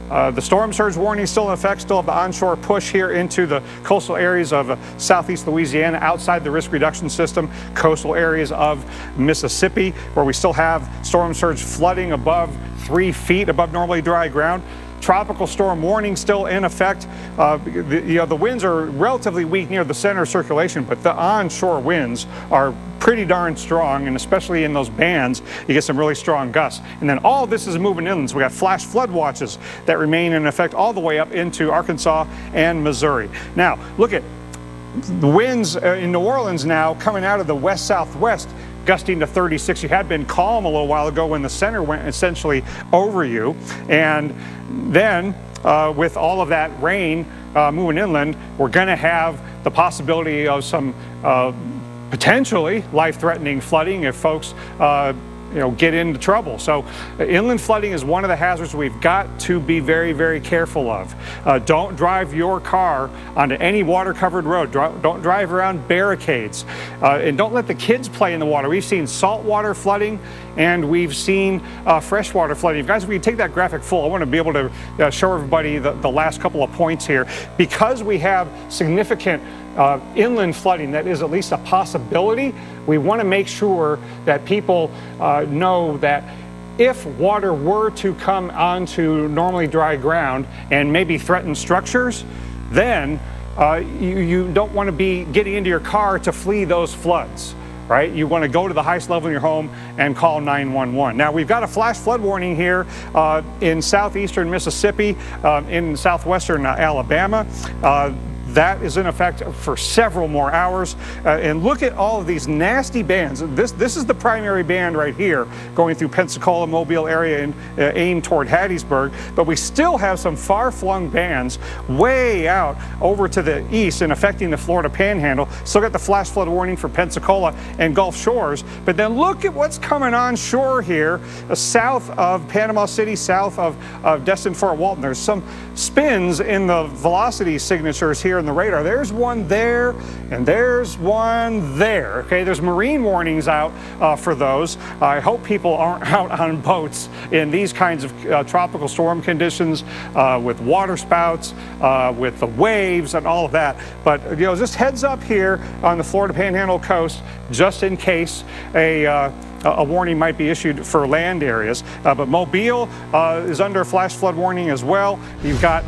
The storm surge warning is still in effect, still have the onshore push here into the coastal areas of southeast Louisiana, outside the risk reduction system, coastal areas of Mississippi, where we still have storm surge flooding above 3 feet above normally dry ground. Tropical storm warning still in effect. The winds are relatively weak near the center of circulation, but the onshore winds are pretty darn strong, and especially in those bands, you get some really strong gusts. And then all this is moving inland, so we got flash flood watches that remain in effect all the way up into Arkansas and Missouri. Now, look at the winds in New Orleans now coming out of the west-southwest, gusting to 36. You had been calm a little while ago when the center went essentially over you. And then with all of that rain moving inland, we're going to have the possibility of some potentially life-threatening flooding if folks get into trouble. So inland flooding is one of the hazards we've got to be very, very careful of. Don't drive your car onto any water-covered road. Don't drive around barricades. And don't let the kids play in the water. We've seen saltwater flooding and we've seen freshwater flooding. Guys, if we can take that graphic full, I want to be able to show everybody the last couple of points here. Because we have significant inland flooding that is at least a possibility, we want to make sure that people know that if water were to come onto normally dry ground and maybe threaten structures, then you don't want to be getting into your car to flee those floods. Right? You want to go to the highest level in your home and call 911. Now, we've got a flash flood warning here in southeastern Mississippi, in southwestern Alabama. That is in effect for several more hours. And look at all of these nasty bands. This is the primary band right here going through Pensacola, Mobile area and aimed toward Hattiesburg. But we still have some far-flung bands way out over to the east and affecting the Florida Panhandle. Still got the flash flood warning for Pensacola and Gulf Shores. But then look at what's coming on shore here, south of Panama City, south of Destin Fort Walton. There's some spins in the velocity signatures here in the radar. There's one there, and there's one there. Okay, there's marine warnings out for those. I hope people aren't out on boats in these kinds of tropical storm conditions with water spouts, with the waves and all of that. But just heads up here on the Florida Panhandle coast, just in case a warning might be issued for land areas. But Mobile is under a flash flood warning as well. You've got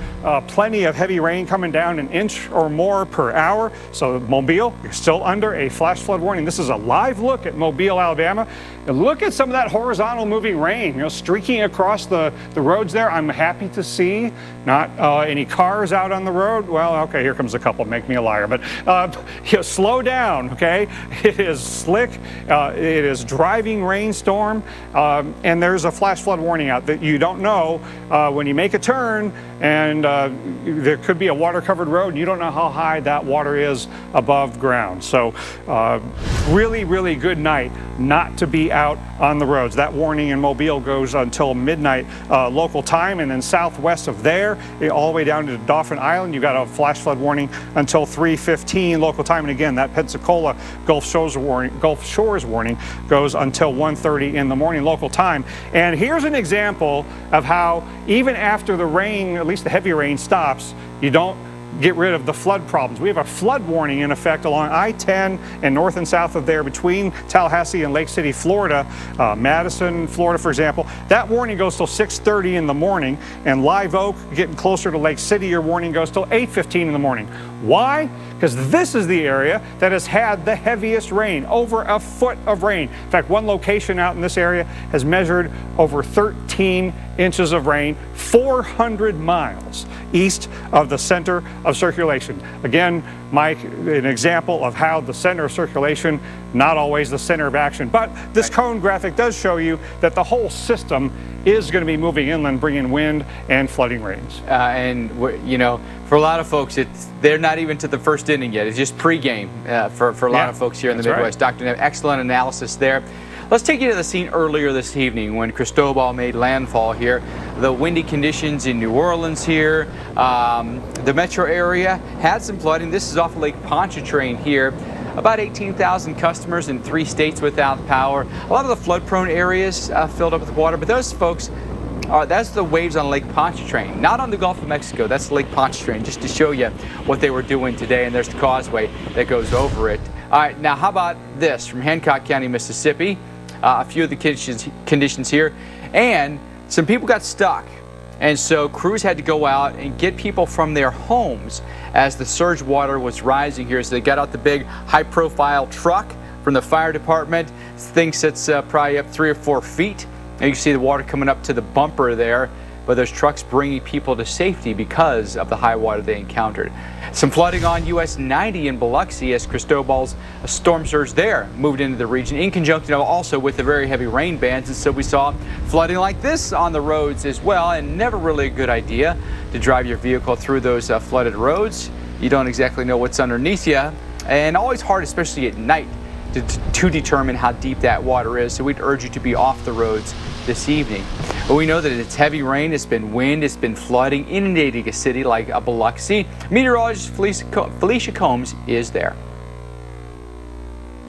plenty of heavy rain coming down, an inch or more per hour. So Mobile, you're still under a flash flood warning. This is a live look at Mobile, Alabama. And look at some of that horizontal moving rain, streaking across the roads there. I'm happy to see not any cars out on the road. Well, okay, here comes a couple, make me a liar. But slow down, okay? It is slick, it is driving rainstorm, and there's a flash flood warning out that you don't know when you make a turn and there could be a water-covered road and you don't know how high that water is above ground. So really, really good night not to be out on the roads. That warning in Mobile goes until midnight local time, and then southwest of there, all the way down to Dauphin Island, you've got a flash flood warning until 3:15 local time. And again, that Pensacola Gulf Shores warning goes until 1:30 in the morning local time. And here's an example of how even after the rain, at least the heavy rain, stops, you don't get rid of the flood problems. We have a flood warning in effect along I-10 and north and south of there between Tallahassee and Lake City, Florida, Madison, Florida, for example. That warning goes till 6:30 in the morning, and Live Oak, getting closer to Lake City, your warning goes till 8:15 in the morning. Why? Because this is the area that has had the heaviest rain, over a foot of rain. In fact, one location out in this area has measured over 13 inches of rain, 400 miles east of the center of circulation. Again, Mike, an example of how the center of circulation, not always the center of action. But this cone graphic does show you that the whole system is going to be moving inland, bringing wind and flooding rains. And you know, for a lot of folks, they're not even to the first inning yet. It's just pregame for a lot of folks here in the Midwest. Right. Dr. Nev, excellent analysis there. Let's take you to the scene earlier this evening when Cristobal made landfall here. The windy conditions in New Orleans here. The metro area had some flooding. This is off Lake Pontchartrain here. About 18,000 customers in 3 states without power. A lot of the flood-prone areas filled up with water, but those folks, that's the waves on Lake Pontchartrain, not on the Gulf of Mexico. That's Lake Pontchartrain, just to show you what they were doing today, and there's the causeway that goes over it. All right, now how about this from Hancock County, Mississippi? A few of the conditions here, and some people got stuck. And so crews had to go out and get people from their homes as the surge water was rising here. So they got out the big high-profile truck from the fire department. This thing sits probably up 3 or 4 feet. And you can see the water coming up to the bumper there. But there's trucks bringing people to safety because of the high water they encountered. Some flooding on US 90 in Biloxi as Cristobal's storm surge there moved into the region in conjunction also with the very heavy rain bands. And so we saw flooding like this on the roads as well, and never really a good idea to drive your vehicle through those flooded roads. You don't exactly know what's underneath you, and always hard, especially at night, to determine how deep that water is. So we'd urge you to be off the roads this evening. But we know that it's heavy rain, it's been wind, it's been flooding, inundating a city like Biloxi. Meteorologist Felicia Combs is there.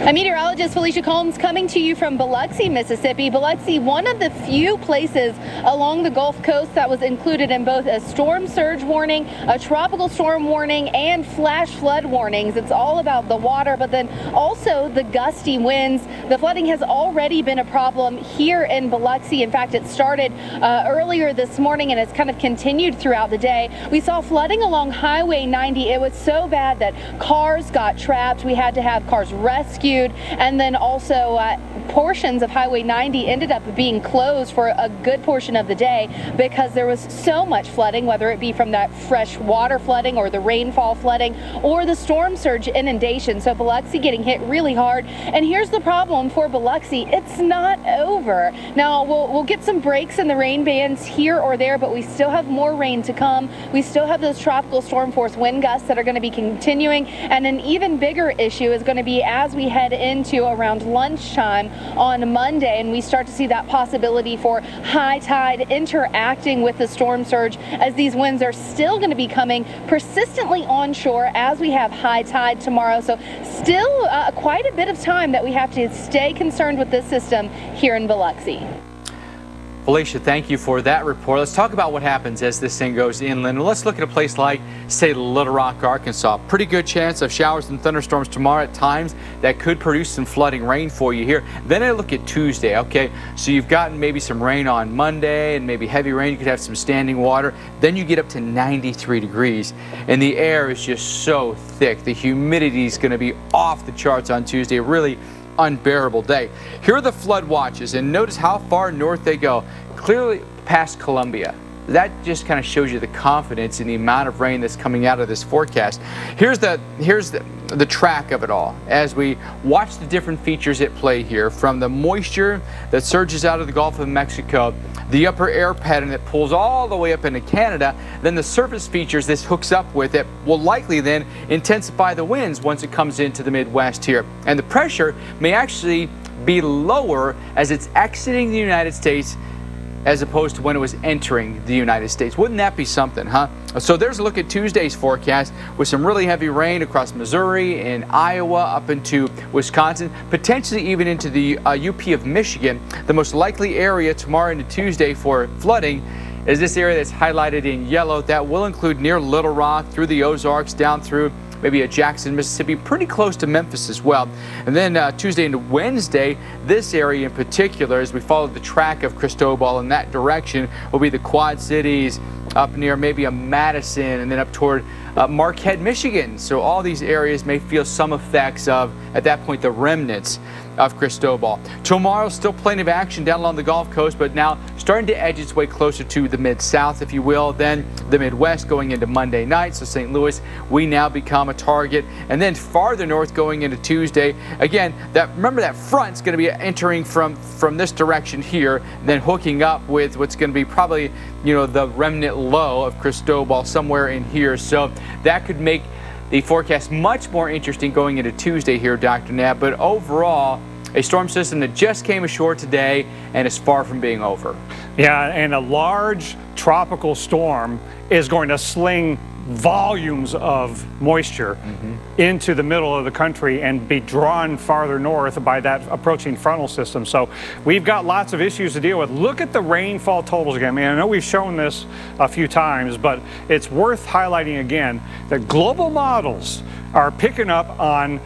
Meteorologist Felicia Combs coming to you from Biloxi, Mississippi. Biloxi, one of the few places along the Gulf Coast that was included in both a storm surge warning, a tropical storm warning, and flash flood warnings. It's all about the water, but then also the gusty winds. The flooding has already been a problem here in Biloxi. In fact, it started earlier this morning and has kind of continued throughout the day. We saw flooding along Highway 90. It was so bad that cars got trapped. We had to have cars rescued. And then also portions of Highway 90 ended up being closed for a good portion of the day because there was so much flooding, whether it be from that fresh water flooding or the rainfall flooding or the storm surge inundation. So Biloxi getting hit really hard. And here's the problem for Biloxi. It's not over. Now, we'll get some breaks in the rain bands here or there, but we still have more rain to come. We still have those tropical storm force wind gusts that are going to be continuing. And an even bigger issue is going to be as we head into around lunchtime on Monday, and we start to see that possibility for high tide interacting with the storm surge, as these winds are still going to be coming persistently onshore as we have high tide tomorrow. So still quite a bit of time that we have to stay concerned with this system here in Biloxi. Felicia, thank you for that report. Let's talk about what happens as this thing goes inland. Let's look at a place like, say, Little Rock, Arkansas. Pretty good chance of showers and thunderstorms tomorrow at times that could produce some flooding rain for you here. Then I look at Tuesday, okay? So you've gotten maybe some rain on Monday and maybe heavy rain. You could have some standing water. Then you get up to 93 degrees and the air is just so thick. The humidity is going to be off the charts on Tuesday. Really unbearable day. Here are the flood watches, and notice how far north they go, clearly past Columbia. That just kind of shows you the confidence in the amount of rain that's coming out of this forecast. Here's the track of it all as we watch the different features at play here, from the moisture that surges out of the Gulf of Mexico, the upper air pattern that pulls all the way up into Canada, then the surface features this hooks up with it will likely then intensify the winds once it comes into the Midwest here. And the pressure may actually be lower as it's exiting the United States as opposed to when it was entering the United States. Wouldn't that be something, huh? So there's a look at Tuesday's forecast with some really heavy rain across Missouri and Iowa up into Wisconsin, potentially even into the UP of Michigan. The most likely area tomorrow into Tuesday for flooding is this area that's highlighted in yellow. That will include near Little Rock, through the Ozarks, down through maybe at Jackson, Mississippi, pretty close to Memphis as well. And then Tuesday into Wednesday, this area in particular, as we follow the track of Cristobal in that direction, will be the Quad Cities, up near maybe a Madison, and then up toward Marquette, Michigan. So all these areas may feel some effects of, at that point, the remnants of Cristobal. Tomorrow, still plenty of action down along the Gulf Coast, but now starting to edge its way closer to the Mid-South, if you will, then the Midwest going into Monday night. So St. Louis, we now become a target. And then farther north going into Tuesday. Again, remember that front's going to be entering from this direction here, then hooking up with what's going to be probably, the remnant low of Cristobal somewhere in here. So that could make the forecast much more interesting going into Tuesday here, Dr. Knapp. But overall, a storm system that just came ashore today and is far from being over. Yeah, and a large tropical storm is going to sling volumes of moisture into the middle of the country and be drawn farther north by that approaching frontal system. So we've got lots of issues to deal with. Look at the rainfall totals again. I mean, I know we've shown this a few times, but it's worth highlighting again that global models are picking up on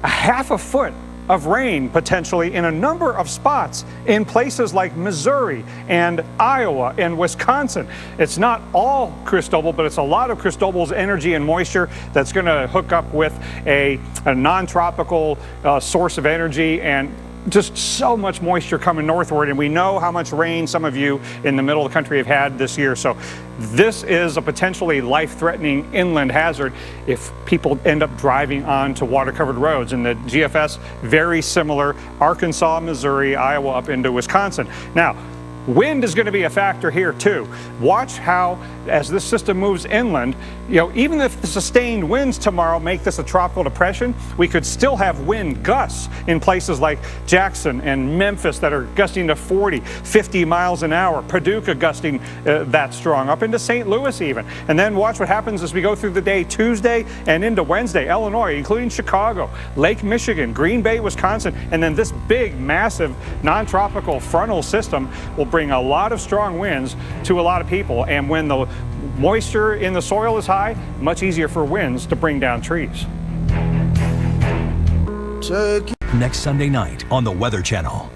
a half a foot of rain potentially in a number of spots in places like Missouri and Iowa and Wisconsin. It's not all Cristobal, but it's a lot of Cristobal's energy and moisture that's going to hook up with a non-tropical source of energy, and just so much moisture coming northward, and we know how much rain some of you in the middle of the country have had this year. So this is a potentially life-threatening inland hazard if people end up driving onto water-covered roads. And the GFS, very similar, Arkansas, Missouri, Iowa, up into Wisconsin. Now, wind is going to be a factor here too. Watch how, as this system moves inland, even if the sustained winds tomorrow make this a tropical depression, we could still have wind gusts in places like Jackson and Memphis that are gusting to 40, 50 miles an hour. Paducah gusting that strong, up into St. Louis even. And then watch what happens as we go through the day Tuesday and into Wednesday. Illinois, including Chicago, Lake Michigan, Green Bay, Wisconsin, and then this big, massive, non-tropical frontal system will bring a lot of strong winds to a lot of people. And when the moisture in the soil is high, much easier for winds to bring down trees. Next Sunday night on the Weather Channel.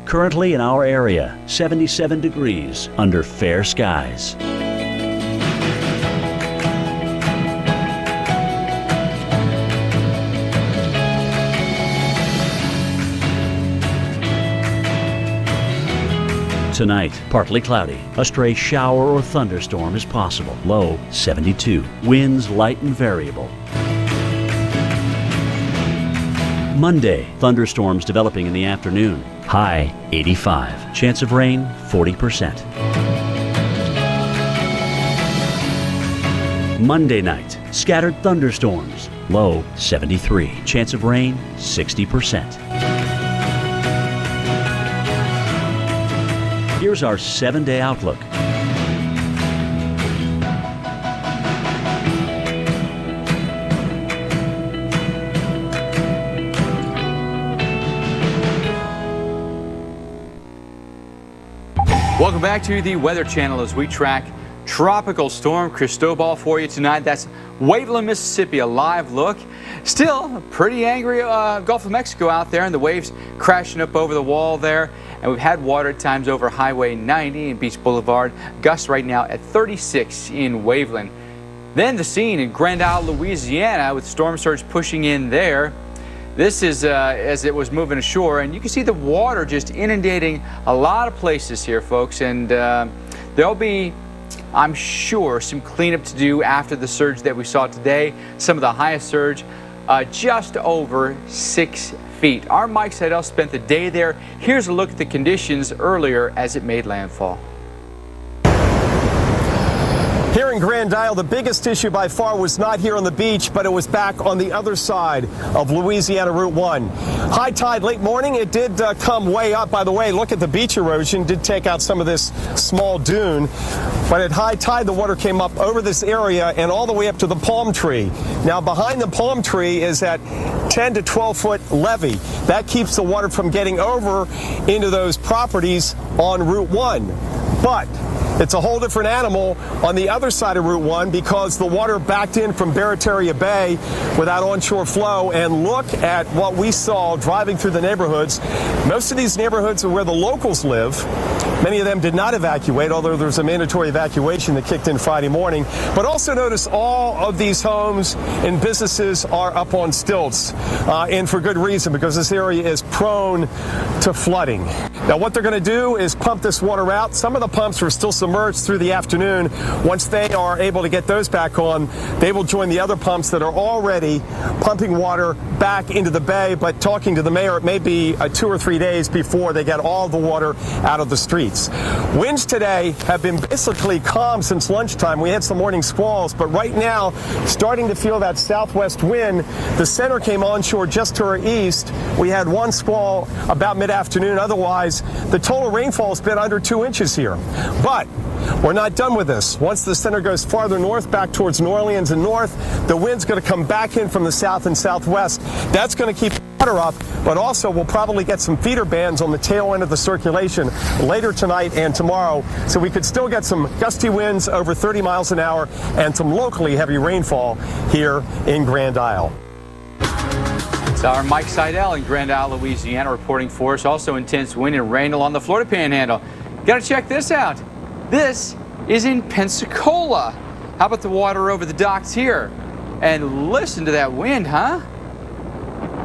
Currently in our area, 77 degrees under fair skies. Tonight, partly cloudy. A stray shower or thunderstorm is possible. Low 72. Winds light and variable. Monday, thunderstorms developing in the afternoon. High 85. Chance of rain 40%. Monday night, scattered thunderstorms. Low 73. Chance of rain 60%. Here's our 7-day outlook. Welcome back to the Weather Channel as we track Tropical Storm Cristobal for you tonight. That's Waveland, Mississippi, a live look. Still a pretty angry Gulf of Mexico out there, and the waves crashing up over the wall there. And we've had water at times over Highway 90 and Beach Boulevard. Gusts right now at 36 in Waveland. Then the scene in Grand Isle, Louisiana, with storm surge pushing in there. This is as it was moving ashore, and you can see the water just inundating a lot of places here, folks. And there'll be, I'm sure, some cleanup to do after the surge that we saw today. Some of the highest surge, just over 6 feet. Our Mike Seidel spent the day there. Here's a look at the conditions earlier as it made landfall. Here in Grand Isle, the biggest issue by far was not here on the beach, but it was back on the other side of Louisiana Route 1. High tide late morning, it did come way up. By the way, look at the beach erosion, did take out some of this small dune. But at high tide, the water came up over this area and all the way up to the palm tree. Now, behind the palm tree is that 10 to 12 foot levee. That keeps the water from getting over into those properties on Route 1. But it's a whole different animal on the other side of Route 1 because the water backed in from Barataria Bay without onshore flow. And look at what we saw driving through the neighborhoods. Most of these neighborhoods are where the locals live. Many of them did not evacuate, although there was a mandatory evacuation that kicked in Friday morning. But also notice all of these homes and businesses are up on stilts, and for good reason, because this area is prone to flooding. Now, what they're going to do is pump this water out. Some of the pumps were still submerged through the afternoon. Once they are able to get those back on, they will join the other pumps that are already pumping water back into the bay. But talking to the mayor, it may be 2 or 3 days before they get all the water out of the streets. Winds today have been basically calm since lunchtime. We had some morning squalls, but right now, starting to feel that southwest wind. The center came onshore just to our east. We had one squall about mid-afternoon. Otherwise, the total rainfall has been under 2 inches here. But we're not done with this. Once the center goes farther north, back towards New Orleans and north, the wind's going to come back in from the south and southwest. That's going to keep water up, but also we'll probably get some feeder bands on the tail end of the circulation later tonight and tomorrow, so we could still get some gusty winds over 30 miles an hour and some locally heavy rainfall here in Grand Isle. It's our Mike Seidel in Grand Isle, Louisiana, reporting for us. Also intense wind and rain along the Florida Panhandle. Got to check this out. This is in Pensacola. How about the water over the docks here? And listen to that wind, huh?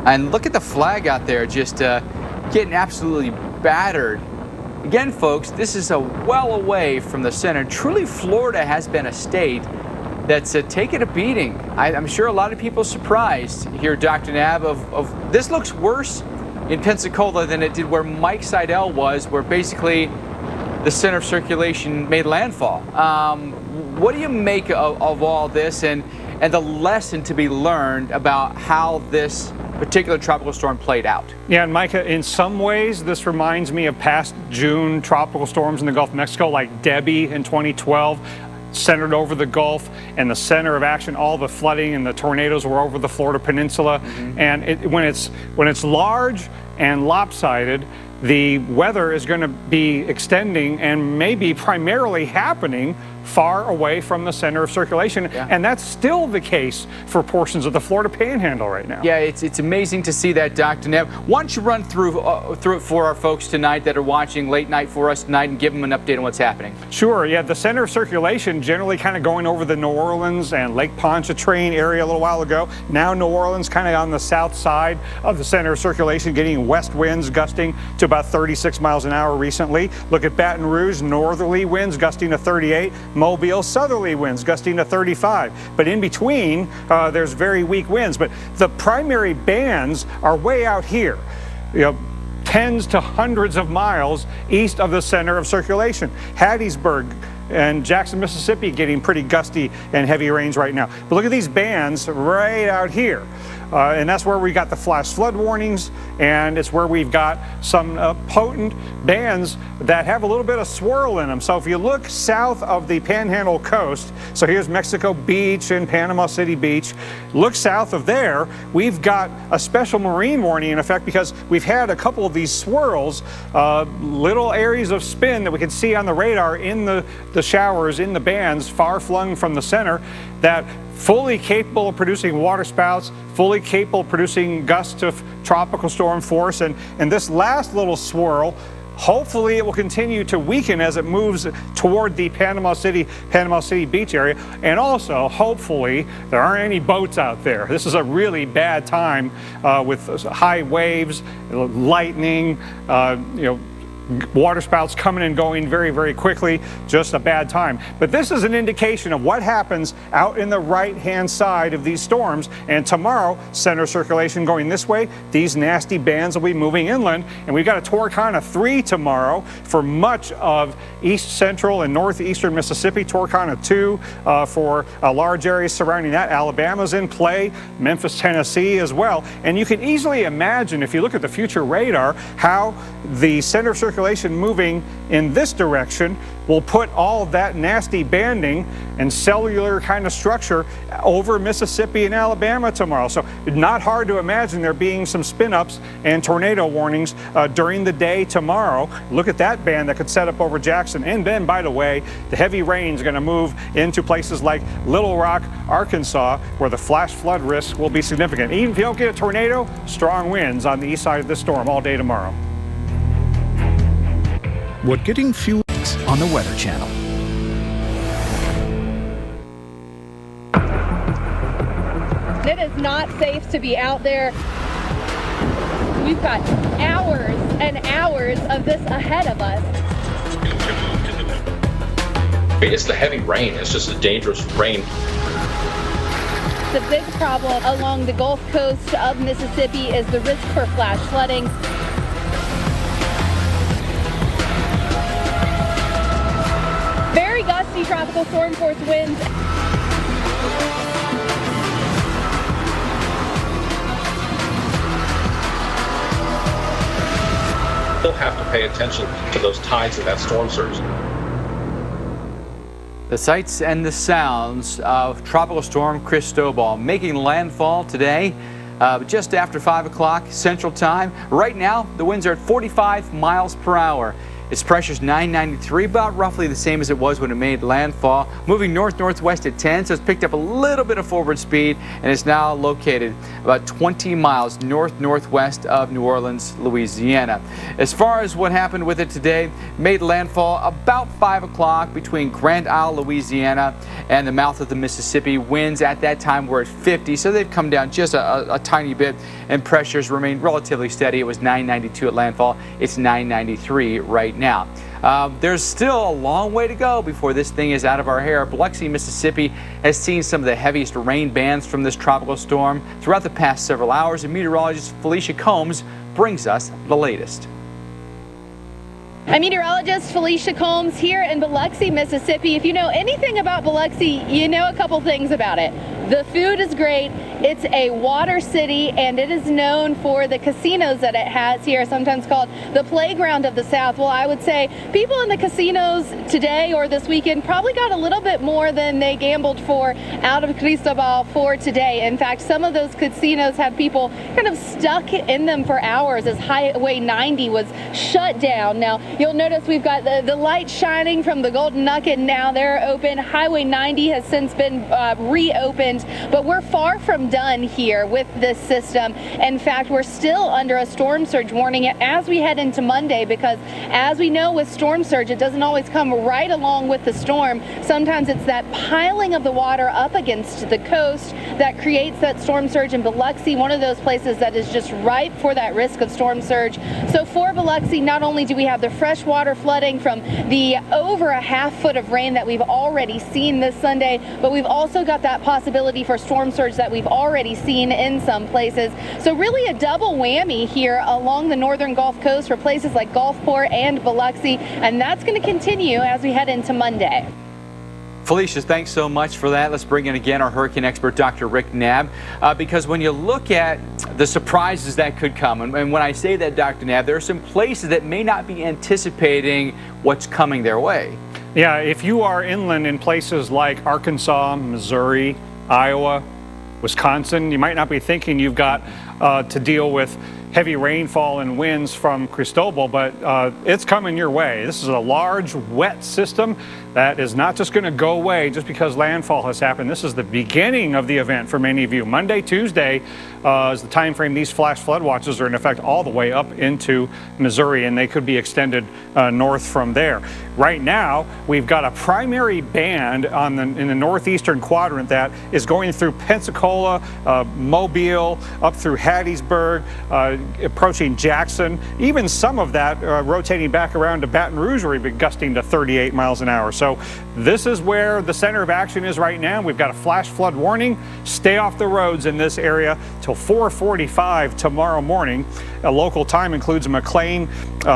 And look at the flag out there, just getting absolutely battered. Again, folks, this is well away from the center. Truly, Florida has been a state that's taken a beating. I'm sure a lot of people surprised here, Dr. Nab, of this looks worse in Pensacola than it did where Mike Seidel was, where basically the center of circulation made landfall. What do you make of all this and the lesson to be learned about how this particular tropical storm played out? Yeah, and Micah, in some ways, this reminds me of past June tropical storms in the Gulf of Mexico, like Debbie in 2012, centered over the Gulf, and the center of action, all the flooding and the tornadoes were over the Florida Peninsula. And when it's large and lopsided, the weather is going to be extending and maybe primarily happening far away from the center of circulation. Yeah. And that's still the case for portions of the Florida Panhandle right now. Yeah, it's amazing to see that, Dr. Nev. Why don't you run through it for our folks tonight that are watching late night for us tonight and give them an update on what's happening? Sure, yeah, the center of circulation generally kind of going over the New Orleans and Lake Pontchartrain area a little while ago. Now New Orleans kind of on the south side of the center of circulation, getting west winds gusting to about 36 miles an hour recently. Look at Baton Rouge, northerly winds gusting to 38. Mobile, southerly winds gusting to 35. But in between, there's very weak winds. But the primary bands are way out here, tens to hundreds of miles east of the center of circulation. Hattiesburg and Jackson, Mississippi getting pretty gusty and heavy rains right now. But look at these bands right out here. And that's where we got the flash flood warnings, and it's where we've got some potent bands that have a little bit of swirl in them. So if you look south of the Panhandle coast, so here's Mexico Beach and Panama City Beach, look south of there, we've got a special marine warning in effect because we've had a couple of these swirls, little areas of spin that we can see on the radar in the showers, in the bands, far flung from the center, that fully capable of producing water spouts, fully capable of producing gusts of tropical storm force. And this last little swirl, hopefully it will continue to weaken as it moves toward the Panama City Beach area. And also, hopefully, there aren't any boats out there. This is a really bad time with high waves, lightning, water spouts coming and going very, very quickly. Just a bad time. But this is an indication of what happens out in the right-hand side of these storms. And tomorrow, center circulation going this way. These nasty bands will be moving inland. And we've got a Torcana 3 tomorrow for much of east central and northeastern Mississippi. Torcana 2 for large areas surrounding that. Alabama's in play. Memphis, Tennessee as well. And you can easily imagine, if you look at the future radar, how the center of circulation moving in this direction will put all of that nasty banding and cellular kind of structure over Mississippi and Alabama tomorrow. So not hard to imagine there being some spin-ups and tornado warnings during the day tomorrow. Look at that band that could set up over Jackson. And then, by the way, the heavy rain is going to move into places like Little Rock, Arkansas, where the flash flood risk will be significant. Even if you don't get a tornado, strong winds on the east side of this storm all day tomorrow. what getting fuel on the Weather Channel. It is not safe to be out there. We've got hours and hours of this ahead of us. It's the heavy rain. It's just a dangerous rain. The big problem along the Gulf Coast of Mississippi is the risk for flash flooding. Very gusty tropical storm force winds. Still have to pay attention to those tides of that storm surge. The sights and the sounds of Tropical Storm Cristobal making landfall today just after 5 o'clock Central Time. Right now, the winds are at 45 miles per hour. Its pressure's 993, about roughly the same as it was when it made landfall. Moving north-northwest at 10, so it's picked up a little bit of forward speed, and it's now located about 20 miles north-northwest of New Orleans, Louisiana. As far as what happened with it today, made landfall about 5 o'clock between Grand Isle, Louisiana, and the mouth of the Mississippi. Winds at that time were at 50, so they've come down just a tiny bit, and pressures remained relatively steady. It was 992 at landfall. It's 993 right now. There's still a long way to go before this thing is out of our hair. Biloxi, Mississippi has seen some of the heaviest rain bands from this tropical storm throughout the past several hours, and meteorologist Felicia Combs brings us the latest. I'm meteorologist Felicia Combs here in Biloxi, Mississippi. If you know anything about Biloxi, you know a couple things about it. The food is great. It's a water city, and it is known for the casinos that it has here, sometimes called the playground of the South. Well, I would say people in the casinos today or this weekend probably got a little bit more than they gambled for out of Cristobal for today. In fact, some of those casinos had people kind of stuck in them for hours as Highway 90 was shut down. Now, you'll notice we've got the light shining from the Golden Nugget. Now they're open. Highway 90 has since been reopened, but we're far from done here with this system. In fact, we're still under a storm surge warning as we head into Monday, because as we know with storm surge, it doesn't always come right along with the storm. Sometimes it's that piling of the water up against the coast that creates that storm surge. In Biloxi, one of those places that is just ripe for that risk of storm surge. So for Biloxi, not only do we have the freshwater flooding from the over a half foot of rain that we've already seen this Sunday, but we've also got that possibility for storm surge that we've already seen in some places. So really a double whammy here along the northern Gulf Coast for places like Gulfport and Biloxi, and that's going to continue as we head into Monday. Felicia, thanks so much for that. Let's bring in again our hurricane expert, Dr. Rick Knabb, because when you look at the surprises that could come, and when I say that, Dr. Knabb, there are some places that may not be anticipating what's coming their way. Yeah, if you are inland in places like Arkansas, Missouri, Iowa, Wisconsin, you might not be thinking you've got to deal with heavy rainfall and winds from Cristobal, but it's coming your way. This is a large, wet system that is not just going to go away just because landfall has happened. This is the beginning of the event for many of you. Monday, Tuesday is the time frame these flash flood watches are in effect all the way up into Missouri, and they could be extended north from there. Right now, we've got a primary band in the northeastern quadrant that is going through Pensacola, Mobile, up through Hattiesburg, approaching Jackson, even some of that rotating back around to Baton Rouge, where we've been gusting to 38 miles an hour. So this is where the center of action is right now. We've got a flash flood warning. Stay off the roads in this area till 4:45 tomorrow morning. A local time includes McLean,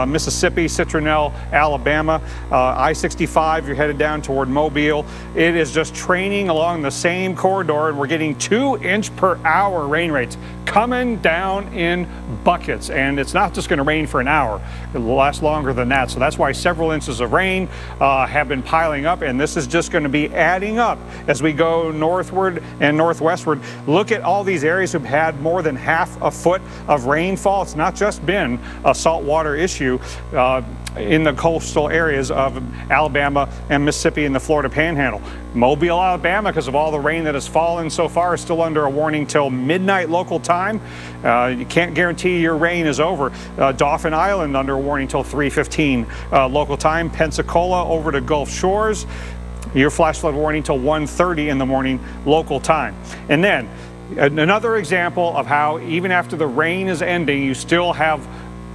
Mississippi, Citronelle, Alabama, I-65. You're headed down toward Mobile. It is just training along the same corridor, and we're getting 2-inch per hour rain rates coming down in buckets. And it's not just going to rain for an hour. It'll last longer than that. So that's why several inches of rain have been piling up, and this is just going to be adding up as we go northward and northwestward. Look at all these areas who've had more than half a foot of rainfall. It's not just been a saltwater issue. in the coastal areas of Alabama and Mississippi and the Florida Panhandle. Mobile, Alabama, because of all the rain that has fallen so far, is still under a warning till midnight local time. You can't guarantee your rain is over. Dauphin Island under a warning till 3:15 local time. Pensacola over to Gulf Shores, your flash flood warning till 1:30 in the morning local time. And then another example of how even after the rain is ending, you still have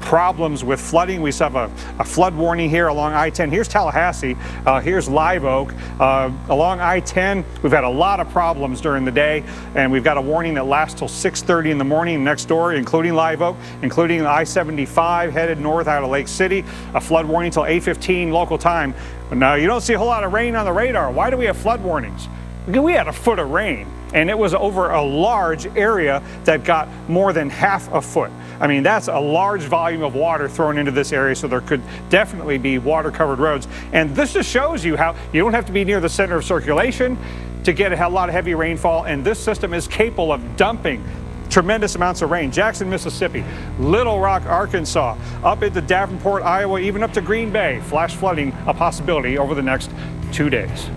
problems with flooding. We still have a flood warning here along I-10. Here's Tallahassee. Here's Live Oak. Along I-10, we've had a lot of problems during the day, and we've got a warning that lasts till 6:30 in the morning next door, including Live Oak, including I-75 headed north out of Lake City. A flood warning till 8:15 local time. Now, you don't see a whole lot of rain on the radar. Why do we have flood warnings? We had a foot of rain, and it was over a large area that got more than half a foot. I mean, that's a large volume of water thrown into this area, so there could definitely be water-covered roads. And this just shows you how you don't have to be near the center of circulation to get a lot of heavy rainfall, and this system is capable of dumping tremendous amounts of rain. Jackson, Mississippi, Little Rock, Arkansas, up into Davenport, Iowa, even up to Green Bay. Flash flooding a possibility over the next 2 days.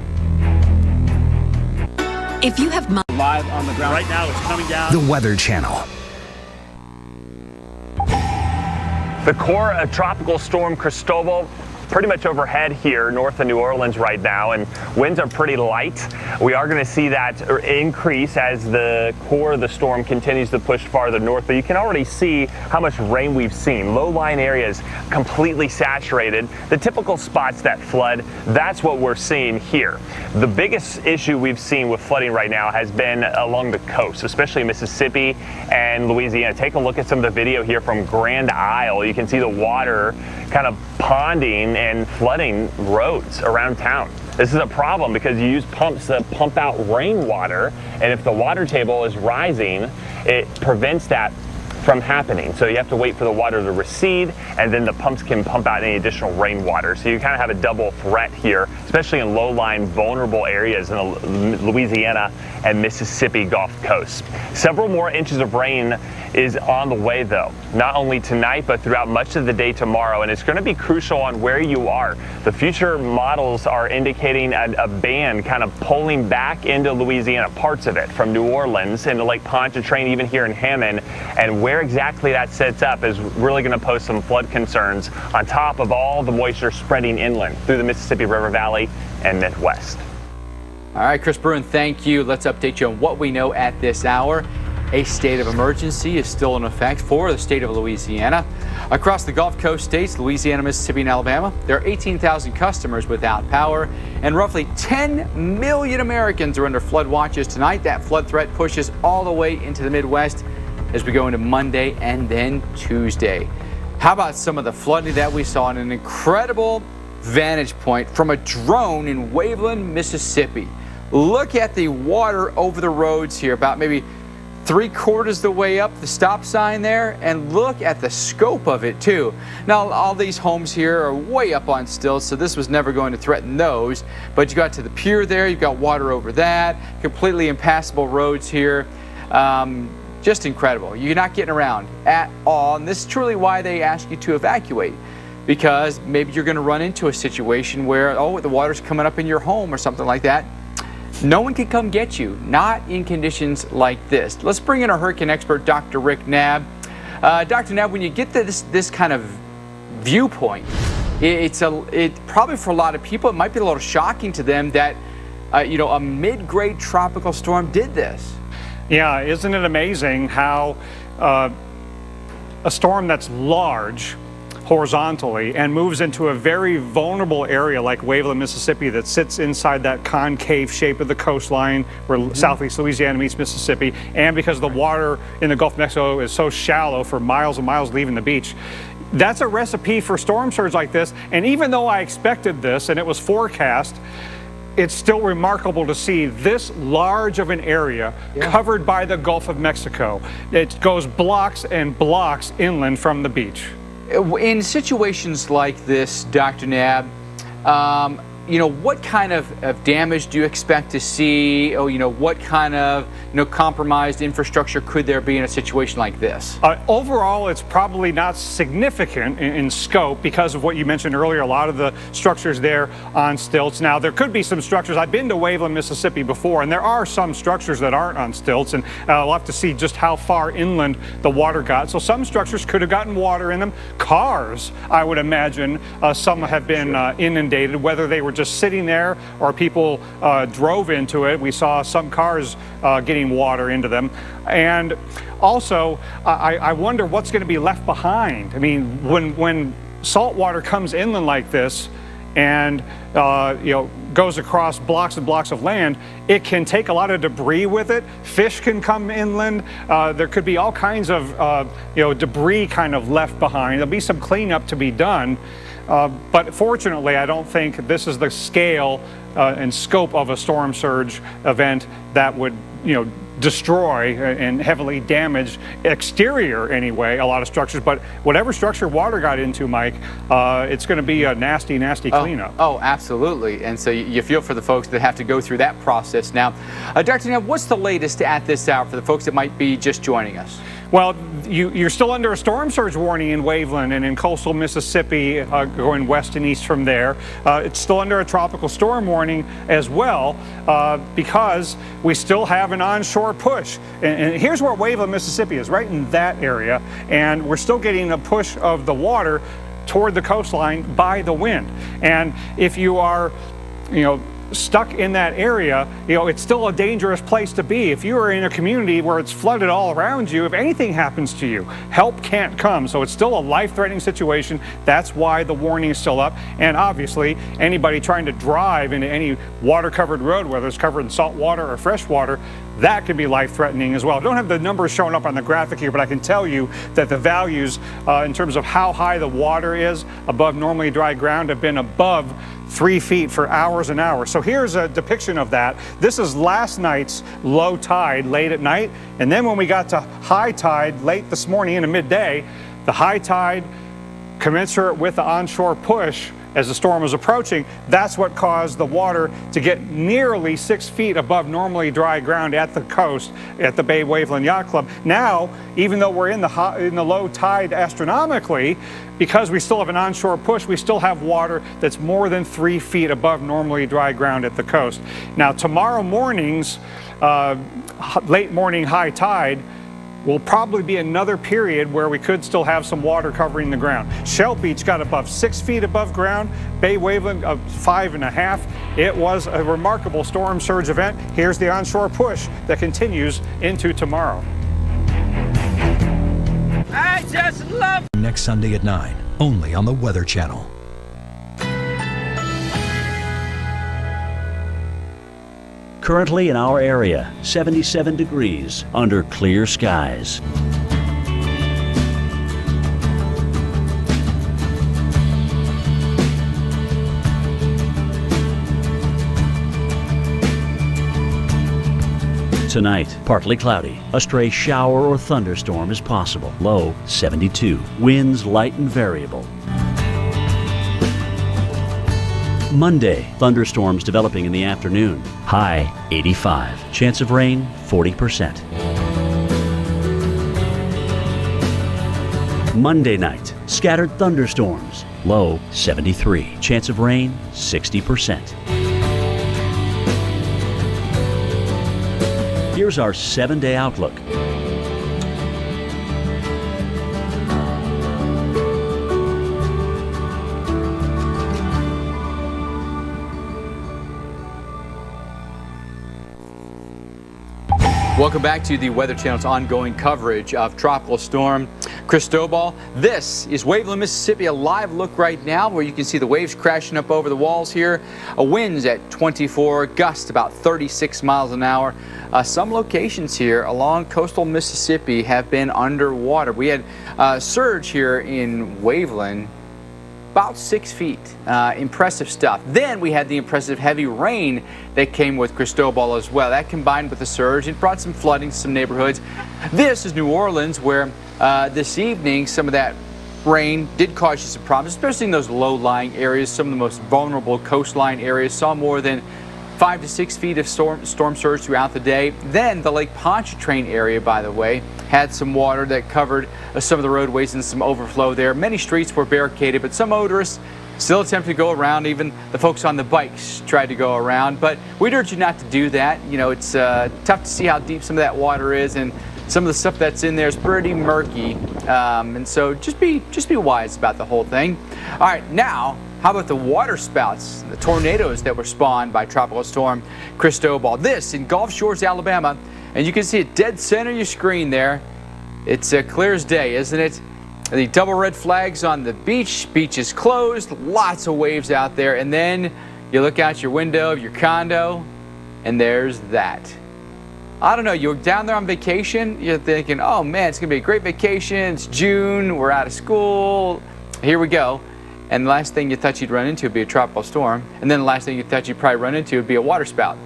If you have live on the ground right now, it's coming down. The Weather Channel. The core of Tropical Storm Cristobal pretty much overhead here north of New Orleans right now, and winds are pretty light. We are going to see that increase as the core of the storm continues to push farther north, but you can already see how much rain we've seen. Low-lying areas completely saturated. The typical spots that flood, that's what we're seeing here. The biggest issue we've seen with flooding right now has been along the coast, especially Mississippi and Louisiana. Take a look at some of the video here from Grand Isle. You can see the water kind of ponding and flooding roads around town. This is a problem because you use pumps that pump out rainwater, and if the water table is rising, it prevents that from happening. So you have to wait for the water to recede, and then the pumps can pump out any additional rainwater. So you kind of have a double threat here, especially in low-lying, vulnerable areas in the Louisiana and Mississippi Gulf Coast. Several more inches of rain is on the way, though, not only tonight, but throughout much of the day tomorrow, and it's going to be crucial on where you are. The future models are indicating a band kind of pulling back into Louisiana, parts of it, from New Orleans into Lake Pontchartrain, even here in Hammond, and where exactly that sets up is really going to pose some flood concerns on top of all the moisture spreading inland through the Mississippi River Valley and Midwest. All right, Chris Bruin, thank you. Let's update you on what we know at this hour. A state of emergency is still in effect for the state of Louisiana. Across the Gulf Coast states, Louisiana, Mississippi, and Alabama, there are 18,000 customers without power, and roughly 10 million Americans are under flood watches tonight. That flood threat pushes all the way into the Midwest as we go into Monday and then Tuesday. How about some of the flooding that we saw in an incredible vantage point from a drone in Waveland, Mississippi? Look at the water over the roads here, about maybe 3/4 the way up the stop sign there, and look at the scope of it too. Now, all these homes here are way up on stilts, so this was never going to threaten those, but you got to the pier there, you've got water over that, completely impassable roads here. Just incredible. You're not getting around at all, and this is truly why they ask you to evacuate, because maybe you're going to run into a situation where, oh, the water's coming up in your home or something like that. No one can come get you, not in conditions like this. Let's bring in our hurricane expert, Dr. Rick Knabb. Dr. Knabb, when you get this kind of viewpoint, it probably for a lot of people, it might be a little shocking to them that a mid-grade tropical storm did this. Yeah, isn't it amazing how a storm that's large horizontally and moves into a very vulnerable area like Waveland, Mississippi, that sits inside that concave shape of the coastline where southeast Louisiana meets Mississippi, and because the water in the Gulf of Mexico is so shallow for miles and miles leaving the beach. That's a recipe for storm surge like this, and even though I expected this and it was forecast, it's still remarkable to see this large of an area covered by the Gulf of Mexico. It goes blocks and blocks inland from the beach. In situations like this, Dr. Knabb, what kind of damage do you expect to see? What kind of compromised infrastructure could there be in a situation like this? Overall, it's probably not significant in scope because of what you mentioned earlier, a lot of the structures there on stilts. Now, there could be some structures. I've been to Waveland, Mississippi before, and there are some structures that aren't on stilts, and we'll have to see just how far inland the water got. So some structures could have gotten water in them. Cars, I would imagine, some have been inundated, whether they were just sitting there or people drove into it. We saw some cars getting water into them. And also, I wonder what's going to be left behind. I mean, when salt water comes inland like this and goes across blocks and blocks of land, it can take a lot of debris with it. Fish can come inland. There could be all kinds of debris kind of left behind. There'll be some cleanup to be done. But fortunately, I don't think this is the scale and scope of a storm surge event that would, destroy and heavily damage exterior anyway, a lot of structures. But whatever structure water got into, Mike, it's going to be a nasty, nasty cleanup. Oh, absolutely. And so you feel for the folks that have to go through that process now. Dr. Neal, what's the latest at this hour for the folks that might be just joining us? Well, you're still under a storm surge warning in Waveland and in coastal Mississippi, going west and east from there. It's still under a tropical storm warning as well because we still have an onshore push. And here's where Waveland, Mississippi is, right in that area. And we're still getting a push of the water toward the coastline by the wind. And if you are, stuck in that area, it's still a dangerous place to be. If you are in a community where it's flooded all around you, if anything happens to you, help can't come. So it's still a life-threatening situation. That's why the warning is still up. And obviously, anybody trying to drive into any water-covered road, whether it's covered in salt water or fresh water, that could be life-threatening as well. I don't have the numbers showing up on the graphic here, but I can tell you that the values in terms of how high the water is above normally dry ground have been above 3 feet for hours and hours. So here's a depiction of that. This is last night's low tide late at night. And then when we got to high tide late this morning into midday, the high tide commensurate with the onshore push as the storm was approaching, that's what caused the water to get nearly 6 feet above normally dry ground at the coast at the Bay Waveland Yacht Club. Now, even though we're in the low tide astronomically, because we still have an onshore push, we still have water that's more than 3 feet above normally dry ground at the coast. Now, tomorrow morning's late morning high tide will probably be another period where we could still have some water covering the ground. Shell Beach got above 6 feet above ground, Bay Waveland 5.5. It was a remarkable storm surge event. Here's the onshore push that continues into tomorrow. I just love next Sunday at 9, only on the Weather Channel. Currently in our area, 77 degrees under clear skies. Tonight, partly cloudy. A stray shower or thunderstorm is possible. Low 72. Winds light and variable. Monday, thunderstorms developing in the afternoon. High 85. Chance of rain 40%. Monday night, scattered thunderstorms. Low 73. Chance of rain 60%. Here's our 7-day outlook. Welcome back to the Weather Channel's ongoing coverage of Tropical Storm Cristobal. This is Waveland, Mississippi, a live look right now where you can see the waves crashing up over the walls here. Winds at 24, gusts about 36 miles an hour. Some locations here along coastal Mississippi have been underwater. We had a surge here in Waveland, about 6 feet. Impressive stuff. Then we had the impressive heavy rain that came with Cristobal as well. That combined with the surge, it brought some flooding to some neighborhoods. This is New Orleans, where this evening some of that rain did cause you some problems, especially in those low-lying areas, some of the most vulnerable coastline areas. Saw more than 5 to 6 feet of storm surge throughout the day. Then the Lake Pontchartrain area, by the way, had some water that covered some of the roadways and some overflow there. Many streets were barricaded, but some motorists still attempted to go around. Even the folks on the bikes tried to go around, but we'd urge you not to do that. You know, it's tough to see how deep some of that water is, and some of the stuff that's in there is pretty murky. And so just be wise about the whole thing. All right, now, how about the water spouts, the tornadoes that were spawned by Tropical Storm Cristobal? This in Gulf Shores, Alabama, and you can see it dead center of your screen there. It's clear as day, isn't it? The double red flags on the beach. Beach is closed. Lots of waves out there. And then you look out your window of your condo, and there's that. I don't know, you're down there on vacation. You're thinking, oh man, it's going to be a great vacation. It's June. We're out of school. Here we go. And the last thing you thought you'd run into would be a tropical storm. And then the last thing you thought you'd probably run into would be a water spout.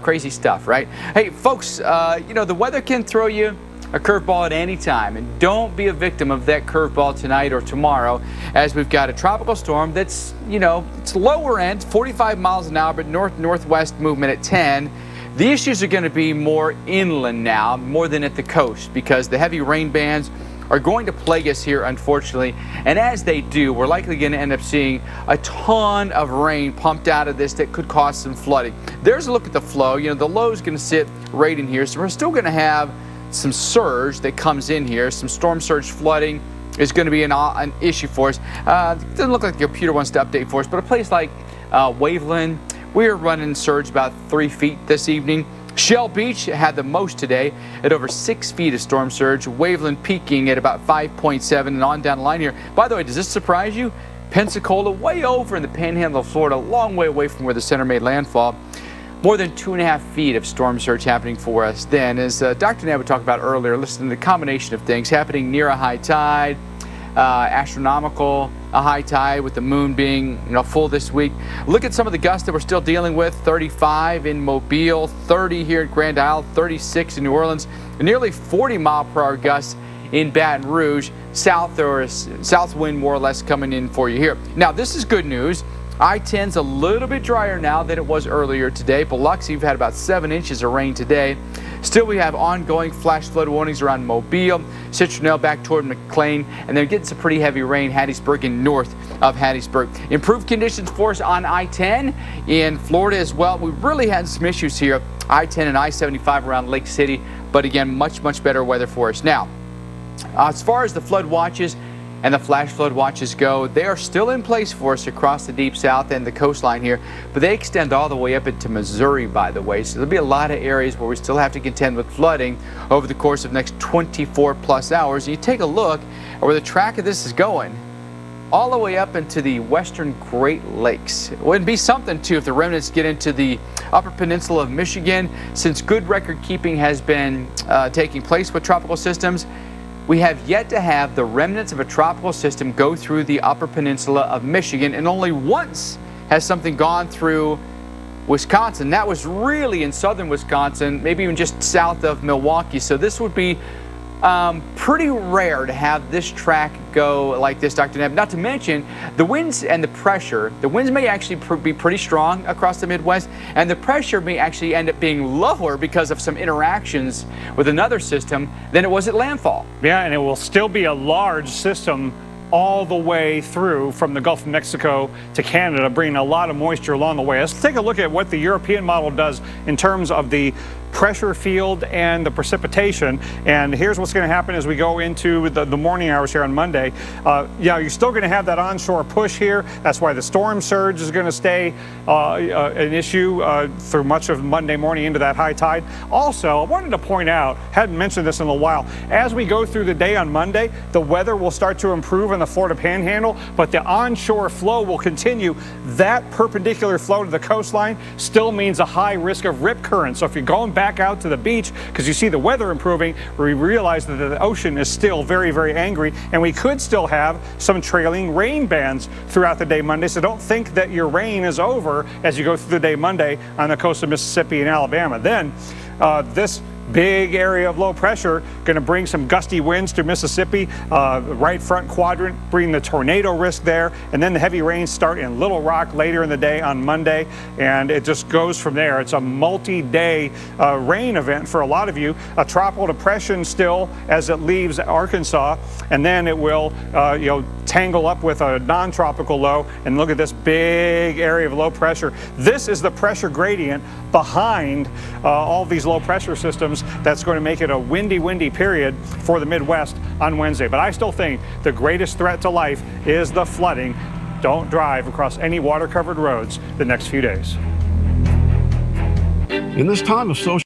Crazy stuff, right? Hey, folks, you know, the weather can throw you a curveball at any time, and don't be a victim of that curveball tonight or tomorrow, as we've got a tropical storm that's, you know, it's lower end, 45 miles an hour, but north-northwest movement at 10. The issues are going to be more inland now, more than at the coast, because the heavy rain bands are going to plague us here, unfortunately. And as they do, we're likely going to end up seeing a ton of rain pumped out of this that could cause some flooding. There's a look at the flow. You know, the low is going to sit right in here, so we're still going to have some surge that comes in here. Some storm surge flooding is going to be an issue for us. Doesn't look like the computer wants to update for us, but a place like Waveland, we're running surge about 3 feet this evening. Shell Beach had the most today at over 6 feet of storm surge. Waveland peaking at about 5.7, and on down the line here. By the way, does this surprise you? Pensacola, way over in the panhandle of Florida, a long way away from where the center made landfall. More than 2.5 feet of storm surge happening for us then. As Dr. Nab would talk about earlier, listen to the combination of things happening near a high tide, astronomical, a high tide with the moon being, you know, full this week. Look at some of the gusts that we're still dealing with. 35 in Mobile, 30 here at Grand Isle, 36 in New Orleans, nearly 40-mile-per-hour gusts in Baton Rouge. South wind more or less coming in for you here. Now, this is good news. I-10's a little bit drier now than it was earlier today. Biloxi, we've had about 7 inches of rain today. Still, we have ongoing flash flood warnings around Mobile, Citronelle back toward McLean, and then getting some pretty heavy rain Hattiesburg and north of Hattiesburg. Improved conditions for us on I-10 in Florida as well. We really had some issues here, I-10 and I-75 around Lake City, but again, much better weather for us. Now, as far as the flood watches and the flash flood watches go, they are still in place for us across the deep south and the coastline here, but they extend all the way up into Missouri, by the way. So there'll be a lot of areas where we still have to contend with flooding over the course of the next 24 plus hours. And you take a look at where the track of this is going, all the way up into the western Great Lakes. It wouldn't be something too if the remnants get into the upper peninsula of Michigan. Since good record keeping has been taking place with tropical systems, we have yet to have the remnants of a tropical system go through the upper peninsula of Michigan, and only once has something gone through Wisconsin. That was really in southern Wisconsin, maybe even just south of Milwaukee. So this would be pretty rare to have this track go like this, Dr. Neb. Not to mention the winds and the pressure. The winds may actually be pretty strong across the Midwest, and the pressure may actually end up being lower because of some interactions with another system than it was at landfall. Yeah, and it will still be a large system all the way through from the Gulf of Mexico to Canada, bringing a lot of moisture along the way. Let's take a look at what the European model does in terms of the pressure field and the precipitation. And here's what's going to happen as we go into the morning hours here on Monday. Yeah, you're still going to have that onshore push here. That's why the storm surge is going to stay an issue through much of Monday morning into that high tide. Also, I wanted to point out, hadn't mentioned this in a while, as we go through the day on Monday, the weather will start to improve in the Florida Panhandle, but the onshore flow will continue. That perpendicular flow to the coastline still means a high risk of rip current. So if you're going back out to the beach because you see the weather improving, we realize that the ocean is still very angry, and we could still have some trailing rain bands throughout the day Monday. So don't think that your rain is over as you go through the day Monday on the coast of Mississippi and Alabama. Then this big area of low pressure going to bring some gusty winds through Mississippi, right front quadrant, bring the tornado risk there, and then the heavy rains start in Little Rock later in the day on Monday, and it just goes from there. It's a multi-day rain event for a lot of you. A tropical depression still as it leaves Arkansas, and then it will tangle up with a non-tropical low, and look at this big area of low pressure. This is the pressure gradient behind all these low pressure systems that's going to make it a windy period for the Midwest on Wednesday. But I still think the greatest threat to life is the flooding. Don't drive across any water-covered roads the next few days. In this time of social